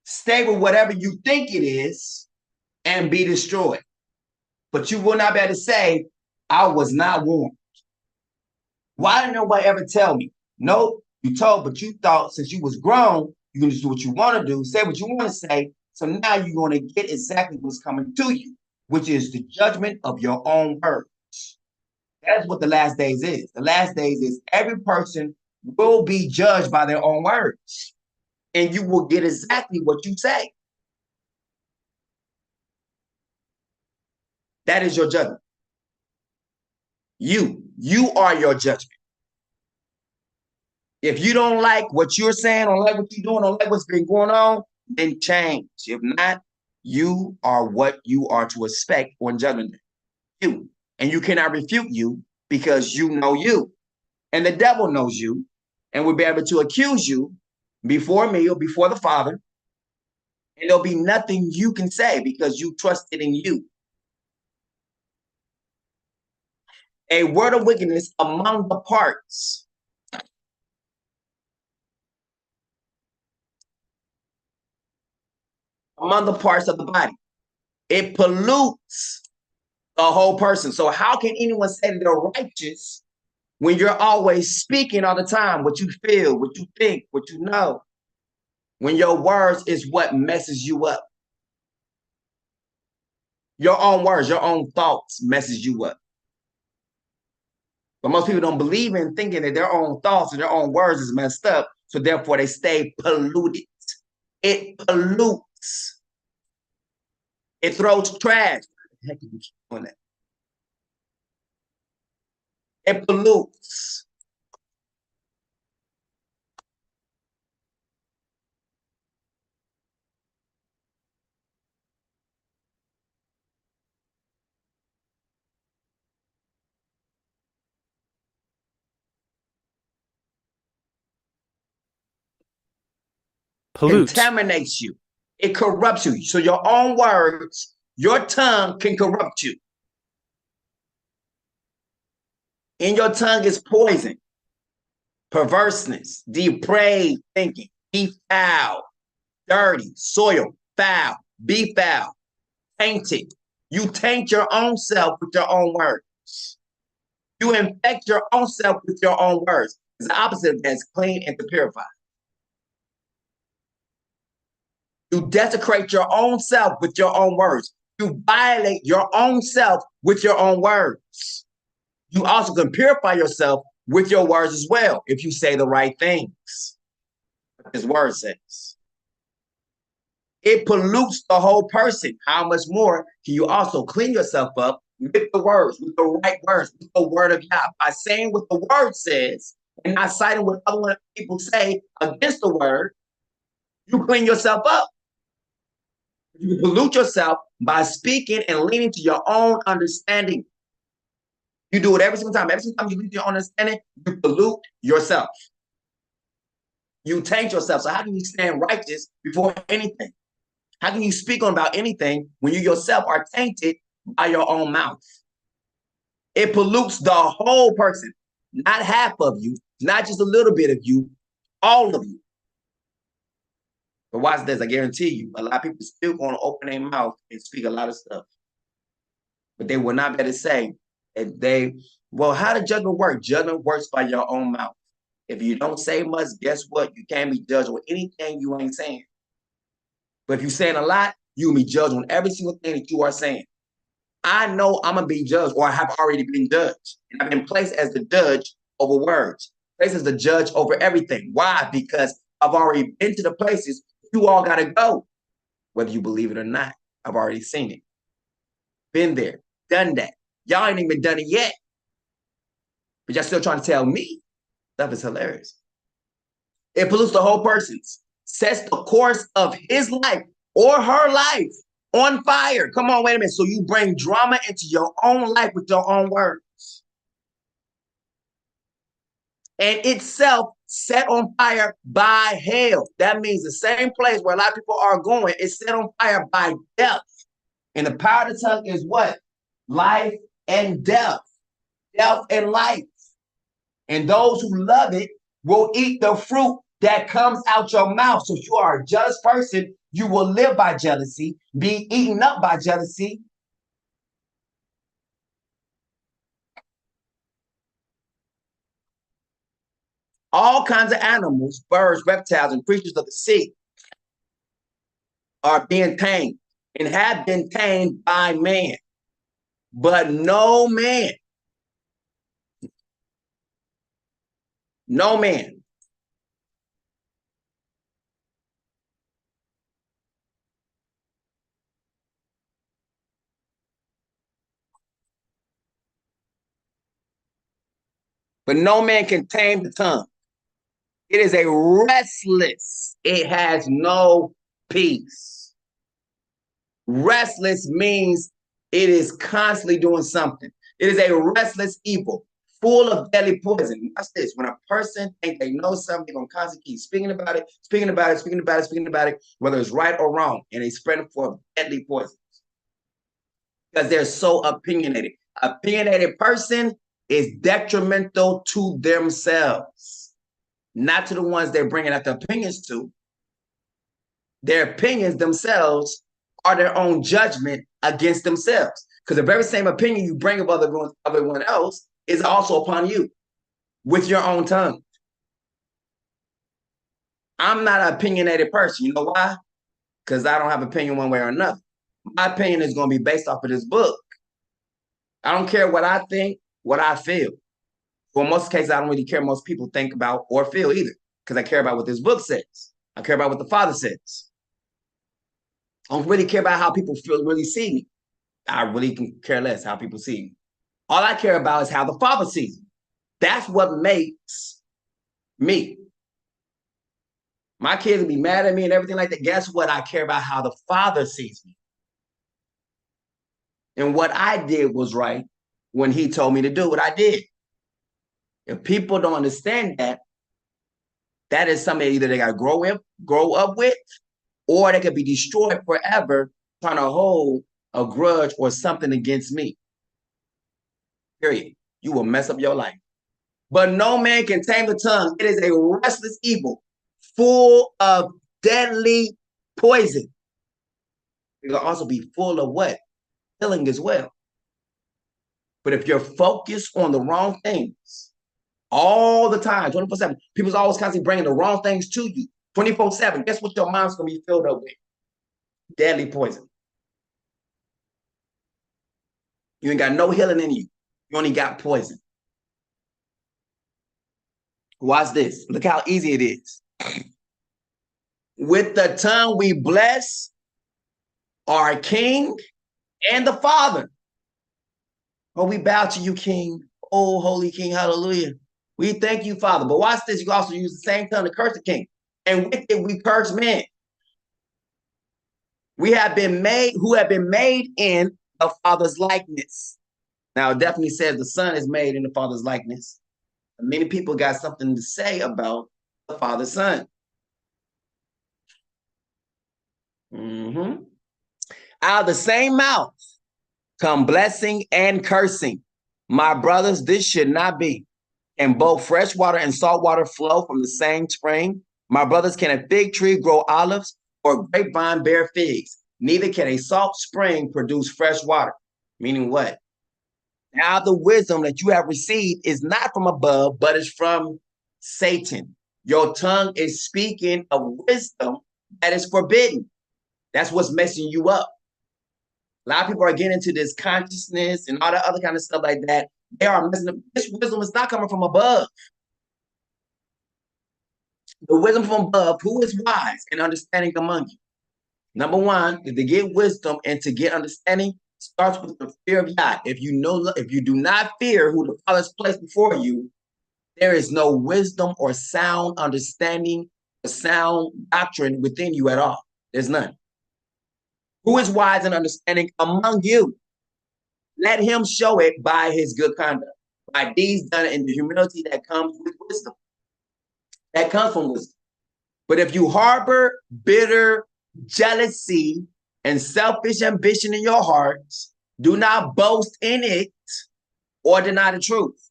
stay with whatever you think it is and be destroyed. But you will not be able to say, I was not warned. Why didn't nobody ever tell me? No, you told, but you thought since you was grown, you can just do what you want to do, say what you want to say. So now you're going to get exactly what's coming to you, which is the judgment of your own words. That's what the last days is. The last days is every person will be judged by their own words. And you will get exactly what you say. That is your judgment. You are your judgment. If you don't like what you're saying, don't like what you're doing, don't like what's been going on, then change. If not, you are what you are to expect on judgment day. You. And you cannot refute you because you know you. And the devil knows you and will be able to accuse you before me or before the Father. And there'll be nothing you can say because you trusted in you. A word of wickedness among the parts. Among the parts of the body. It pollutes the whole person. So how can anyone say they're righteous when you're always speaking all the time what you feel, what you think, what you know? When your words is what messes you up. Your own words, your own thoughts messes you up. But most people don't believe in thinking that their own thoughts and their own words is messed up. So therefore they stay polluted. It pollutes. It throws trash. Heck, you keep doing that. It pollutes. Contaminates you. It corrupts you. So your own words, your tongue can corrupt you. In your tongue is poison, perverseness, depraved thinking, be foul, dirty, soil, foul, be foul, tainted. You taint your own self with your own words. You infect your own self with your own words. It's the opposite of that. It's clean and to purify. You desecrate your own self with your own words. You violate your own self with your own words. You also can purify yourself with your words as well if you say the right things. His word says. It pollutes the whole person. How much more can you also clean yourself up with the words, with the right words, with the word of God, by saying what the word says and not citing what other people say against the word? You clean yourself up. You pollute yourself by speaking and leaning to your own understanding. You do it every single time. Every single time you lean to your own understanding, you pollute yourself. You taint yourself. So how can you stand righteous before anything? How can you speak on about anything when you yourself are tainted by your own mouth? It pollutes the whole person, not half of you, not just a little bit of you, all of you. But watch this, I guarantee you, a lot of people still going to open their mouth and speak a lot of stuff. But they will not be able to say that well, how does judgment work? Judgment works by your own mouth. If you don't say much, guess what? You can't be judged on anything you ain't saying. But if you're saying a lot, you'll be judged on every single thing that you are saying. I know I'm going to be judged, or I have already been judged. And I've been placed as the judge over words, placed as the judge over everything. Why? Because I've already been to the places you all got to go, whether you believe it or not. I've already seen it. Been there, done that. Y'all ain't even done it yet. But y'all still trying to tell me. Stuff is hilarious. It pollutes the whole person's, sets the course of his life or her life on fire. Come on, wait a minute. So you bring drama into your own life with your own words. And itself set on fire by hell. That means the same place where a lot of people are going is set on fire by death. And the power of the tongue is what? Life and death. Death and life. And those who love it will eat the fruit that comes out your mouth. So if you are a jealous person, you will live by jealousy, be eaten up by jealousy. All kinds of animals, birds, reptiles, and creatures of the sea are being tamed and have been tamed by man. But no man, but no man can tame the tongue. It is a restless. It has no peace. Restless means it is constantly doing something. It is a restless evil, full of deadly poison. Watch this. When a person thinks they know something, they're going to constantly keep speaking about it, whether it's right or wrong, and they spread it for deadly poison. Because they're so opinionated. Opinionated person is detrimental to themselves, not to the ones they're bringing out the opinions to. Their opinions themselves are their own judgment against themselves. Because the very same opinion you bring of everyone else is also upon you with your own tongue. I'm not an opinionated person. You know why? Because I don't have opinion one way or another. My opinion is going to be based off of this book. I don't care what I think, what I feel. For most cases, I don't really care what most people think about or feel either, because I care about what this book says. I care about what the Father says. I don't really care about how people really see me. I really can care less how people see me. All I care about is how the Father sees me. That's what makes me. My kids will be mad at me and everything like that. Guess what? I care about how the Father sees me. And what I did was right when he told me to do what I did. If people don't understand that, that is something either they got to grow up with, or they could be destroyed forever trying to hold a grudge or something against me. Period. You will mess up your life. But no man can tame the tongue. It is a restless evil, full of deadly poison. It will also be full of what? Killing as well. But if you're focused on the wrong things all the time, 24/7, people's always constantly bringing the wrong things to you, 24/7, guess what your mind's going to be filled up with? Deadly poison. You ain't got no healing in you. You only got poison. Watch this. Look how easy it is. With the tongue we bless our King and the Father. Oh, we bow to you, King. Oh, holy King, hallelujah. We thank you, Father. But watch this. You can also use the same tongue to curse the King. And with it, we curse men. We have been made, who have been made in the Father's likeness. Now, it definitely says the Son is made in the Father's likeness. Many people got something to say about the Father's Son. Out of the same mouth come blessing and cursing. My brothers, this should not be. Can both fresh water and salt water flow from the same spring? My brothers, can a fig tree grow olives or a grapevine bear figs? Neither can a salt spring produce fresh water. Meaning what? Now the wisdom that you have received is not from above, but is from Satan. Your tongue is speaking of wisdom that is forbidden. That's what's messing you up. A lot of people are getting into this consciousness and all that other kind of stuff like that. They are messing up. This wisdom is not coming from above. The wisdom from above, who is wise and understanding among you? Number one, to get wisdom and to get understanding starts with the fear of God. If you do not fear who the Father has placed before you, there is no wisdom or sound understanding or sound doctrine within you at all. There's none. Who is wise and understanding among you? Let him show it by his good conduct, by deeds done in the humility that comes with wisdom. That comes from wisdom. But if you harbor bitter jealousy and selfish ambition in your hearts, do not boast in it or deny the truth.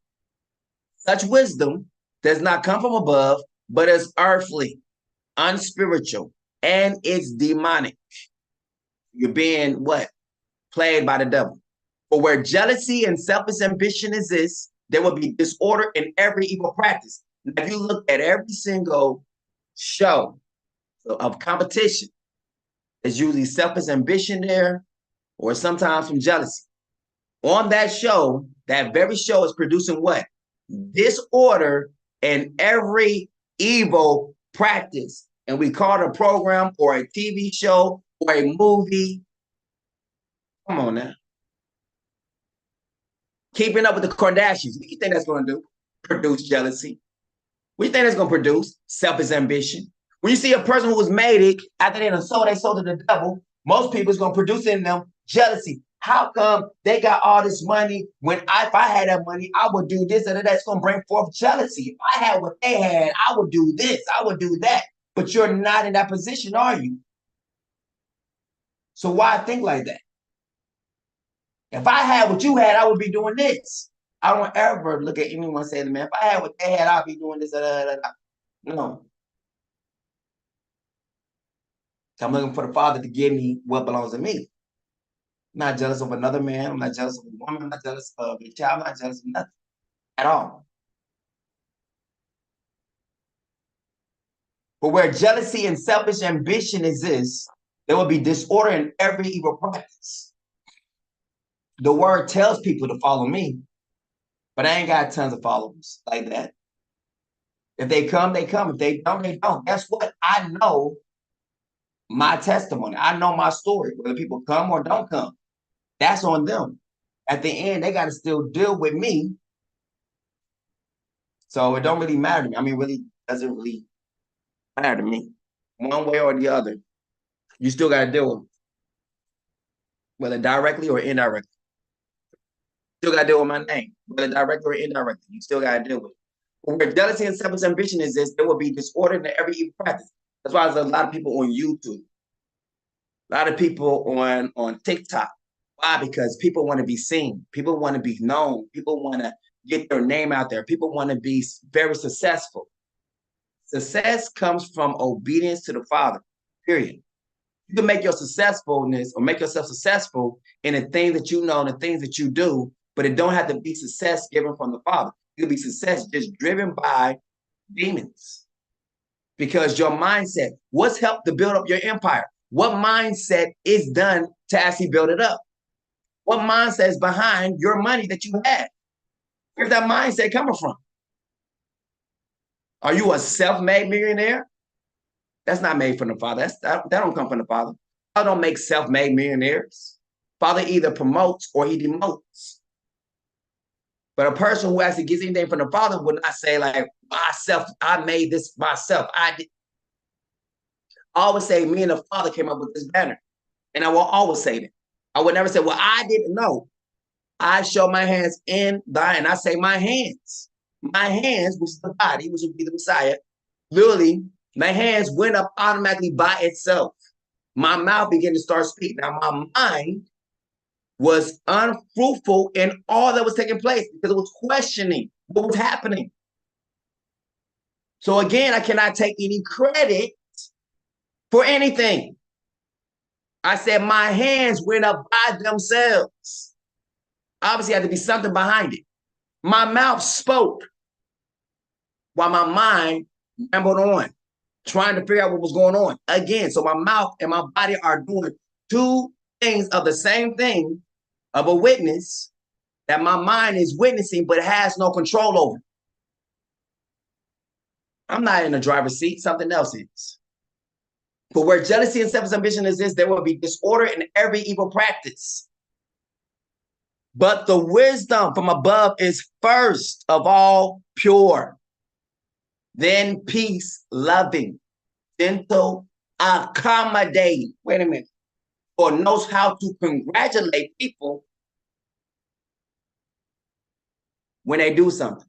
Such wisdom does not come from above, but is earthly, unspiritual, and it's demonic. You're being what? Played by the devil. For where jealousy and selfish ambition exists, there will be disorder in every evil practice. Now, if you look at every single show of competition, there's usually selfish ambition there, or sometimes from jealousy. On that show, that very show is producing what? Disorder in every evil practice. And we call it a program or a TV show or a movie. Come on now. Keeping up with the Kardashians. What do you think that's going to do? Produce jealousy. What do you think that's going to produce? Selfish ambition. When you see a person who was made it, after they sold to the devil, most people is going to produce in them jealousy. How come they got all this money when if I had that money, I would do this and that? That's going to bring forth jealousy. If I had what they had, I would do this, I would do that. But you're not in that position, are you? So why think like that? If I had what you had, I would be doing this. I don't ever look at anyone saying, man, if I had what they had, I'd be doing this. No. I'm looking for the Father to give me what belongs to me. I'm not jealous of another man. I'm not jealous of a woman. I'm not jealous of a child. I'm not jealous of nothing at all. But where jealousy and selfish ambition exists, there will be disorder in every evil practice. The word tells people to follow me, but I ain't got tons of followers like that. If they come, they come. If they don't, they don't. Guess what? I know my testimony. I know my story. Whether people come or don't come, that's on them. At the end, they got to still deal with me. So it don't really matter to me. I mean, really doesn't really matter to me. One way or the other, you still got to deal with them. Whether directly or indirectly. Still got to deal with my name. Whether directly or indirectly, you still got to deal with it. Where jealousy and selfish ambition exists, there will be disorder in every evil practice. That's why there's a lot of people on YouTube. A lot of people on TikTok. Why? Because people want to be seen. People want to be known. People want to get their name out there. People want to be very successful. Success comes from obedience to the Father, period. You can make your successfulness or make yourself successful in the things that you know and the things that you do, but it don't have to be success given from the Father. It could be success just driven by demons. Because your mindset, what's helped to build up your empire? What mindset is done to actually build it up? What mindset is behind your money that you have? Where's that mindset coming from? Are you a self-made millionaire? That's not made from the Father. That don't come from the Father. I don't make self-made millionaires. Father either promotes or he demotes. But a person who actually gets anything from the Father would not say like, myself, I made this myself. I always say me and the Father came up with this banner. And I will always say that. I would never say, well, I didn't know. I show my hands in thy, and I say my hands. My hands, which is the body, which would be the Messiah. Literally, my hands went up automatically by itself. My mouth began to start speaking. Now, my mind was unfruitful in all that was taking place because it was questioning what was happening. So again, I cannot take any credit for anything. I said my hands went up by themselves. Obviously, had to be something behind it. My mouth spoke while my mind rambled on, trying to figure out what was going on. Again, so my mouth and my body are doing two things of the same thing of a witness that my mind is witnessing but has no control over. I'm not in the driver's seat, something else is. But where jealousy and selfish ambition is this, there will be disorder in every evil practice. But the wisdom from above is first of all pure, then peace loving, gentle, accommodating. Wait a minute. Or knows how to congratulate people when they do something.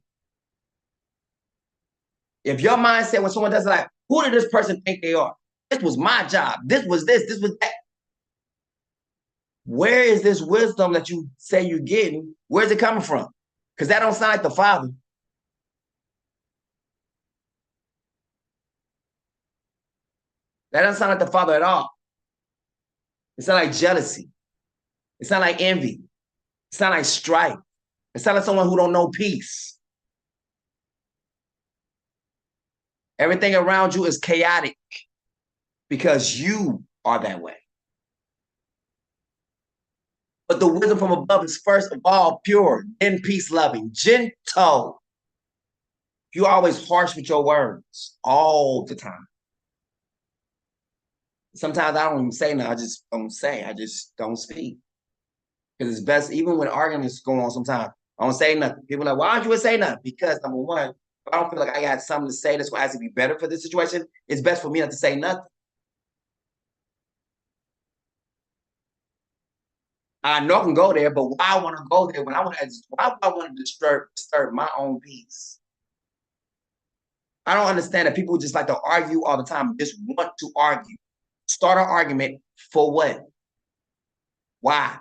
If your mindset when someone does it, like, who did this person think they are? This was my job. This was this. This was that. Where is this wisdom that you say you're getting? Where's it coming from? Because that don't sound like the Father. That doesn't sound like the Father at all. It sounds like jealousy. It sounds like envy. It sounds like strife. It sounds like someone who don't know peace. Everything around you is chaotic because you are that way. But the wisdom from above is first of all pure, then peace-loving, gentle. You're always harsh with your words all the time. Sometimes I don't even say nothing. I just don't say. I just don't speak. Because it's best, even when arguments go on sometimes, I don't say nothing. People are like, why don't you say nothing? Because number one, if I don't feel like I got something to say that's going to have to be better for this situation, it's best for me not to say nothing. I know I can go there, but why I want to go there when I want to, why I want to disturb my own peace? I don't understand that people just like to argue all the time, just want to argue. Start an argument for what? Why?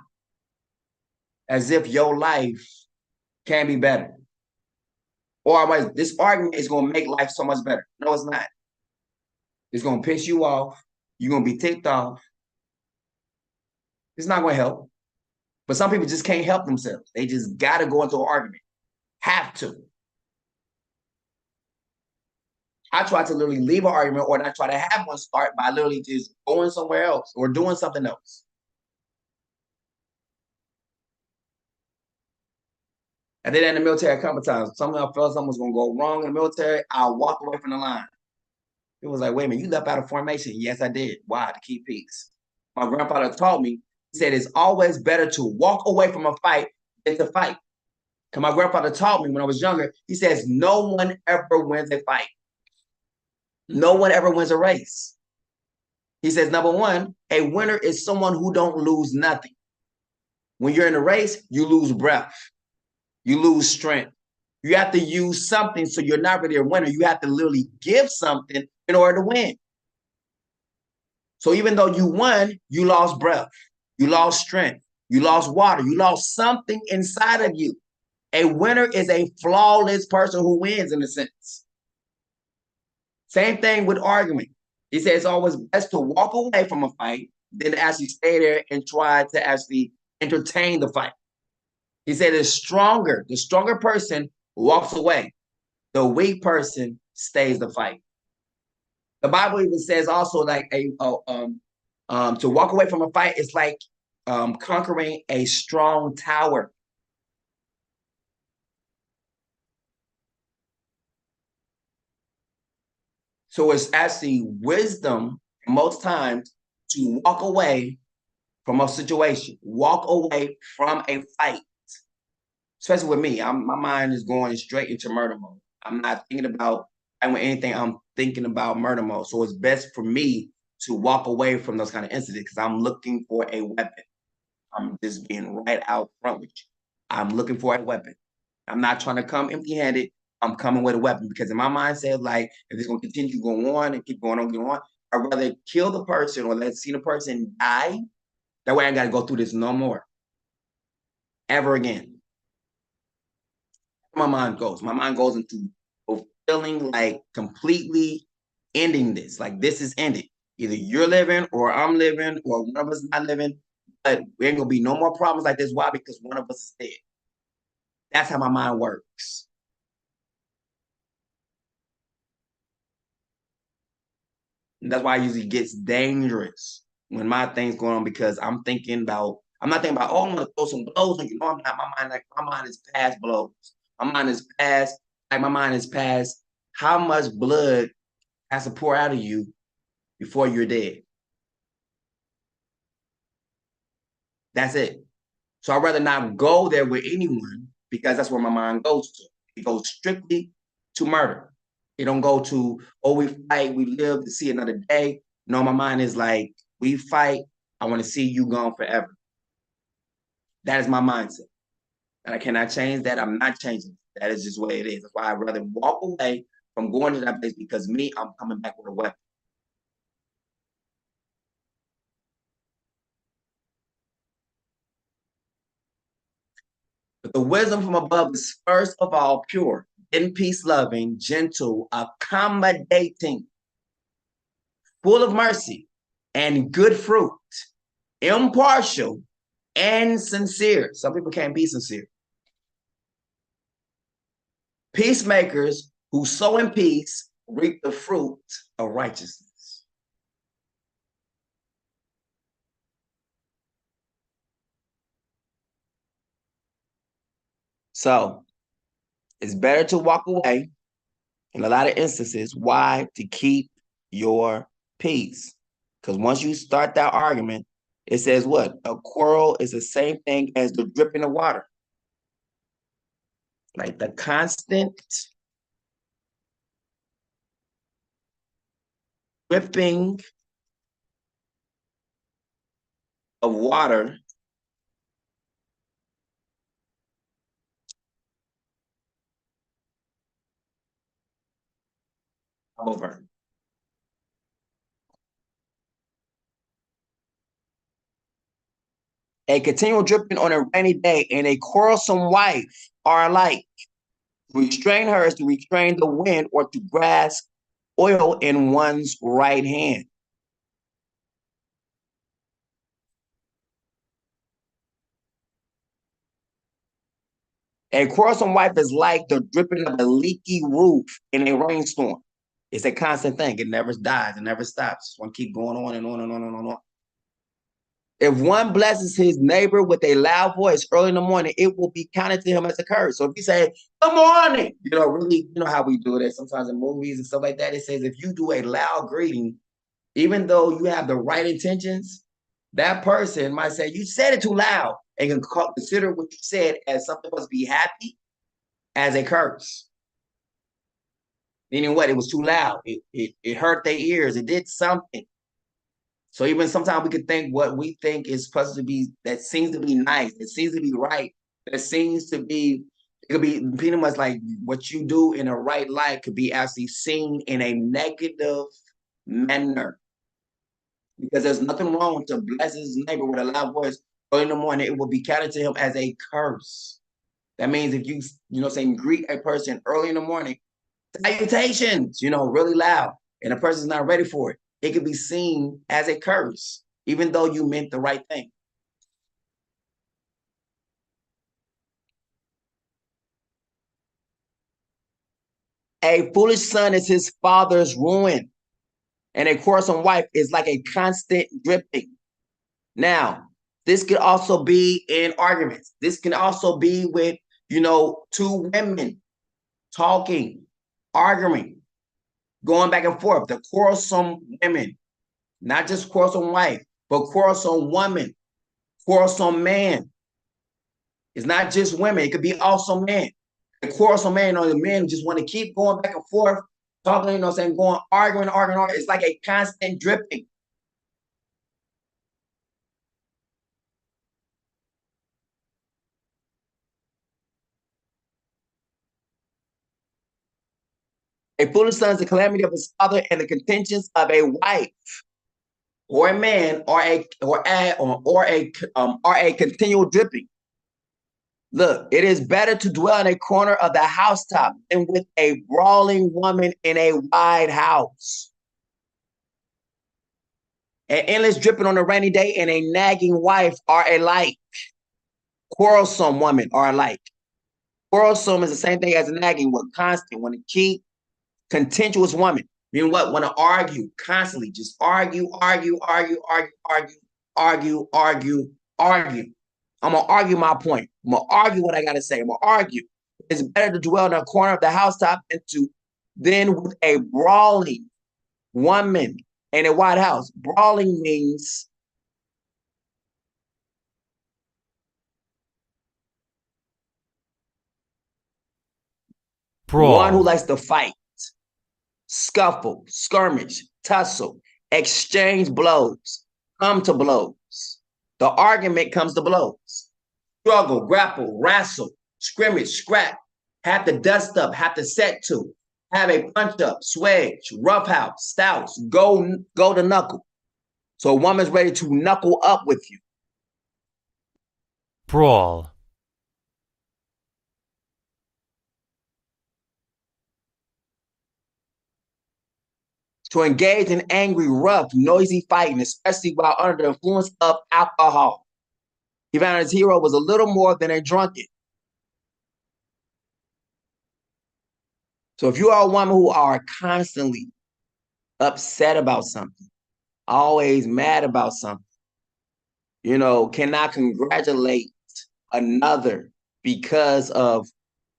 As if your life can be better. Or this argument is going to make life so much better. No, it's not. It's going to piss you off. You're going to be ticked off. It's not going to help. But some people just can't help themselves. They just got to go into an argument. Have to. I try to literally leave an argument or not try to have one start by literally just going somewhere else or doing something else. I did that in the military a couple of times. Somehow I felt something was going to go wrong in the military. I'll walk away from the line. It was like, wait a minute, you left out of formation. Yes, I did. Why? To keep peace. My grandfather taught me, he said, it's always better to walk away from a fight than to fight. Because my grandfather taught me when I was younger, he says, no one ever wins a fight. No one ever wins a race. He says, number one, a winner is someone who don't lose nothing. When you're in a race, you lose breath. You lose strength. You have to use something, so you're not really a winner. You have to literally give something in order to win. So even though you won, you lost breath. You lost strength. You lost water. You lost something inside of you. A winner is a flawless person who wins, in a sense. Same thing with argument. He says it's always best to walk away from a fight than to actually stay there and try to actually entertain the fight. He said the stronger person walks away. The weak person stays the fight. The Bible even says also like to walk away from a fight is like conquering a strong tower. So it's actually wisdom most times to walk away from a situation, walk away from a fight. Especially with me, my mind is going straight into murder mode. I'm not thinking about anything. I'm thinking about murder mode. So it's best for me to walk away from those kind of incidents because I'm looking for a weapon. I'm just being right out front with you. I'm looking for a weapon. I'm not trying to come empty-handed. I'm coming with a weapon because in my mindset, like if it's going to continue to go on and keep going on, I'd rather kill the person or let's see the person die. That way I got to go through this no more. Ever again. My mind goes into fulfilling, like completely ending this. Like this is ended. Either you're living or I'm living or one of us not living, but there ain't gonna be no more problems like this. Why? Because one of us is dead. That's how my mind works. And that's why it usually gets dangerous when my thing's going on because I'm not thinking about, oh, I'm gonna throw some blows on you. No, I'm not. My mind is past blows. My mind is past how much blood has to pour out of you before you're dead. That's it. So I'd rather not go there with anyone because that's where my mind goes to. It goes strictly to murder. It don't go to, oh, we fight, we live to see another day. No, my mind is like, we fight, I want to see you gone forever. That is my mindset. And I cannot change that. I'm not changing it. That is just what it is. That's why I'd rather walk away from going to that place because me, I'm coming back with a weapon. But the wisdom from above is first of all pure, then peace-loving, gentle, accommodating, full of mercy and good fruit, impartial and sincere. Some people can't be sincere. Peacemakers who sow in peace reap the fruit of righteousness. So it's better to walk away in a lot of instances. Why? To keep your peace. Because once you start that argument, it says what? A quarrel is the same thing as the dripping of water. Like the constant dripping of water over. A continual dripping on a rainy day and a quarrelsome wife are alike. To restrain her is to restrain the wind or to grasp oil in one's right hand. A quarrelsome wife is like the dripping of a leaky roof in a rainstorm. It's a constant thing. It never dies. It never stops. It's going to keep going on and on and on and on. If one blesses his neighbor with a loud voice early in the morning, it will be counted to him as a curse. So if you say, good morning, really, how we do it sometimes in movies and stuff like that. It says if you do a loud greeting, even though you have the right intentions, that person might say, you said it too loud, and can consider what you said as something supposed to be happy as a curse. Meaning what? It was too loud. It hurt their ears. It did something. So even sometimes we could think what we think is supposed to be, that seems to be nice, it seems to be right, that seems to be, it could be pretty much like what you do in a right light could be actually seen in a negative manner. Because there's nothing wrong to bless his neighbor with a loud voice early in the morning. It will be counted to him as a curse. That means if you, greet a person early in the morning, salutations, really loud, and the person's not ready for it, it could be seen as a curse, even though you meant the right thing. A foolish son is his father's ruin, and a quarrelsome wife is like a constant dripping. Now, this could also be in arguments. This can also be with, two women talking, arguing, going back and forth. The quarrelsome women, not just quarrelsome wife, but quarrelsome woman, quarrelsome man. It's not just women. It could be also men. A quarrelsome man or the men just want to keep going back and forth, talking, going arguing. It's like a constant dripping. A foolish son is the calamity of his father, and the contentions of a wife or a man are a continual dripping. Look, it is better to dwell in a corner of the housetop than with a brawling woman in a wide house. An endless dripping on a rainy day and a nagging wife are alike. Quarrelsome women are alike. Quarrelsome is the same thing as a nagging, what constant, want to keep, contentious woman. You know what? Want to argue constantly, just argue. I'm gonna argue my point. I'm gonna argue what I gotta say. I'm gonna argue. It's better to dwell in a corner of the housetop than with a brawling woman in a white house. Brawling means one who likes to fight, scuffle, skirmish, tussle, exchange blows, come to blows. The argument comes to blows. Struggle, grapple, wrestle, scrimmage, scrap, have to dust up, have to set to, have a punch up, swedge, roughhouse, stouts, go to knuckle. So a woman's ready to knuckle up with you. Brawl. To engage in angry, rough, noisy fighting, especially while under the influence of alcohol. He found his hero was a little more than a drunkard. So if you are a woman who are constantly upset about something, always mad about something, you know, cannot congratulate another because of,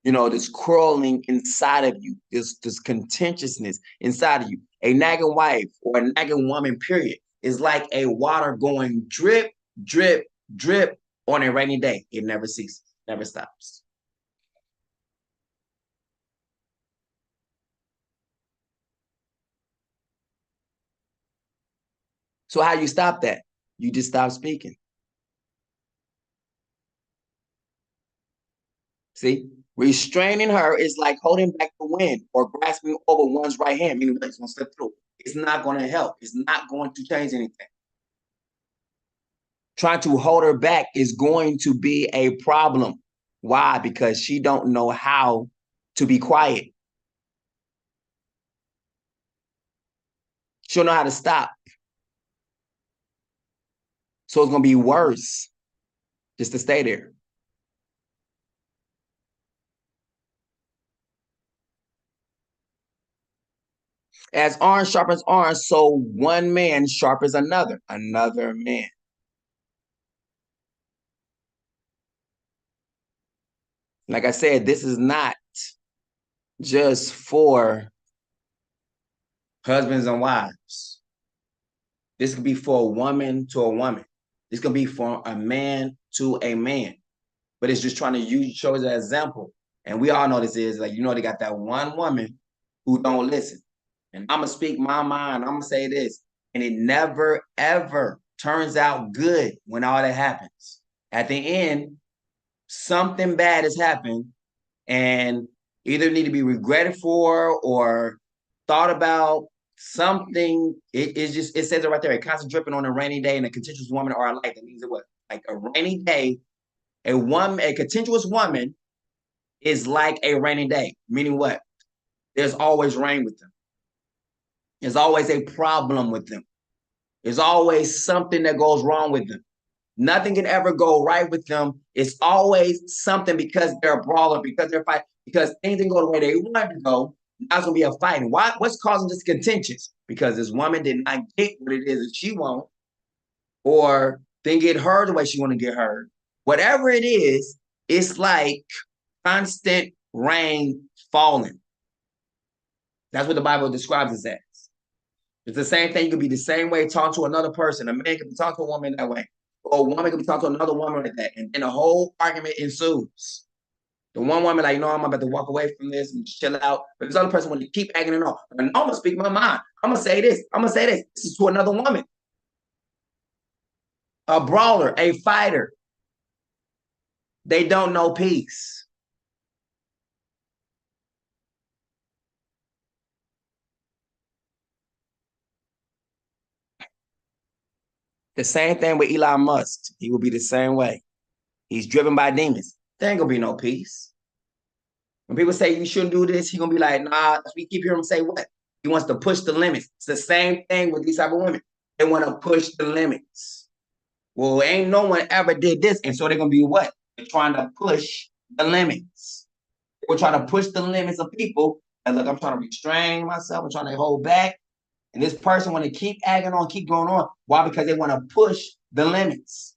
you know, this quarreling inside of you, this contentiousness inside of you. A nagging wife or a nagging woman, period, is like a water going drip, drip, drip on a rainy day. It never ceases, never stops. So how you stop that? You just stop speaking. See, restraining her is like holding back the wind or grasping over one's right hand, meaning it's going to slip through. It's not going to help. It's not going to change anything. Trying to hold her back is going to be a problem. Why? Because she don't know how to be quiet. She'll know how to stop. So it's going to be worse just to stay there. As iron sharpens iron, so one man sharpens another man. Like I said, this is not just for husbands and wives. This could be for a woman to a woman. This could be for a man to a man. But it's just trying to show as an example. And we all know this is like, you know, they got that one woman who don't listen. And I'm going to speak my mind. I'm going to say this. And it never, ever turns out good when all that happens. At the end, something bad has happened and either need to be regretted for or thought about. Something, it says it right there. A constant dripping on a rainy day and a contentious woman are alike. That means it what? Like a rainy day, a contentious woman is like a rainy day. Meaning what? There's always rain with them. There's always a problem with them. There's always something that goes wrong with them. Nothing can ever go right with them. It's always something because they're a brawler, because they're fighting, because things didn't go the way they wanted to go. Now it's gonna be a fighting. What's causing this contentious? Because this woman did not get what it is that she wants, or didn't get heard the way she want to get heard. Whatever it is, it's like constant rain falling. That's what the Bible describes it as. It's the same thing. You could be the same way talk to another person. A man could be talking to a woman that way, or a woman could be talking to another woman like that, and then a whole argument ensues. The one woman like, no, I'm about to walk away from this and chill out. But this other person want to keep acting it off. And I'm gonna speak my mind. I'm gonna say this. I'm gonna say this. This is to another woman. A brawler, a fighter. They don't know peace. The same thing with Elon Musk. He will be the same way. He's driven by demons. There ain't gonna be no peace. When people say you shouldn't do this, he's gonna be like, nah, we keep hearing him say what? He wants to push the limits. It's the same thing with these type of women. They want to push the limits. Well, ain't no one ever did this. And so they're gonna be what? They're trying to push the limits. We're trying to push the limits of people. And look, I'm trying to restrain myself. I'm trying to hold back. And this person want to keep agging on, keep going on. Why? Because they want to push the limits.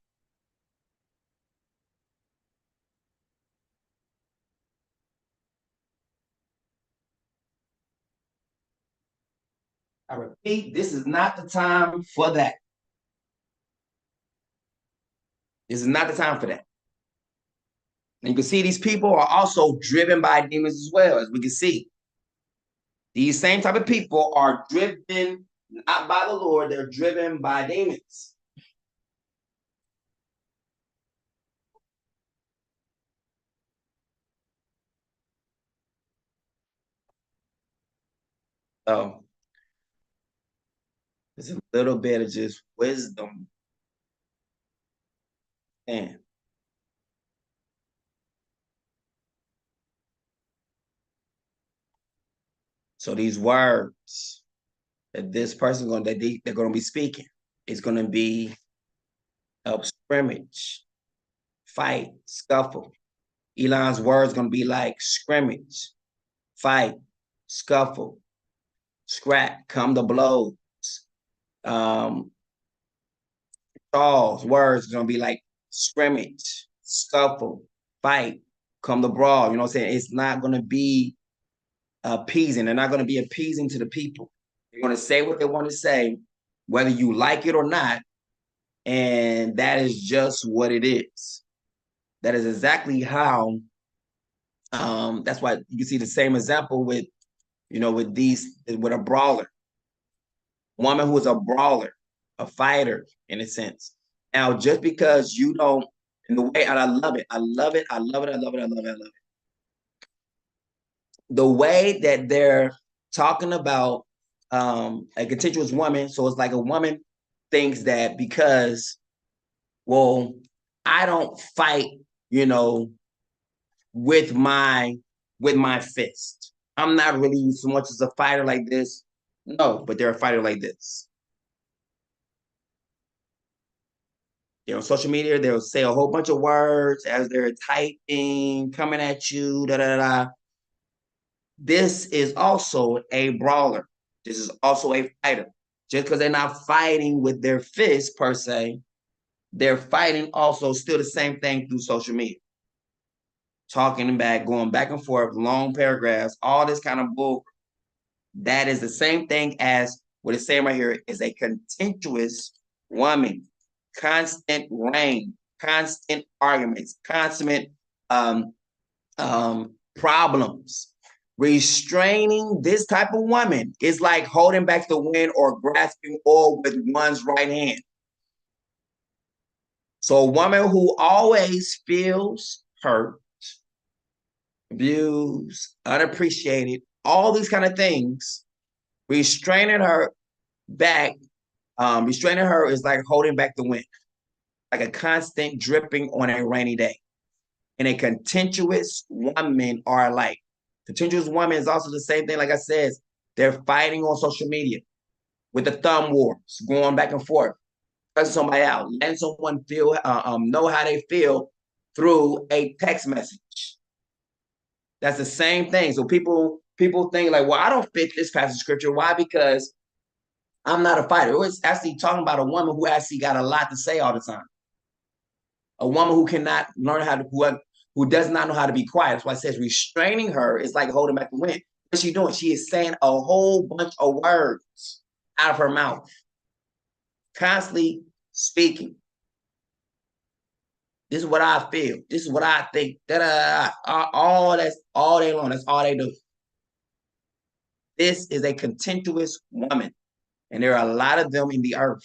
I repeat, this is not the time for that. This is not the time for that. And you can see these people are also driven by demons as well, as we can see. These same type of people are driven not by the Lord, they're driven by demons. So there's a little bit of just wisdom. And so these words that this person they're gonna be speaking is gonna be a scrimmage, fight, scuffle. Elon's words gonna be like scrimmage, fight, scuffle, scrap, come to blows. Charles' words gonna be like scrimmage, scuffle, fight, come to brawl. You know what I'm saying? It's not gonna be appeasing. They're not gonna be appeasing to the people. They're gonna say what they want to say, whether you like it or not. And that is just what it is. That is exactly how. That's why you can see the same example with, with a brawler, woman who is a brawler, a fighter in a sense. Now, just because you don't, in the way, and I love it, I love it, I love it, I love it, I love it, I love it. The way that they're talking about a contentious woman, so it's like a woman thinks that because, well, I don't fight, with my fist. I'm not really so much as a fighter like this. No, but they're a fighter like this. On social media, they'll say a whole bunch of words as they're typing, coming at you, da da da. This is also a brawler. This is also a fighter. Just because they're not fighting with their fists per se, they're fighting also still the same thing through social media. Talking back, going back and forth, long paragraphs, all this kind of bull. That is the same thing as what it's saying right here is a contentious woman, constant rain, constant arguments, constant problems. Restraining this type of woman is like holding back the wind or grasping oil with one's right hand. So a woman who always feels hurt, abused, unappreciated, all these kind of things, restraining her back, restraining her is like holding back the wind, like a constant dripping on a rainy day. And a contentious woman are alike. Contentious woman is also the same thing, like I said, they're fighting on social media with the thumb wars, going back and forth, cussing somebody out, letting someone feel, know how they feel through a text message. That's the same thing. So people think like, well, I don't fit this passage of scripture. Why? Because I'm not a fighter. It's actually talking about a woman who actually got a lot to say all the time. A woman who cannot learn how to, who does not know how to be quiet. That's why it says restraining her is like holding back the wind. What's she doing? She is saying a whole bunch of words out of her mouth, constantly speaking. This is what I feel. This is what I think. All day long. That's all they do. This is a contentious woman, and there are a lot of them in the earth.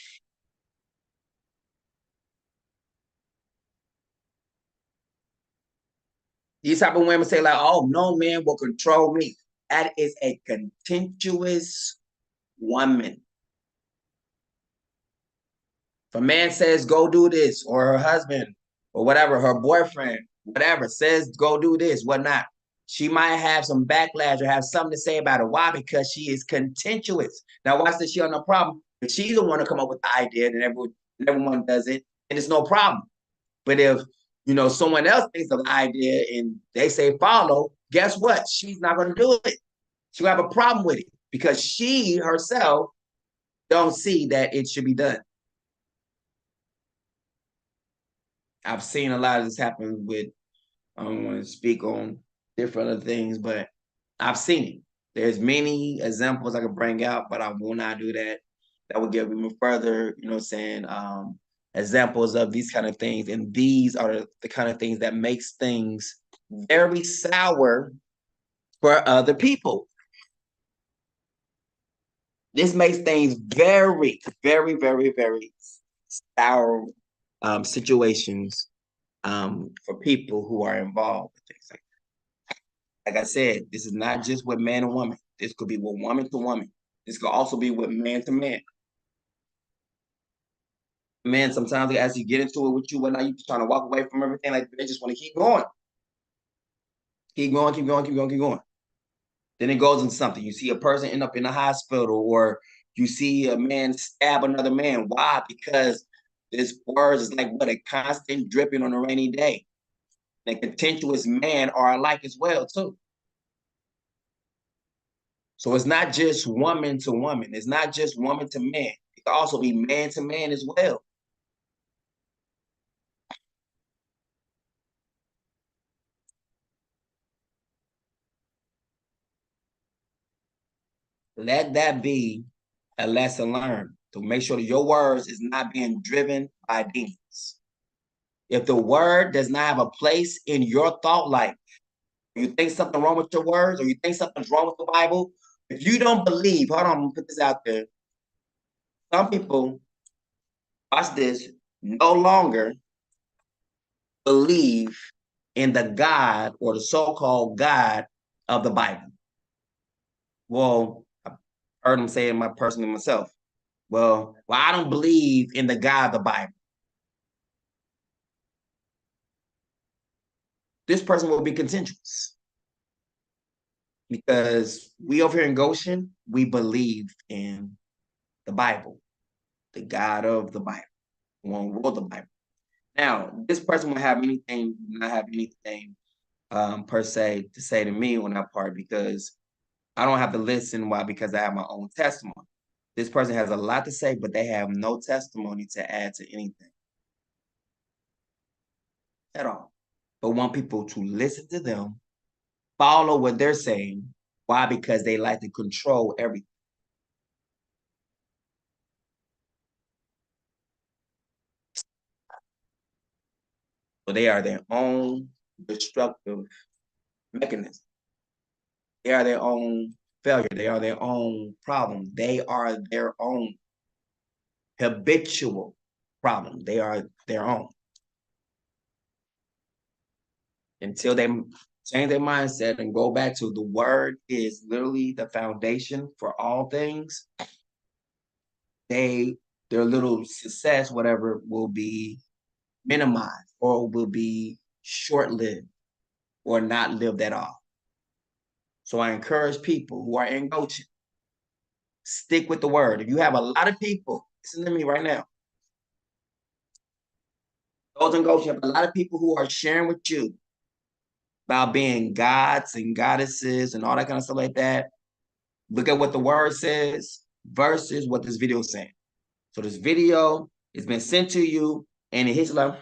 These type of women say like, "Oh, no man will control me." That is a contentious woman. If a man says, go do this, or her husband, or whatever, her boyfriend, whatever, says, go do this, whatnot, she might have some backlash or have something to say about it. Why? Because she is contentious. Now, watch this, she on no problem. If she's the one to come up with the idea, and everyone does it, and it's no problem. But if, someone else thinks of the idea and they say follow, guess what? She's not going to do it. She'll have a problem with it because she herself don't see that it should be done. I've seen a lot of this happen with, I don't want to speak on different other things, but I've seen it. There's many examples I could bring out, but I will not do that. That would give me further, examples of these kind of things. And these are the kind of things that makes things very sour for other people. This makes things very, very, very, very sour situations for people who are involved with things like that. Like I said, this is not just with man and woman. This could be with woman to woman. This could also be with man to man. Man, sometimes as you get into it with you, whatnot, you just trying to walk away from everything. Like they just want to keep going. Keep going, keep going, keep going, keep going. Then it goes into something. You see a person end up in a hospital, or you see a man stab another man. Why? Because this words is like what, a constant dripping on a rainy day. And contentious men are alike as well, too. So it's not just woman to woman. It's not just woman to man. It can also be man to man as well. Let that be a lesson learned, to make sure that your words is not being driven by demons. If the word does not have a place in your thought life, you think something wrong with your words, or you think something's wrong with the Bible, if you don't believe, hold on, I'm gonna put this out there. Some people, watch this, no longer believe in the God or the so-called God of the Bible. Well, I've heard them say it personally myself. Well, I don't believe in the God of the Bible. This person will be contentious. Because we over here in Goshen, we believe in the Bible, the God of the Bible, one wrote the Bible. Now, this person will not have anything per se to say to me on that part, because I don't have to listen. Why? Because I have my own testimony. This person has a lot to say, but they have no testimony to add to anything at all. But want people to listen to them, follow what they're saying. Why? Because they like to control everything. So they are their own destructive mechanism. They are their own failure. They are their own problem. They are their own habitual problem. They are their own. Until they change their mindset and go back to the word is literally the foundation for all things, their little success, whatever, will be minimized or will be short-lived or not lived at all. So I encourage people who are in Goshen, stick with the word. If you have a lot of people, listen to me right now. Those in Goshen, have a lot of people who are sharing with you about being gods and goddesses and all that kind of stuff like that. Look at what the word says versus what this video is saying. So this video has been sent to you and it hits you like,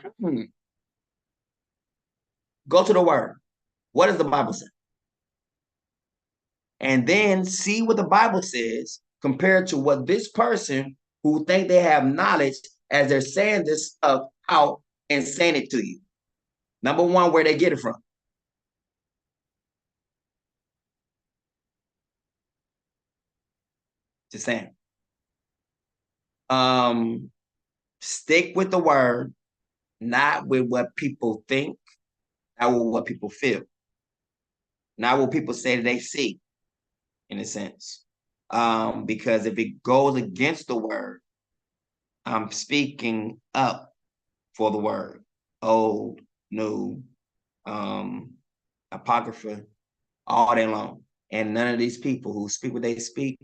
go to the word. What does the Bible say? And then see what the Bible says compared to what this person who think they have knowledge as they're saying this stuff out and saying it to you. Number one, where they get it from. Just saying. Stick with the word, not with what people think, not with what people feel, not what people say that they see, in a sense. Because if it goes against the word, I'm speaking up for the word. Old, new, apocrypha, all day long. And none of these people who speak what they speak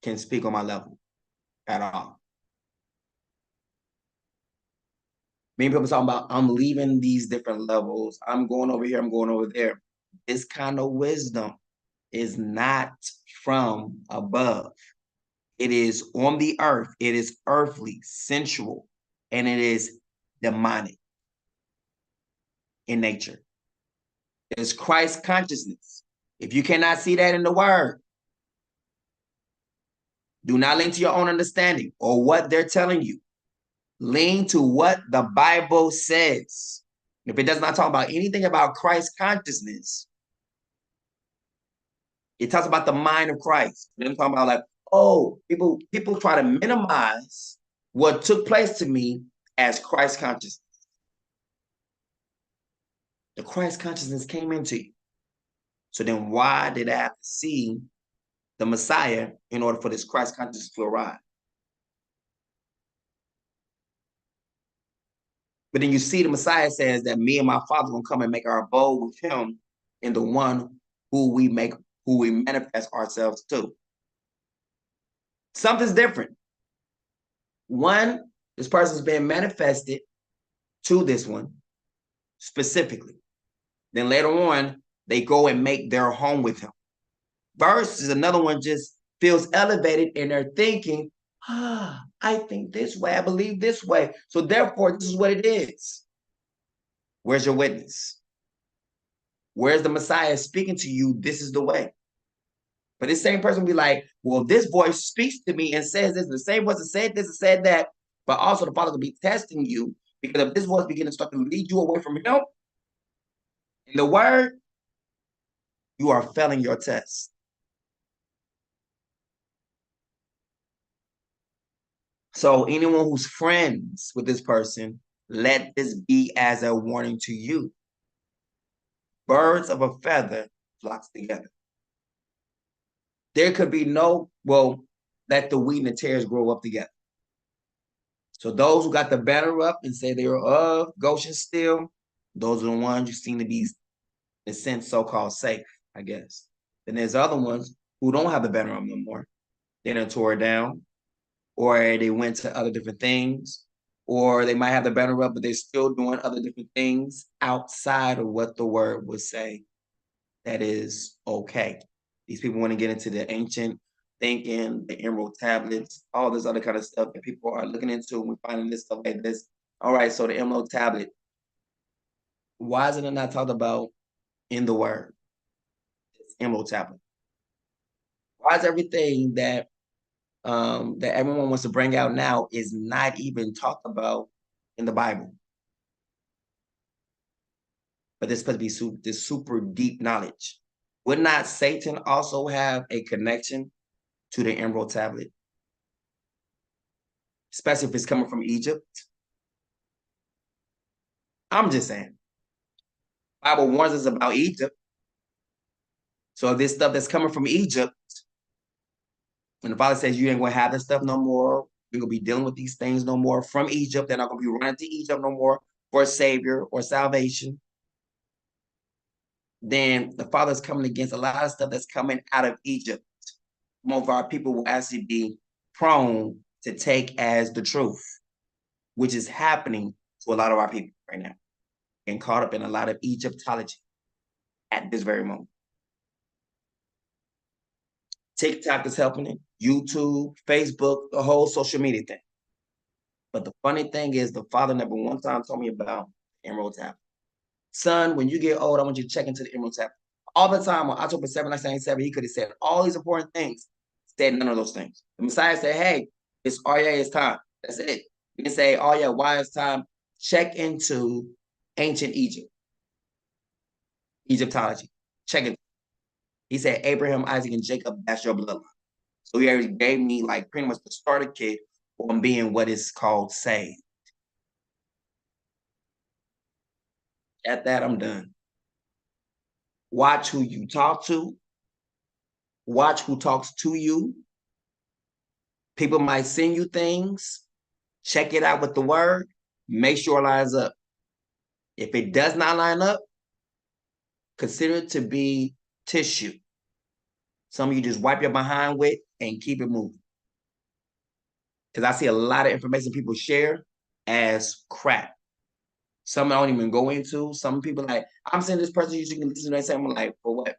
can speak on my level at all. Many people talking about, I'm leaving these different levels. I'm going over here, I'm going over there. This kind of wisdom is not from above. It is on the earth. It is earthly, sensual, and it is demonic in nature. It's Christ consciousness. If you cannot see that in the word, do not lean to your own understanding or what they're telling you. Lean to what the Bible says. If it does not talk about anything about Christ consciousness, it talks about the mind of Christ. Then talking about like, oh, people try to minimize what took place to me as Christ consciousness. The Christ consciousness came into you. So then why did I have to see the Messiah in order for this Christ consciousness to arrive? But then you see the Messiah says that me and my Father will come and make our abode with him in the one who we manifest ourselves to. Something's different. One, this person's being manifested to this one specifically. Then later on, they go and make their home with him. Versus another one just feels elevated in their thinking, I think this way, I believe this way. So therefore, this is what it is. Where's your witness? Where's the Messiah speaking to you? This is the way. But this same person will be like, well, this voice speaks to me and says this. The same voice that said this and said that. But also the Father will be testing you, because if this voice begins to start to lead you away from him in the word, you are failing your test. So anyone who's friends with this person, let this be as a warning to you. Birds of a feather flocks together. There could be let the wheat and the tares grow up together. So those who got the banner up and say they are of Goshen still, those are the ones who seem to be, in a sense, so-called safe, I guess. Then there's other ones who don't have the banner up no more. They done tore it down, or they went to other different things, or they might have the banner up, but they're still doing other different things outside of what the word would say that is okay. These people want to get into the ancient thinking, the emerald tablets, all this other kind of stuff that people are looking into, and we're finding this stuff like this. All right, so the emerald tablet, why is it not talked about in the word? It's emerald tablet. Why is everything that that everyone wants to bring out now is not even talked about in the Bible? But there's supposed to be this super deep knowledge. Would not Satan also have a connection to the emerald tablet? Especially if it's coming from Egypt. I'm just saying. The Bible warns us about Egypt. So if this stuff that's coming from Egypt, and the Father says you ain't going to have this stuff no more, you're going to be dealing with these things no more from Egypt, they're not going to be running to Egypt no more for a savior or salvation, then the Father's coming against a lot of stuff that's coming out of Egypt. More of our people will actually be prone to take as the truth, which is happening to a lot of our people right now, and caught up in a lot of Egyptology at this very moment. TikTok is helping it, YouTube, Facebook, the whole social media thing. But the funny thing is, the Father never one time told me about emerald tablet. Son, when you get old, I want you to check into the emerald tablet. All the time on October 7, 1997, he could have said all these important things, said none of those things. The Messiah said, hey, it's it's time. That's it. You can say, oh yeah, why it's time? Check into ancient Egypt, Egyptology. Check it. He said, Abraham, Isaac, and Jacob, that's your bloodline. So he already gave me like pretty much the starter kit on being what is called saved. At that, I'm done. Watch who you talk to. Watch who talks to you. People might send you things check it out with the word, make sure it lines up. If it does not line up, consider it to be tissue. Some of you just wipe your behind with and keep it moving. Because I see a lot of information people share as crap. Some I don't even go into. Some people like, I'm saying this person, you can listen to that. I'm like, for what?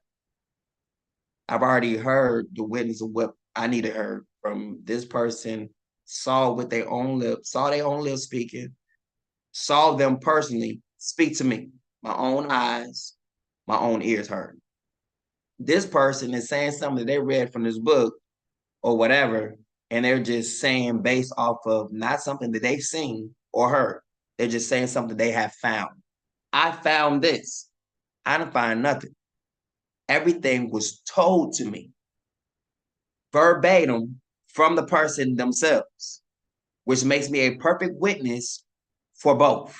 I've already heard the witness of what I need to hear from this person, saw with their own lips, speaking, saw them personally speak to me. My own eyes, my own ears heard. This person is saying something that they read from this book or whatever, and they're just saying based off of not something that they've seen or heard. They're just saying something they have found. I found this. I didn't find nothing. Everything was told to me verbatim from the person themselves, which makes me a perfect witness for both.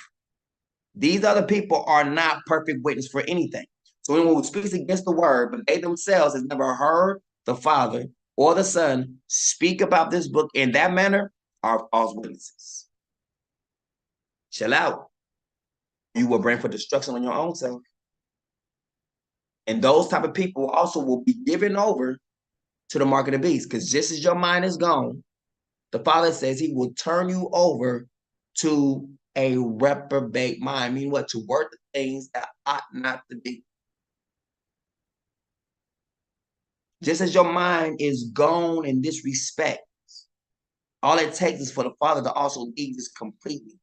These other people are not perfect witness for anything. So anyone who speaks against the word, but they themselves has never heard the Father or the Son speak about this book in that manner are false witnesses. Chill out. You will bring for destruction on your own self. And those type of people also will be given over to the mark of the beast, because just as your mind is gone, the Father says he will turn you over to a reprobate mind, meaning what? To work the things that ought not to be. Just as your mind is gone in this respect, all it takes is for the Father to also leave this completely.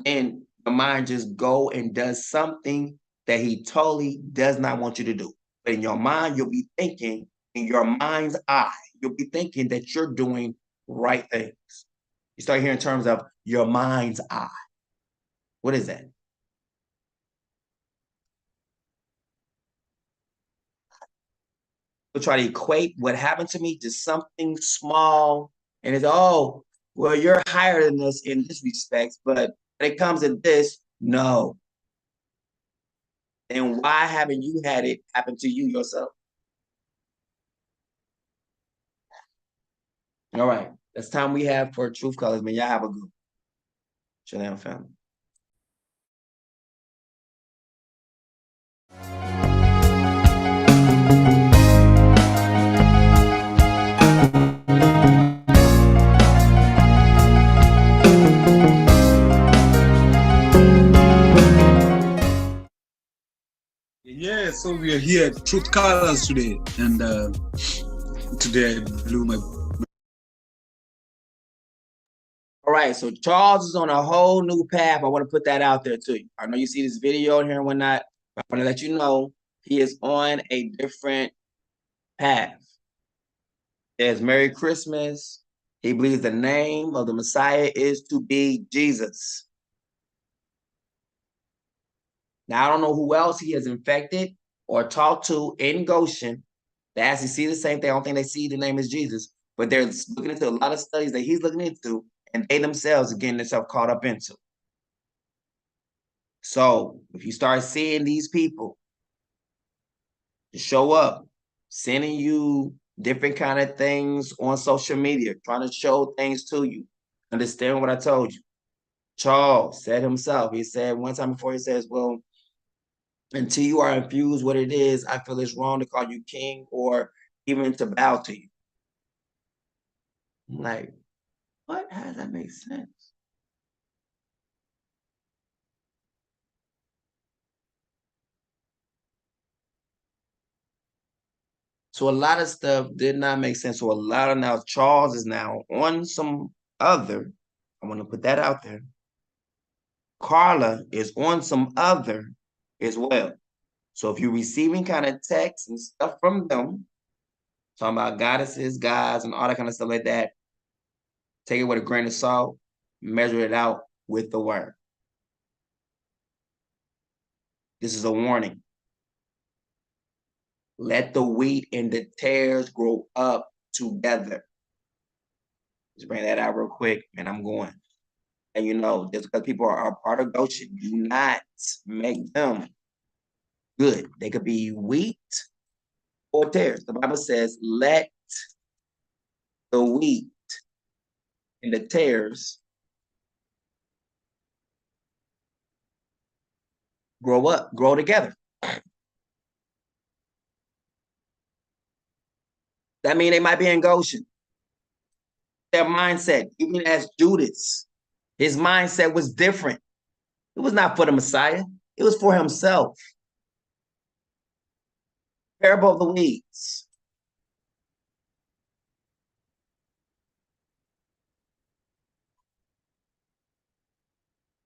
And the mind just go and does something that he totally does not want you to do. But in your mind, you'll be thinking, in your mind's eye, you'll be thinking that you're doing right things. You start hearing terms of your mind's eye. What is that? We'll try to equate what happened to me to something small, and it's, oh, well, you're higher than us in this respect, but when it comes to this, no. And why haven't you had it happen to you yourself? All right, that's time we have for Truth Colors, man. Y'all have a good one. Shalom, family. Yeah, so we are here at Truth Colors today, and today I blew my. All right, so Charles is on a whole new path. I want to put that out there to you. I know you see this video in here and whatnot, but I want to let you know he is on a different path. There's Merry Christmas. He believes the name of the Messiah is to be Jesus. Now, I don't know who else he has infected or talked to in Goshen. They actually see the same thing. I don't think they see the name is Jesus, but they're looking into a lot of studies that he's looking into, and they themselves are getting themselves caught up into. So if you start seeing these people to show up, sending you different kind of things on social media, trying to show things to you, understand what I told you. Charles said himself, he said one time before, he says, well, until you are infused what it is, I feel it's wrong to call you king or even to bow to you. I'm like, what? How does that make sense? So a lot of stuff did not make sense. So a lot of now Charles is now on some other. I want to put that out there. Carla is on some other as well. So if you're receiving kind of texts and stuff from them, talking about goddesses, gods, and all that kind of stuff like that, take it with a grain of salt, measure it out with the word. This is a warning. Let the wheat and the tares grow up together. Just bring that out real quick, and I'm going. And you know, just because people are part of Goshen, do not make them good. They could be wheat or tares. The Bible says, let the wheat and the tares grow up, grow together. That means they might be in Goshen. Their mindset, even as Judas, his mindset was different. It was not for the Messiah. It was for himself. Parable of the weeds.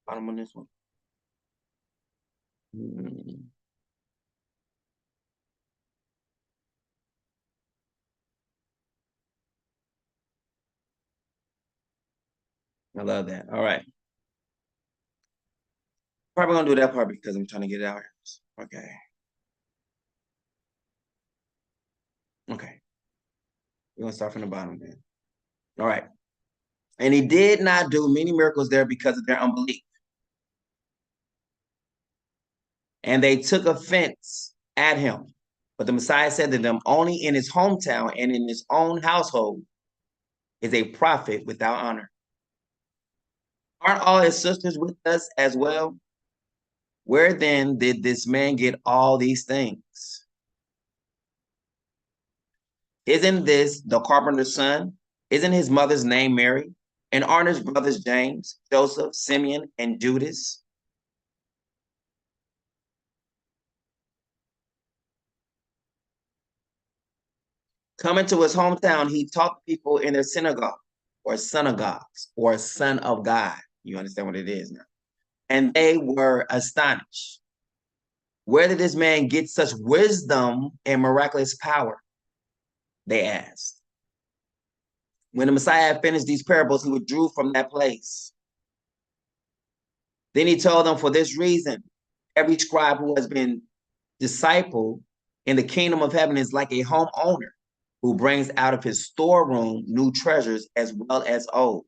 Bottom on this one. I love that. All right. Probably gonna do that part because I'm trying to get it out here. Okay. Okay. We're gonna start from the bottom then. All right. And he did not do many miracles there because of their unbelief. And they took offense at him. But the Messiah said to them, only in his hometown and in his own household is a prophet without honor. Aren't all his sisters with us as well? Where then did this man get all these things? Isn't this the carpenter's son? Isn't his mother's name Mary? And aren't his brothers James, Joseph, Simeon, and Judas? Coming to his hometown, he taught people in their synagogue or synagogues or son of God. You understand what it is now. And they were astonished. Where did this man get such wisdom and miraculous power? They asked. When the Messiah had finished these parables, he withdrew from that place. Then he told them, for this reason, every scribe who has been discipled in the kingdom of heaven is like a homeowner who brings out of his storeroom new treasures as well as old.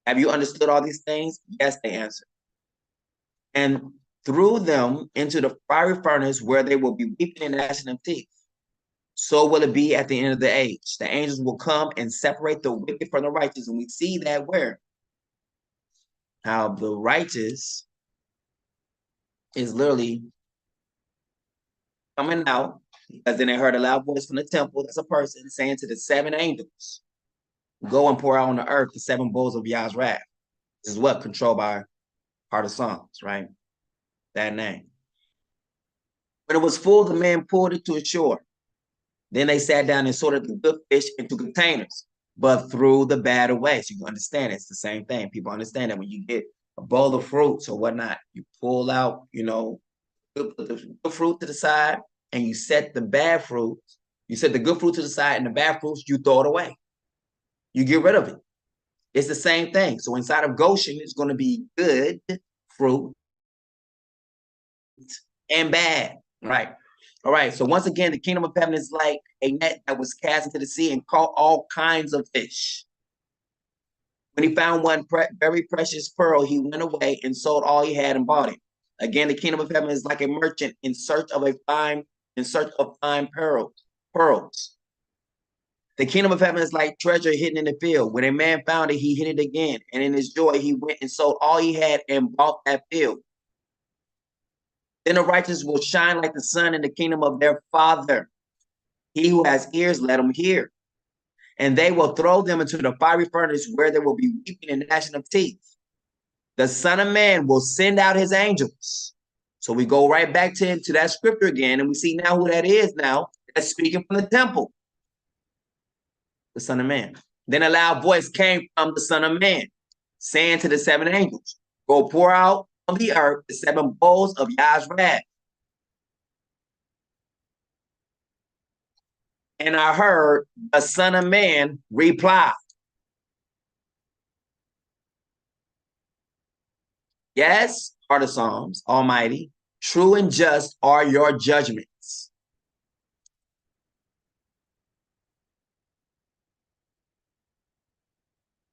Have you understood all these things? Yes, they answered. And threw them into the fiery furnace where they will be weeping and gnashing of teeth. So will it be at the end of the age. The angels will come and separate the wicked from the righteous. And we see that where? How the righteous is literally coming out, because then they heard a loud voice from the temple. That's a person saying to the 7 angels, go and pour out on the earth the 7 bowls of Yah's wrath. This is what? Controlled by Heart of Psalms, right? That name. When it was full, the men pulled it to ashore. Then they sat down and sorted the good fish into containers, but threw the bad away. So you understand it's the same thing. People understand that when you get a bowl of fruits or whatnot, you pull out, you know, put the good fruit to the side and you set the bad fruit. You set the good fruit to the side and the bad fruits, you throw it away. You get rid of it. It's the same thing. So inside of Goshen, it's going to be good fruit and bad, right? All right, so once again, the kingdom of heaven is like a net that was cast into the sea and caught all kinds of fish. When he found one very precious pearl, he went away and sold all he had and bought it. Again, the kingdom of heaven is like a merchant in search of fine pearls. The kingdom of heaven is like treasure hidden in the field. When a man found it, he hid it again. And in his joy, he went and sold all he had and bought that field. Then the righteous will shine like the sun in the kingdom of their Father. He who has ears, let him hear. And they will throw them into the fiery furnace where there will be weeping and gnashing of teeth. The Son of Man will send out his angels. So we go right back to that scripture again, and we see now who that is now. That's speaking from the temple. The Son of Man. Then a loud voice came from the Son of Man, saying to the 7 angels, go pour out on the earth the 7 bowls of Yah's wrath. And I heard the Son of Man reply, yes, Heart of Psalms, Almighty, true and just are your judgments.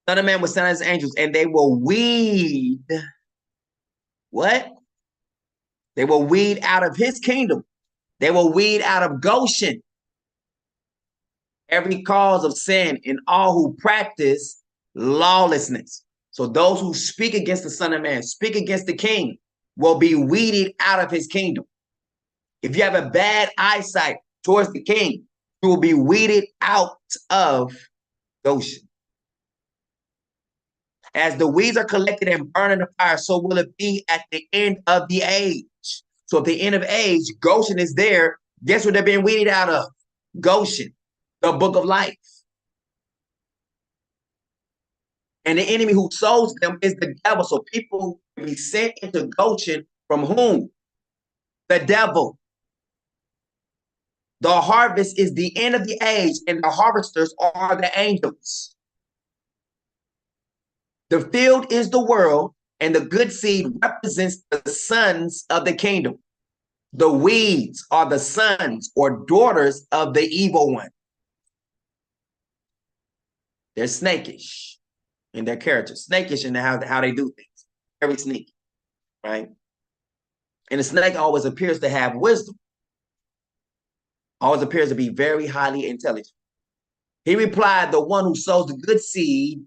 Son of Man will send his angels, and they will weed. What? They will weed out of his kingdom. They will weed out of Goshen every cause of sin in all who practice lawlessness. So those who speak against the Son of Man, speak against the King, will be weeded out of his kingdom. If you have a bad eyesight towards the king, you will be weeded out of Goshen. As the weeds are collected and burned in the fire, so will it be at the end of the age. So at the end of age, Goshen is there. Guess what they're being weeded out of? Goshen, the book of life. And the enemy who sows them is the devil. So people will be sent into Goshen from whom? The devil. The harvest is the end of the age, and the harvesters are the angels. The field is the world, and the good seed represents the sons of the kingdom. The weeds are the sons or daughters of the evil one. They're snakish in their character, snakish in how they do things, very sneaky, right? And the snake always appears to have wisdom, always appears to be very highly intelligent. He replied, the one who sows the good seed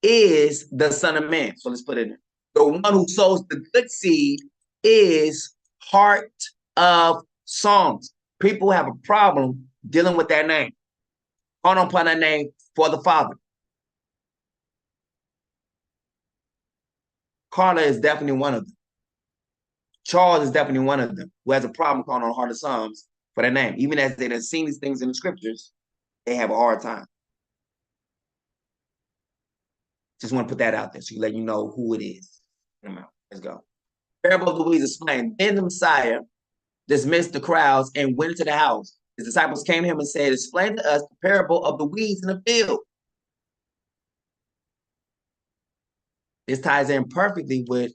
is the Son of Man. So let's put it in. The one who sows the good seed is Heart of Psalms. People have a problem dealing with that name. Calling upon that name for the Father. Carla is definitely one of them. Charles is definitely one of them who has a problem calling on Heart of Psalms for their name. Even as they have seen these things in the scriptures, they have a hard time. Just want to put that out there so you let you know who it is. Let's go. Parable of the weeds explained. Then the Messiah dismissed the crowds and went into the house. His disciples came to him and said, explain to us the parable of the weeds in the field. This ties in perfectly with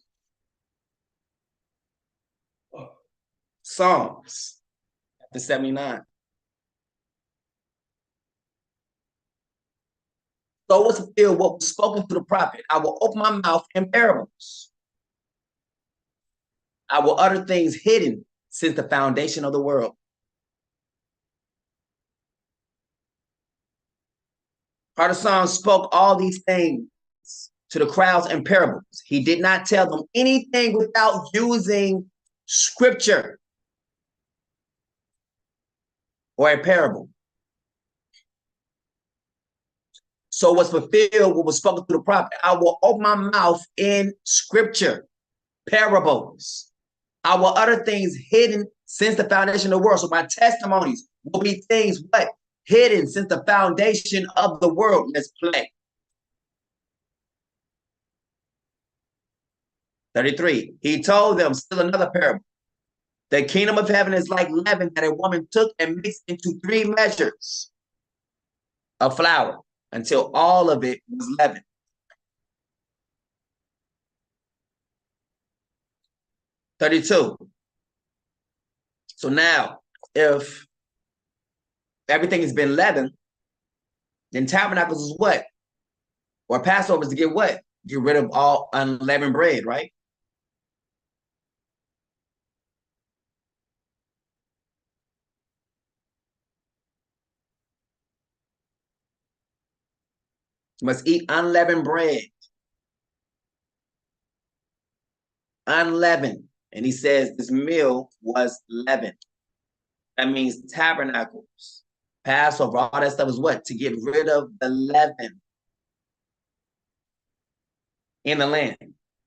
Psalms, chapter 79. So was fulfilled what was spoken to the prophet. I will open my mouth in parables. I will utter things hidden since the foundation of the world. Heart of Psalms spoke all these things to the crowds in parables. He did not tell them anything without using scripture or a parable. So was fulfilled what was spoken to the prophet. I will open my mouth in scripture, parables. I will utter things hidden since the foundation of the world. So my testimonies will be things what? Hidden since the foundation of the world. Let's play. 33. He told them still another parable. The kingdom of heaven is like leaven that a woman took and mixed into 3 measures of flour until all of it was leavened. 32. So now, if everything has been leavened, then tabernacles is what? Or Passover is to get what? Get rid of all unleavened bread, right? You must eat unleavened bread. Unleavened. And he says this meal was leavened. That means tabernacles, Passover, all that stuff is what? To get rid of the leaven in the land.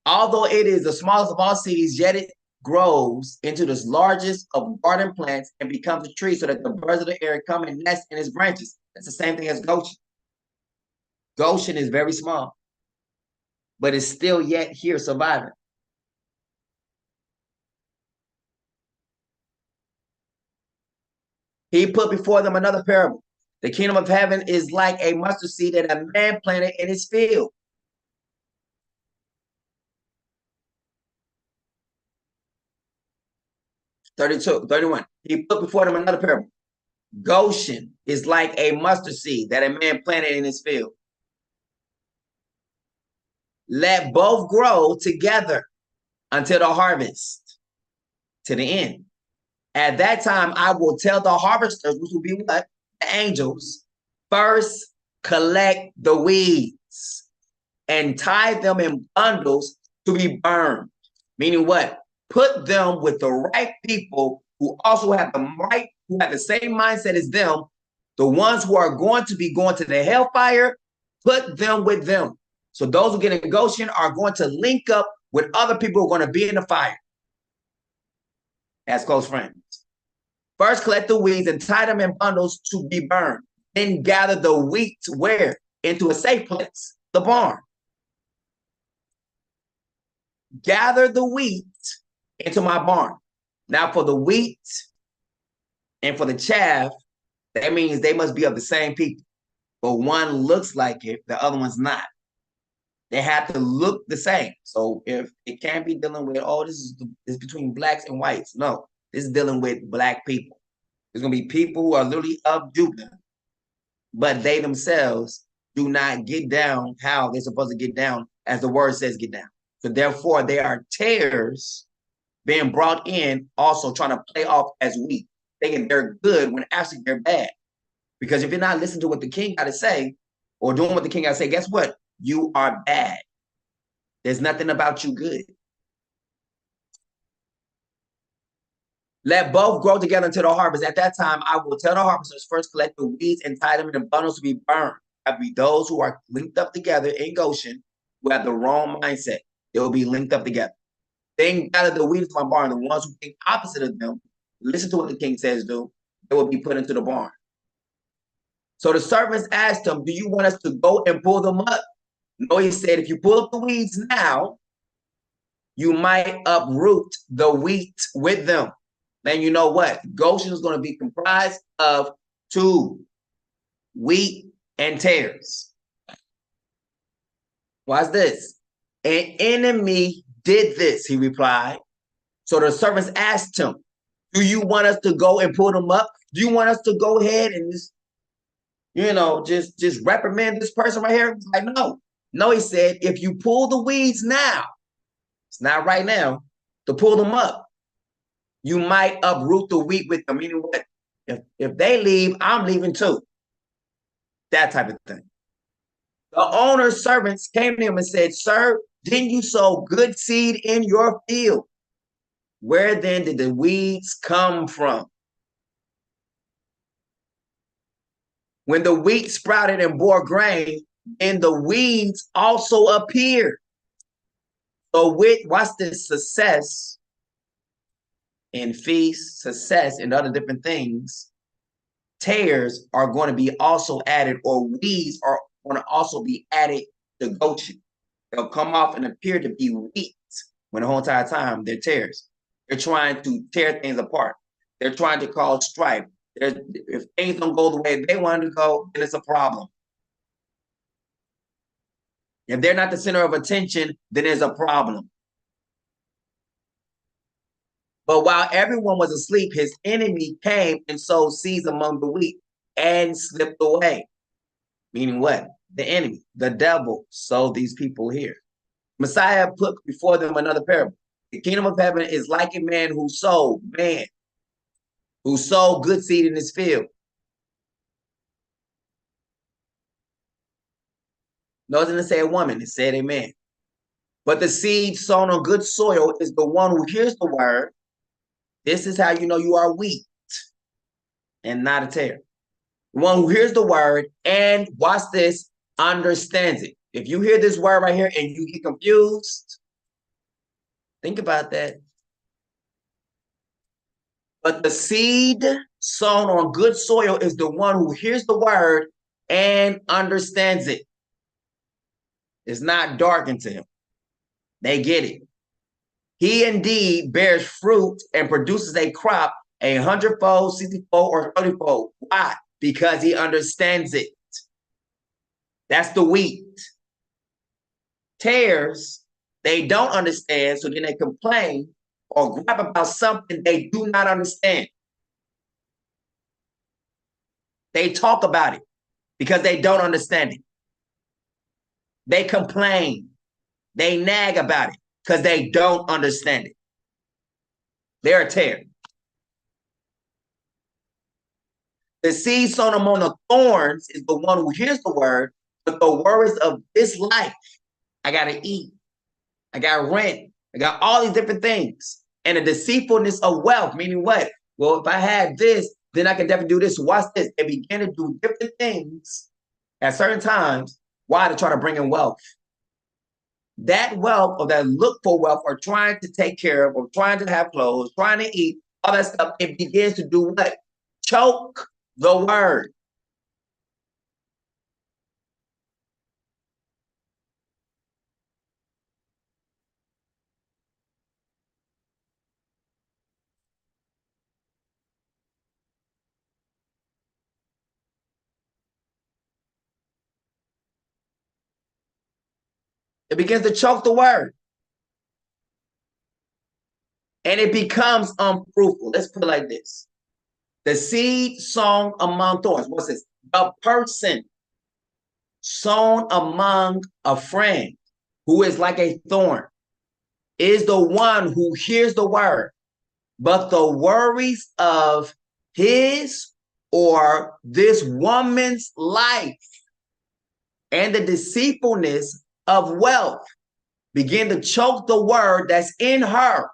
Although it is the smallest of all seeds, yet it grows into the largest of garden plants and becomes a tree so that the birds of the air come and nest in its branches. That's the same thing as Goshen. Goshen is very small, but it's still yet here surviving. He put before them another parable. The kingdom of heaven is like a mustard seed that a man planted in his field. Thirty-one. He put before them another parable. Goshen is like a mustard seed that a man planted in his field. Let both grow together until the harvest, to the end. At that time, I will tell the harvesters, which will be what? The angels, first collect the weeds and tie them in bundles to be burned. Meaning what? Put them with the right people who also have who have the same mindset as them. The ones who are going to be going to the hellfire, put them with them. So those who get in Goshen are going to link up with other people who are going to be in the fire as close friends. First, collect the weeds and tie them in bundles to be burned. Then gather the wheat where? Into a safe place, the barn. Gather the wheat into my barn. Now for the wheat and for the chaff, that means they must be of the same people. But one looks like it, the other one's not. They have to look the same. So if it can't be dealing with, oh, this is between blacks and whites. No, this is dealing with black people. There's going to be people who are literally of Judah, but they themselves do not get down how they're supposed to get down as the word says get down. So therefore, they are tares being brought in, also trying to play off as weak, thinking they're good when actually they're bad. Because if you're not listening to what the king got to say or doing what the king got to say, guess what? You are bad. There's nothing about you good. Let both grow together until the harvest. At that time, I will tell the harvesters, first collect the weeds and tie them in bundles to be burned. I'll be those who are linked up together in Goshen who have the wrong mindset. They will be linked up together. Then gather the weeds from my barn. The ones who think opposite of them, listen to what the king says, do. They will be put into the barn. So the servants asked him, do you want us to go and pull them up? No, he said, if you pull up the weeds now, you might uproot the wheat with them. Then you know what? Goshen is going to be comprised of two, wheat and tares. Watch this. An enemy did this, he replied. So the servants asked him, do you want us to go and pull them up? Do you want us to go ahead and just reprimand this person right here? He's like, no. No, he said, if you pull the weeds now, it's not right now, to pull them up, you might uproot the wheat with them. Meaning what? If they leave, I'm leaving too. That type of thing. The owner's servants came to him and said, sir, didn't you sow good seed in your field? Where then did the weeds come from? When the wheat sprouted and bore grain, then the weeds also appeared. So watch this, success in feast, success, and other different things, tares are going to be also added, or weeds are going to also be added to Goshen. They'll come off and appear to be wheat when the whole entire time they're tares. They're trying to tear things apart. They're trying to cause strife. If things don't go the way they want to go, then it's a problem. If they're not the center of attention, then there's a problem. But while everyone was asleep, his enemy came and sowed seeds among the wheat and slipped away. Meaning what? The enemy, the devil, sowed these people here. Messiah put before them another parable. The kingdom of heaven is like a man who sowed good seed in his field. No, it didn't say a woman, it said a man. But the seed sown on good soil is the one who hears the word. This is how you know you are wheat and not a tare. The one who hears the word and, watch this, understands it. If you hear this word right here and you get confused, think about that. But the seed sown on good soil is the one who hears the word and understands it. It's not darkened to him. They get it. He indeed bears fruit and produces a crop 100-fold, 60-fold, or 30-fold. Why? Because he understands it. That's the wheat. Tares, they don't understand, so then they complain or grab about something they do not understand. They talk about it because they don't understand it. They complain. They nag about it because they don't understand it. They're a tare. The seed sown among the thorns is the one who hears the word, but the worries of this life, I got to eat, I got rent, I got all these different things. And the deceitfulness of wealth, meaning what? Well, if I had this, then I can definitely do this. Watch this. They begin to do different things at certain times. Why? To try to bring in wealth. That wealth or that look for wealth or trying to take care of or trying to have clothes, trying to eat, all that stuff, it begins to do what? Choke the word. It begins to choke the word. And it becomes unfruitful. Let's put it like this. The seed sown among thorns. What's this? The person sown among a friend who is like a thorn is the one who hears the word, but the worries of his or this woman's life and the deceitfulness of wealth begin to choke the word that's in her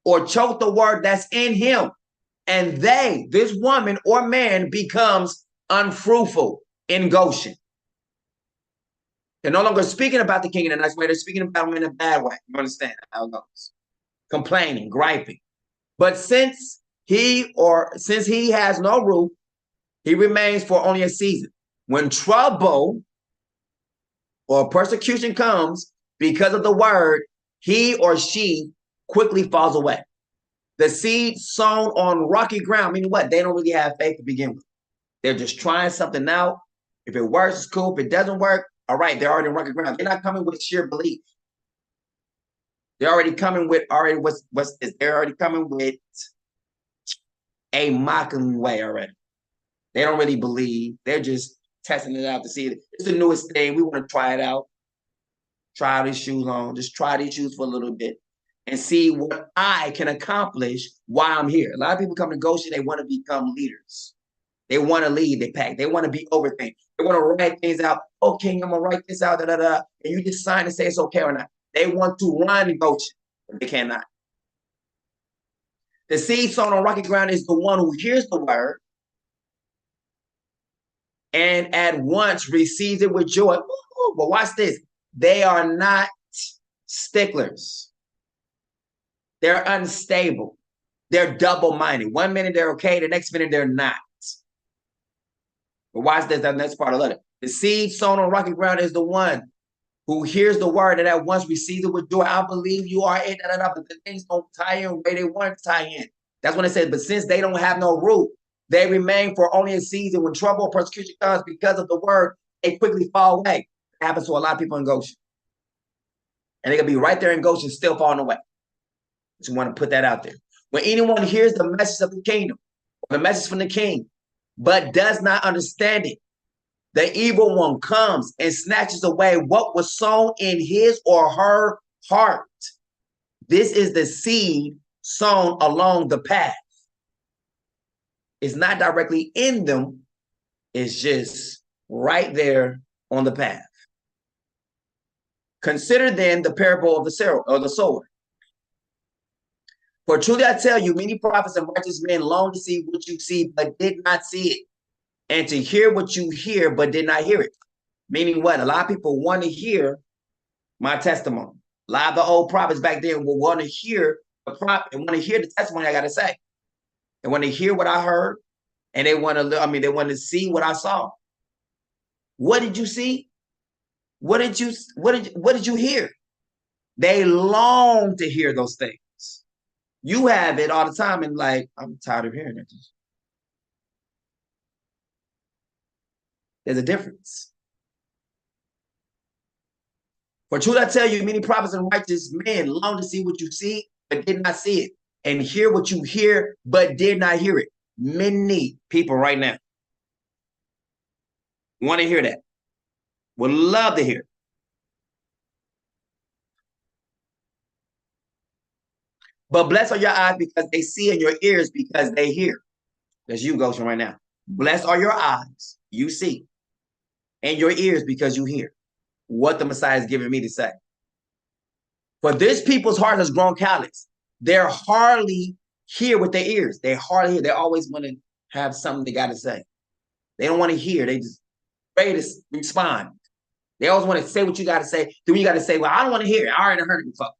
or choke the word that's in him. And they, this woman or man, becomes unfruitful in Goshen. They're no longer speaking about the king in a nice way. They're speaking about him in a bad way. You understand how it goes? Complaining, griping. But since he has no root, he remains for only a season. When trouble or persecution comes because of the word, he or she quickly falls away. The seed sown on rocky ground, meaning what? They don't really have faith to begin with. They're just trying something out. If it works, it's cool. If it doesn't work, all right, they're already on rocky ground. They're not coming with sheer belief. They're already coming with they're already coming with a mocking way already. They don't really believe. They're just testing it out to see it. It's the newest thing. We want to try it out. Try these shoes on. Just try these shoes for a little bit and see what I can accomplish while I'm here. A lot of people come to Goshen, they want to become leaders. They want to lead the pack. They want to be overthink. They want to write things out. Okay, I'm going to write this out, and you just sign and say it's okay or not. They want to run Goshen, but they cannot. The seed sown on rocky ground is the one who hears the word and at once receives it with joy. Ooh, but watch this. They are not sticklers. They're unstable. They're double-minded. 1 minute they're okay, the next minute they're not. But watch this, that next part of it. The seed sown on rocky ground is the one who hears the word and at once receives it with joy. I believe you are it, but the things don't tie in where they want to tie in. That's when it says, but since they don't have no root, they remain for only a season. When trouble or persecution comes because of the word, they quickly fall away. It happens to a lot of people in Goshen. And they can be right there in Goshen still falling away. Just want to put that out there. When anyone hears the message of the kingdom, or the message from the king, but does not understand it, the evil one comes and snatches away what was sown in his or her heart. This is the seed sown along the path. It's not directly in them. It's just right there on the path. Consider then the parable of the sower. For truly I tell you, many prophets and righteous men long to see what you see, but did not see it, and to hear what you hear, but did not hear it. Meaning what? A lot of people want to hear my testimony. A lot of the old prophets back then will want to hear the prophet and want to hear the testimony I got to say. They want to hear what I heard, and they want to. They want to see what I saw. What did you see? What did you hear? They long to hear those things. You have it all the time, and like, I'm tired of hearing it. There's a difference. For truth I tell you, many prophets and righteous men long to see what you see, but did not see it, and hear what you hear, but did not hear it. Many people right now want to hear that. Would love to hear it. But blessed are your eyes because they see, and your ears because they hear. That's you, Goshen, right now. Blessed are your eyes, you see, and your ears because you hear what the Messiah is giving me to say. For this people's heart has grown callous. They're hardly hear with their ears. They hardly hear. They always want to have something they got to say. They don't want to hear. They just ready to respond. They always want to say what you got to say. Then you got to say, well, I don't want to hear it. I already heard it before.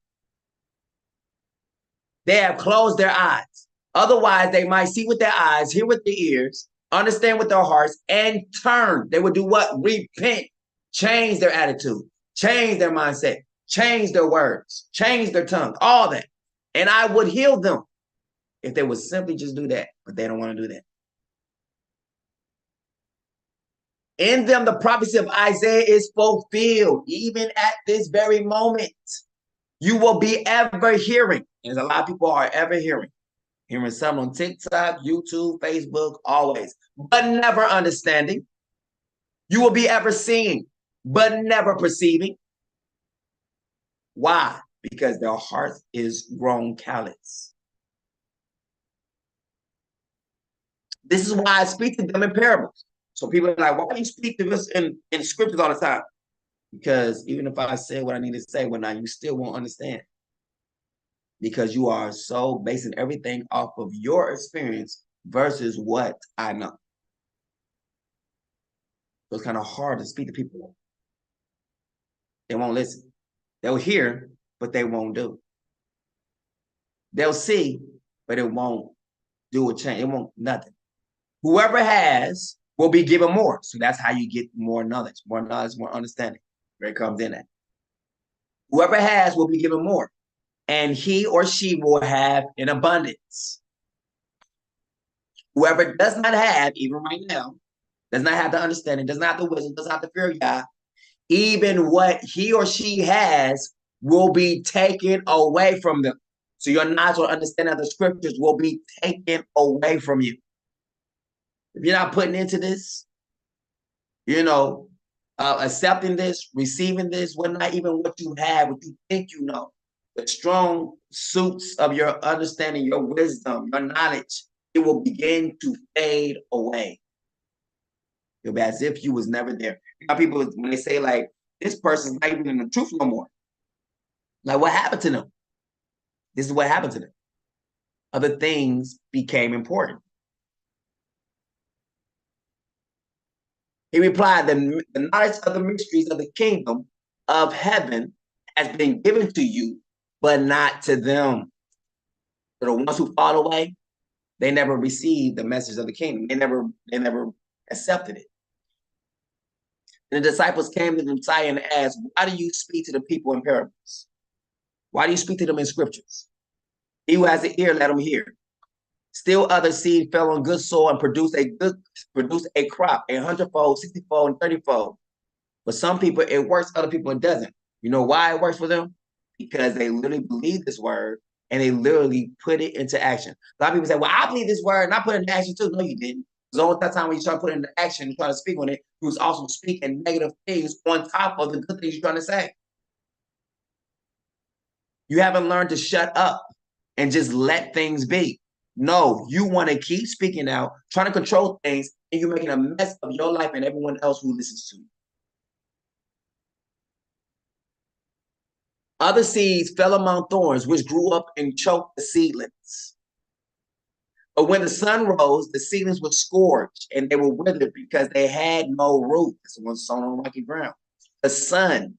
They have closed their eyes. Otherwise, they might see with their eyes, hear with their ears, understand with their hearts, and turn. They would do what? Repent. Change their attitude. Change their mindset. Change their words. Change their tongue. All that. And I would heal them if they would simply just do that. But they don't want to do that. In them, the prophecy of Isaiah is fulfilled. Even at this very moment, you will be ever hearing. And a lot of people are ever hearing. Hearing some on TikTok, YouTube, Facebook, always. But never understanding. You will be ever seeing, but never perceiving. Why? Because their heart is grown callous. This is why I speak to them in parables. So people are like, why do you speak to us in scriptures all the time? Because even if I say what I need to say, well, now you still won't understand. Because you are so basing everything off of your experience versus what I know. So it's kind of hard to speak to people. They won't listen. They'll hear, but they won't do. They'll see, but it won't do a change. It won't nothing. Whoever has will be given more. So that's how you get more knowledge, more understanding. Where it comes in at. Whoever has will be given more. And he or she will have in abundance. Whoever does not have, even right now, does not have the understanding, does not have the wisdom, does not have the fear of God, even what he or she has will be taken away from them. So your knowledge or understanding of the scriptures will be taken away from you. If you're not putting into this, accepting this, receiving this, not even what you have, what you think you know, the strong suits of your understanding, your wisdom, your knowledge, it will begin to fade away. It'll be as if you was never there. You know, people, when they say like, this person's not even in the truth no more. Like, what happened to them? This is what happened to them. Other things became important. He replied, the knowledge of the mysteries of the kingdom of heaven has been given to you, but not to them. So the ones who fall away, they never received the message of the kingdom. They never accepted it. And the disciples came to the Messiah and asked, why do you speak to the people in parables? Why do you speak to them in scriptures? He who has an ear, let him hear. Still other seed fell on good soil and produced a crop, 100-fold, 60-fold, and 30-fold. For some people, it works, other people it doesn't. You know why it works for them? Because they literally believe this word and they literally put it into action. A lot of people say, well, I believe this word and I put it into action too. No, you didn't. Because all that time when you start putting it into action, you try to speak on it, you was also speaking negative things on top of the good things you're trying to say. You haven't learned to shut up and just let things be. No, you want to keep speaking out, trying to control things, and you're making a mess of your life and everyone else who listens to you. Other seeds fell among thorns, which grew up and choked the seedlings. But when the sun rose, the seedlings were scorched, and they were withered because they had no root. This was sown on rocky ground. The sun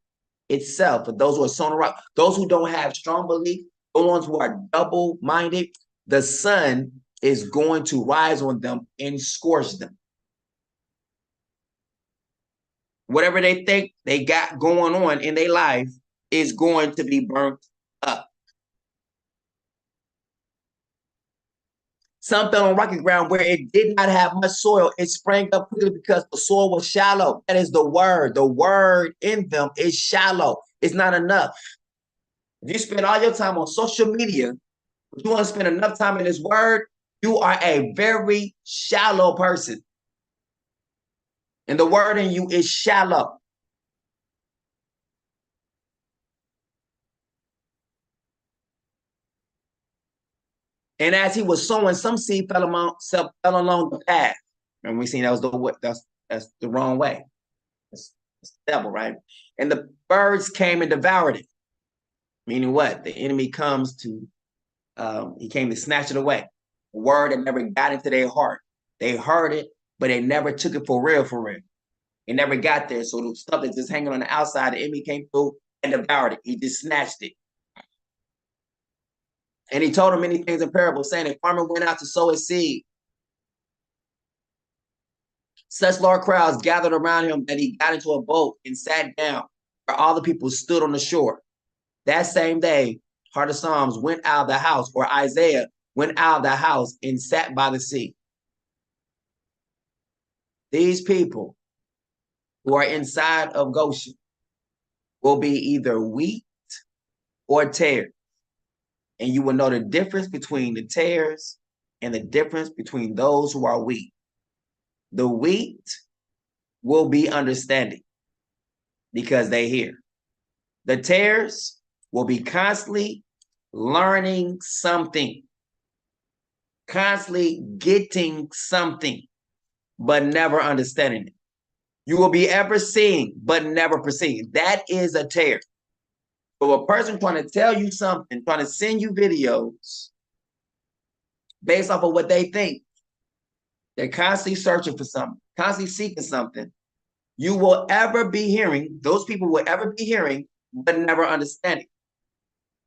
itself, for those who are sown on rock, those who don't have strong belief, those ones who are double-minded, the sun is going to rise on them and scorch them. Whatever they think they got going on in their life is going to be burnt up. Some fell on rocky ground where it did not have much soil. It sprang up quickly because the soil was shallow. That is the word. The word in them is shallow. It's not enough. If you spend all your time on social media, if you want to spend enough time in this word, you are a very shallow person. And the word in you is shallow. And as he was sowing, some seed fell along the path. And we seen that was that's the wrong way. That's the devil, right? And the birds came and devoured it. Meaning what? The enemy comes to, he came to snatch it away. A word that never got into their heart. They heard it, but they never took it for real, for real. It never got there. So the stuff that's just hanging on the outside, the enemy came through and devoured it. He just snatched it. And he told him many things in parables, saying, a farmer went out to sow his seed. Such large crowds gathered around him that he got into a boat and sat down, where all the people stood on the shore. That same day, Heart of Psalms went out of the house, or Isaiah went out of the house and sat by the sea. These people who are inside of Goshen will be either wheat or tares. And you will know the difference between the tares and the difference between those who are wheat. The wheat will be understanding because they hear. The tares will be constantly learning something, constantly getting something, but never understanding it. You will be ever seeing, but never perceiving. That is a tare. So a person trying to tell you something, trying to send you videos based off of what they think, they're constantly searching for something, constantly seeking something. You will ever be hearing, those people will ever be hearing, but never understanding.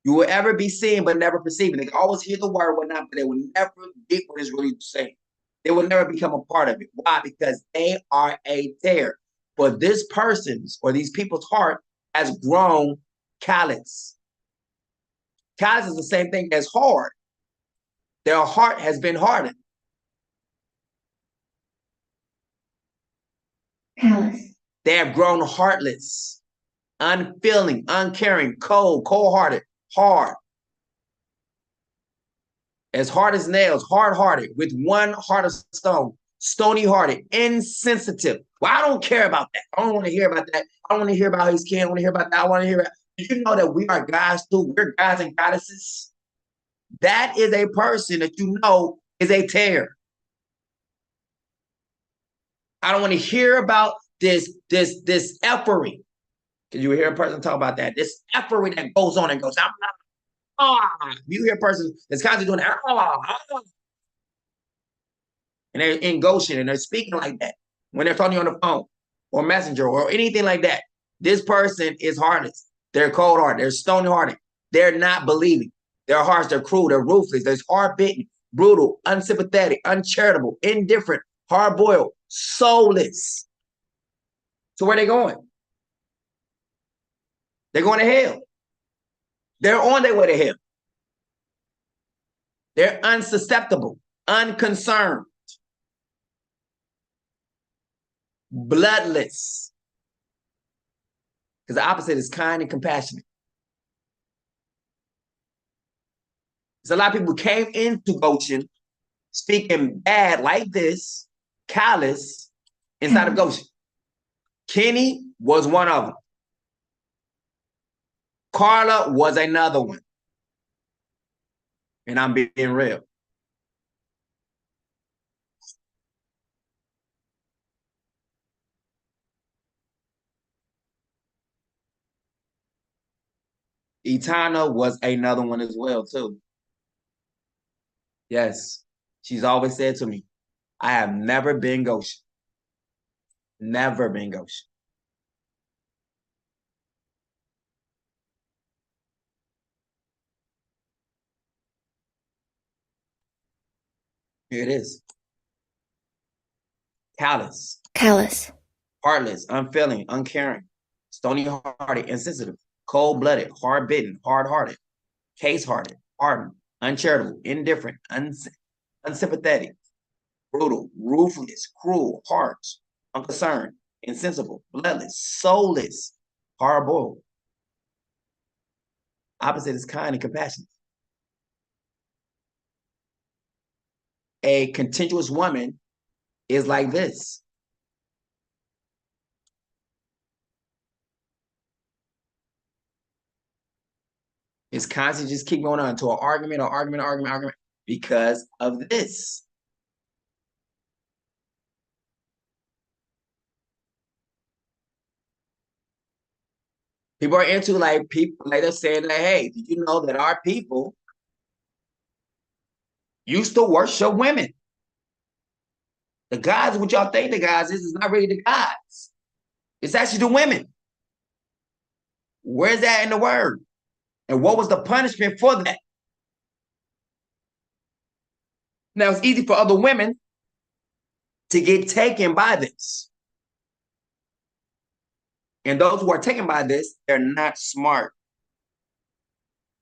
You will ever be seeing, but never perceiving. They can always hear the word, whatnot, but they will never get what it's really saying. They will never become a part of it. Why? Because they are a tare. For this person's or these people's heart has grown callous. Callous is the same thing as hard. Their heart has been hardened. Callous. They have grown heartless, unfeeling, uncaring, cold, cold-hearted, hard. As hard as nails, hard-hearted, with one heart of stone, stony-hearted, insensitive. Well, I don't care about that. I don't want to hear about that. I don't want to hear about his kin. I want to hear about that. I want to hear about. Do you know that we are gods too? We're gods and goddesses. That is a person that you know is a tare. I don't want to hear about this effery. Because you hear a person talk about that. This effery that goes on and goes, you hear a person that's constantly doing that, and they're in Goshen and they're speaking like that when they're talking on the phone or messenger or anything like that. This person is heartless. They're cold-hearted. They're stony-hearted. They're not believing. Their hearts, they're cruel. They're ruthless. They're hard-bitten, brutal, unsympathetic, uncharitable, indifferent, hard-boiled, soulless. So where are they going? They're going to hell. They're on their way to hell. They're unsusceptible, unconcerned, bloodless. Because the opposite is kind and compassionate. So a lot of people came into Goshen speaking bad like this, callous, inside of Goshen. Kenny was one of them. Carla was another one. And I'm being real. Etana was another one as well, too. Yes. She's always said to me, I have never been Goshen. Never been Goshen. Here it is. Callous. Callous. Heartless, unfeeling, uncaring, stony-hearted, insensitive, cold-blooded, hard-bitten, hard-hearted, case-hearted, hardened, uncharitable, indifferent, unsympathetic, brutal, ruthless, cruel, harsh, unconcerned, insensible, bloodless, soulless, hard-boiled. Opposite is kind and compassionate. A contentious woman is like this. It's constantly just keep going on to an argument because of this. People are into like people, like they're saying that, hey, did you know that our people used to worship women? The gods, what y'all think the gods is not really the gods. It's actually the women. Where's that in the word? And what was the punishment for that? Now, it's easy for other women to get taken by this. And those who are taken by this, they're not smart.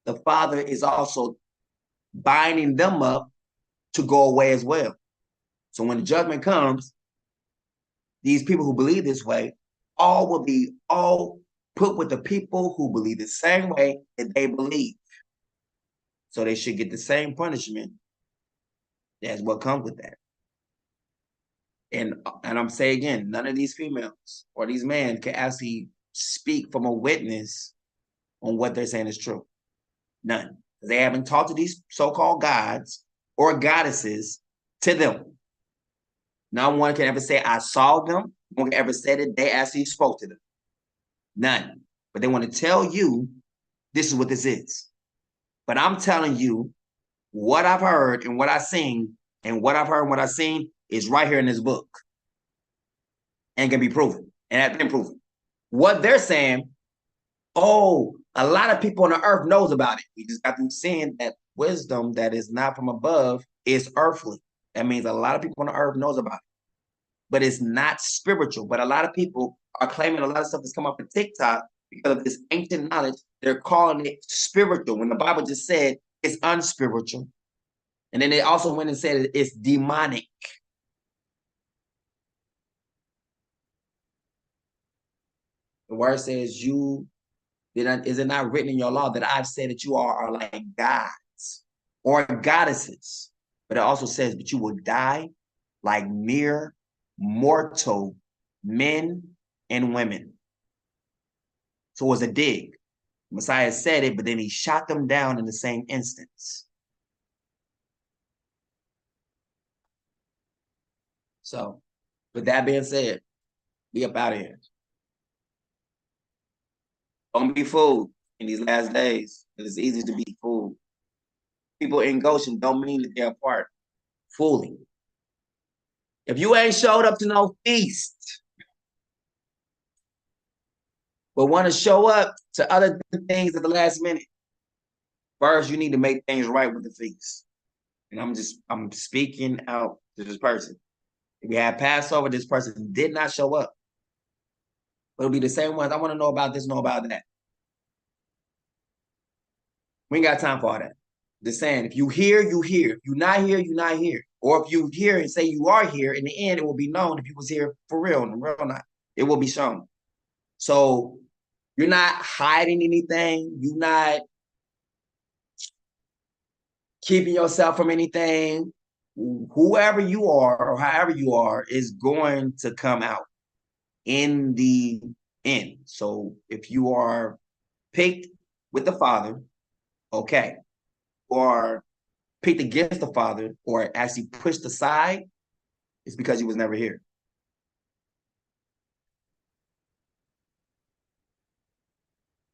The Father is also binding them up to go away as well. So when the judgment comes, these people who believe this way, all will be put with the people who believe the same way that they believe. So they should get the same punishment. That's what comes with that. And I'm saying again, none of these females or these men can actually speak from a witness on what they're saying is true. None. They haven't talked to these so-called gods or goddesses to them. No one can ever say, I saw them. No one can ever say that they actually spoke to them. None. But they want to tell you, this is what this is. But I'm telling you, what I've heard and what I've seen, and what I've heard and what I've seen is right here in this book. And can be proven. And has been proven. What they're saying, oh, a lot of people on the earth knows about it. We just got them saying that wisdom that is not from above is earthly. That means a lot of people on the earth knows about it. But it's not spiritual. But a lot of people are claiming a lot of stuff that's come up on TikTok because of this ancient knowledge. They're calling it spiritual when the Bible just said it's unspiritual. And then they also went and said it's demonic. The word says, is it not written in your law that I've said that you are like gods or goddesses? But it also says, but you will die like mere mortal men and women. So it was a dig. Messiah said it, but then he shot them down in the same instance. So with that being said, be up out of here. Don't be fooled in these last days. It's easy to be fooled. People in Goshen don't mean that they're apart. Fooling. If you ain't showed up to no feast, but want to show up to other things at the last minute, first you need to make things right with the feast. And I'm speaking out to this person. If we had Passover, this person did not show up. But it'll be the same ones. I want to know about this, know about that. We ain't got time for all that. Just saying, if you hear, you hear. If you're not here, you're not here. Or if you hear and say you are here, in the end, it will be known if you was here for real and real not. It will be shown. So you're not hiding anything. You're not keeping yourself from anything. Whoever you are or however you are is going to come out in the end. So if you are picked with the Father, okay, or picked against the Father or actually pushed aside, it's because he was never here.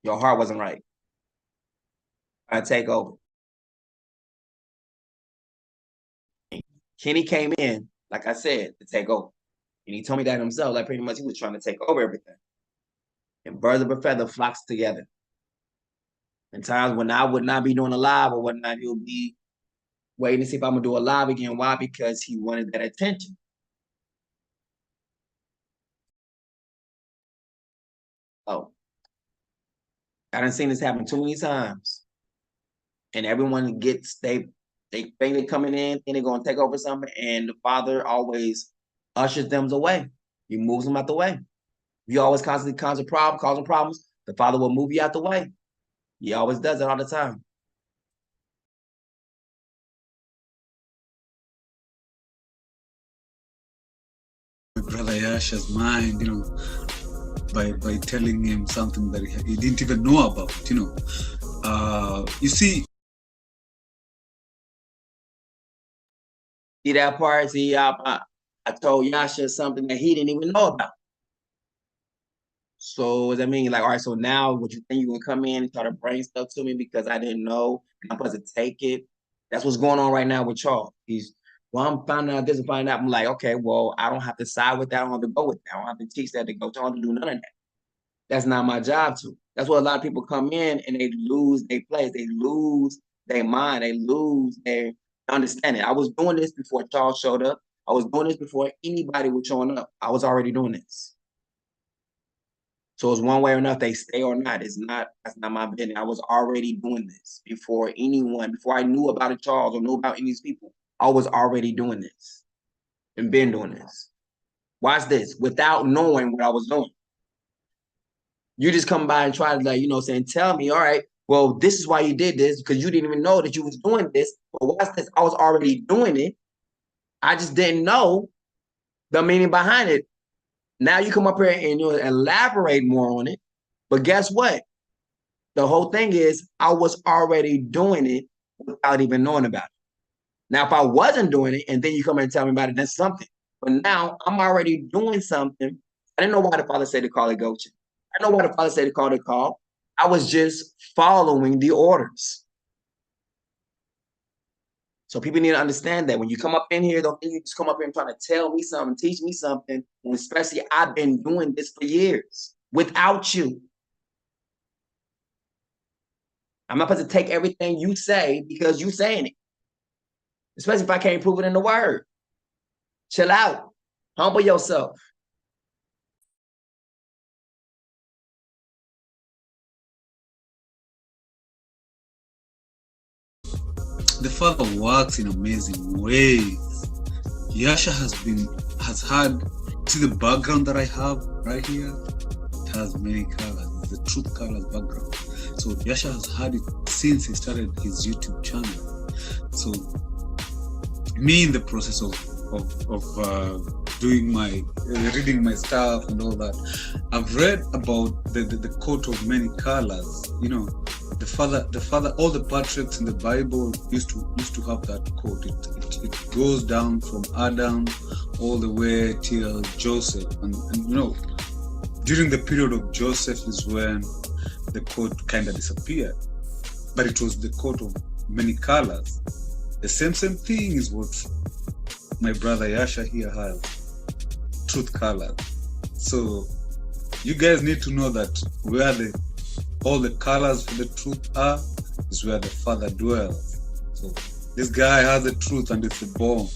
Your heart wasn't right. I take over. Kenny came in, like I said, to take over. And he told me that himself, like pretty much he was trying to take over everything. And birds of a feather flocks together. And times when I would not be doing a live or whatnot, he'll be waiting to see if I'm gonna do a live again. Why? Because he wanted that attention. Oh, I done seen this happen too many times. And everyone gets, they think they're coming in and they're gonna take over something, and the Father always ushers them away. He moves them out the way. You always constantly causing problems, the Father will move you out the way. He always does it all the time. Brother Yasha's mind, by telling him something that he didn't even know about, you see that part? See, I told Yasha something that he didn't even know about. So what does that mean? Like, all right, so now what you think you gonna come in and try to bring stuff to me because I didn't know and I'm supposed to take it? That's what's going on right now with y'all. Well, I'm finding out this and finding out. I'm like, okay, well, I don't have to side with that. I don't have to go with that. I don't have to teach that to go. I don't have to do none of that. That's not my job to. That's why a lot of people come in and they lose their place. They lose their mind. They lose their understanding. I was doing this before Charles showed up. I was doing this before anybody was showing up. I was already doing this. So it's one way or another, they stay or not. That's not my business. I was already doing this before anyone, before I knew about it, Charles, or knew about any of these people. I was already doing this and been doing this. Watch this, without knowing what I was doing. You just come by and try to, like, you know, saying, tell me, all right, well, this is why you did this, because you didn't even know that you was doing this. But watch this, I was already doing it. I just didn't know the meaning behind it. Now you come up here and you elaborate more on it. But guess what? The whole thing is I was already doing it without even knowing about it. Now, if I wasn't doing it and then you come and tell me about it, that's something. But now I'm already doing something. I didn't know why the Father said to call it Goshen. I didn't know why the Father said to call it call. I was just following the orders. So people need to understand that when you come up in here, don't think you just come up here and trying to tell me something, teach me something, and especially I've been doing this for years without you. I'm not supposed to take everything you say because you're saying it, especially if I can't prove it in the word. Chill out. Humble yourself. The Father works in amazing ways. Yasha has had, see the background that I have right here? It has many colors. It's the truth colors background. So Yasha has had it since he started his YouTube channel. So me in the process of doing my reading my stuff and all that, I've read about the coat of many colors. You know, the father, all the patriarchs in the Bible used to have that coat. It goes down from Adam all the way till Joseph, and you know, during the period of Joseph is when the coat kind of disappeared, but it was the coat of many colors. The same thing is what my brother Yasha here has, truth colors. So you guys need to know that where all the colors for the truth are is where the Father dwells. So this guy has the truth and it's the bomb.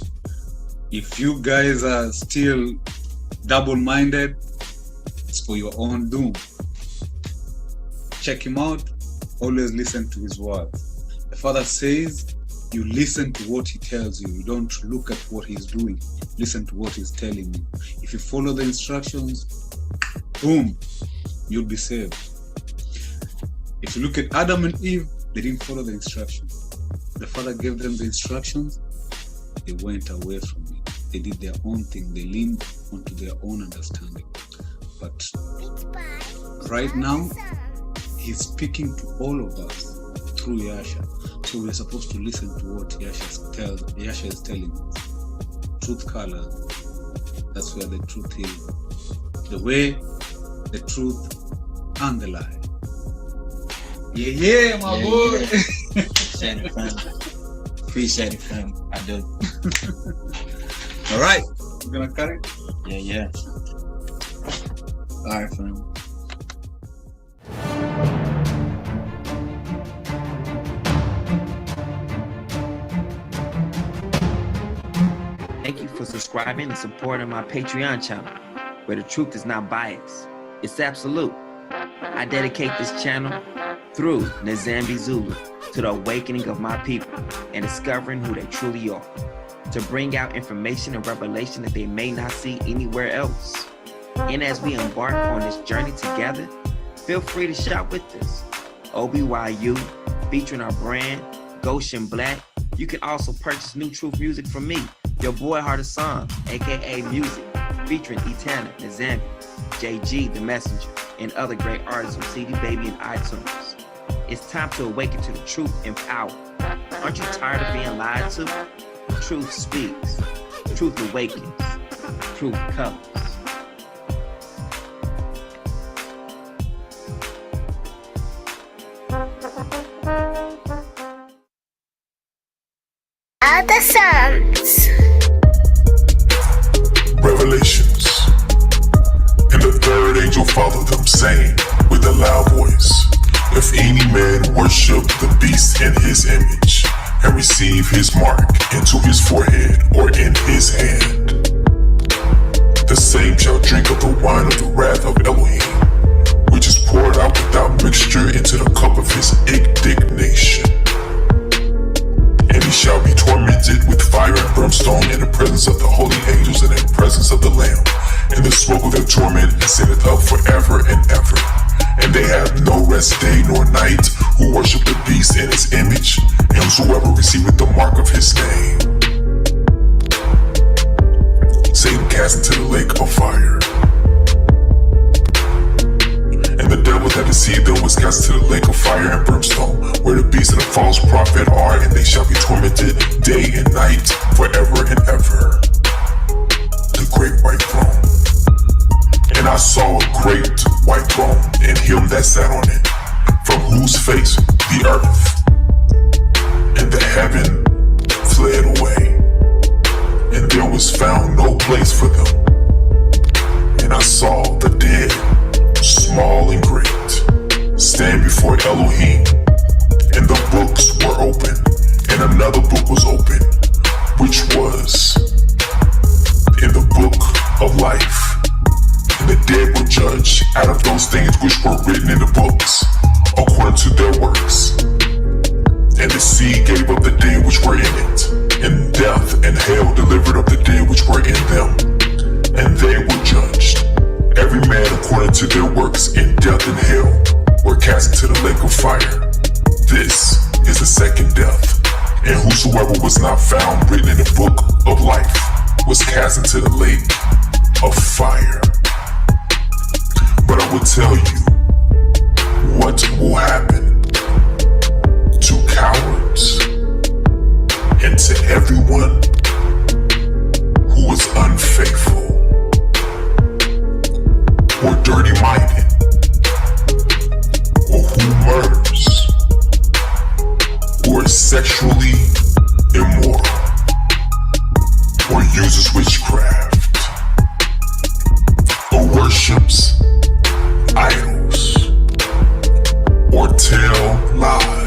If you guys are still double-minded, it's for your own doom. Check him out. Always listen to his words. The Father says you listen to what he tells you. You don't look at what he's doing. Listen to what he's telling you. If you follow the instructions, boom, you'll be saved. If you look at Adam and Eve, they didn't follow the instructions. The Father gave them the instructions. They went away from it. They did their own thing. They leaned onto their own understanding. But right now, he's speaking to all of us through Yasha. So we're supposed to listen to what Yasha is telling us. Truth color, that's where the truth is. The way, the truth, and the lie. Yeah, my boy. Yeah. Appreciate it, fam. Appreciate it, fam. I do. All right, you gonna cut it? Yeah. All right, fam. Thank you for subscribing and supporting my Patreon channel, where the truth is not biased. It's absolute. I dedicate this channel through Nzambi Zulu to the awakening of my people and discovering who they truly are, to bring out information and revelation that they may not see anywhere else. And as we embark on this journey together, feel free to shop with us. OBYU, featuring our brand, Goshen Black. You can also purchase New Truth music from me, your boy Heart of Psalms, aka Music, featuring Etana, Nzambi, JG the Messenger, and other great artists on CD Baby and iTunes. It's time to awaken to the truth and power. Aren't you tired of being lied to? Truth speaks. Truth awakens. Truth colors. worship the beast in his image, and receive his mark into his forehead or in his hand. The same shall drink of the wine of the wrath of Elohim, which is poured out without mixture into the cup of his indignation. And he shall be tormented with fire and brimstone in the presence of the holy angels and in the presence of the Lamb. And the smoke of their torment ascendeth up forever and ever. And they have no rest day nor night who worship the beast in his image, and whosoever receiveth the mark of his name. Satan cast into the lake of fire. And the devil that deceived them was cast into the lake of fire and brimstone, where the beast and the false prophet are, and they shall be tormented day and night forever and ever. The great white throne. And I saw a great white throne, and him that sat on it, from whose face the earth and the heaven fled away, and there was found no place for them. And I saw the dead, small and great, stand before Elohim, and the books were open, and another book was open, which was in the book of life. And the dead were judged out of those things which were written in the books, according to their works. And the sea gave up the dead which were in it, and death and hell delivered up the dead which were in them. And they were judged, every man according to their works, in death and hell were cast into the lake of fire. This is the second death. And whosoever was not found written in the book of life was cast into the lake of fire. But I will tell you what will happen to cowards and to everyone who is unfaithful or dirty-minded or who murders or is sexually immoral or uses witchcraft or worships idols or tell lies.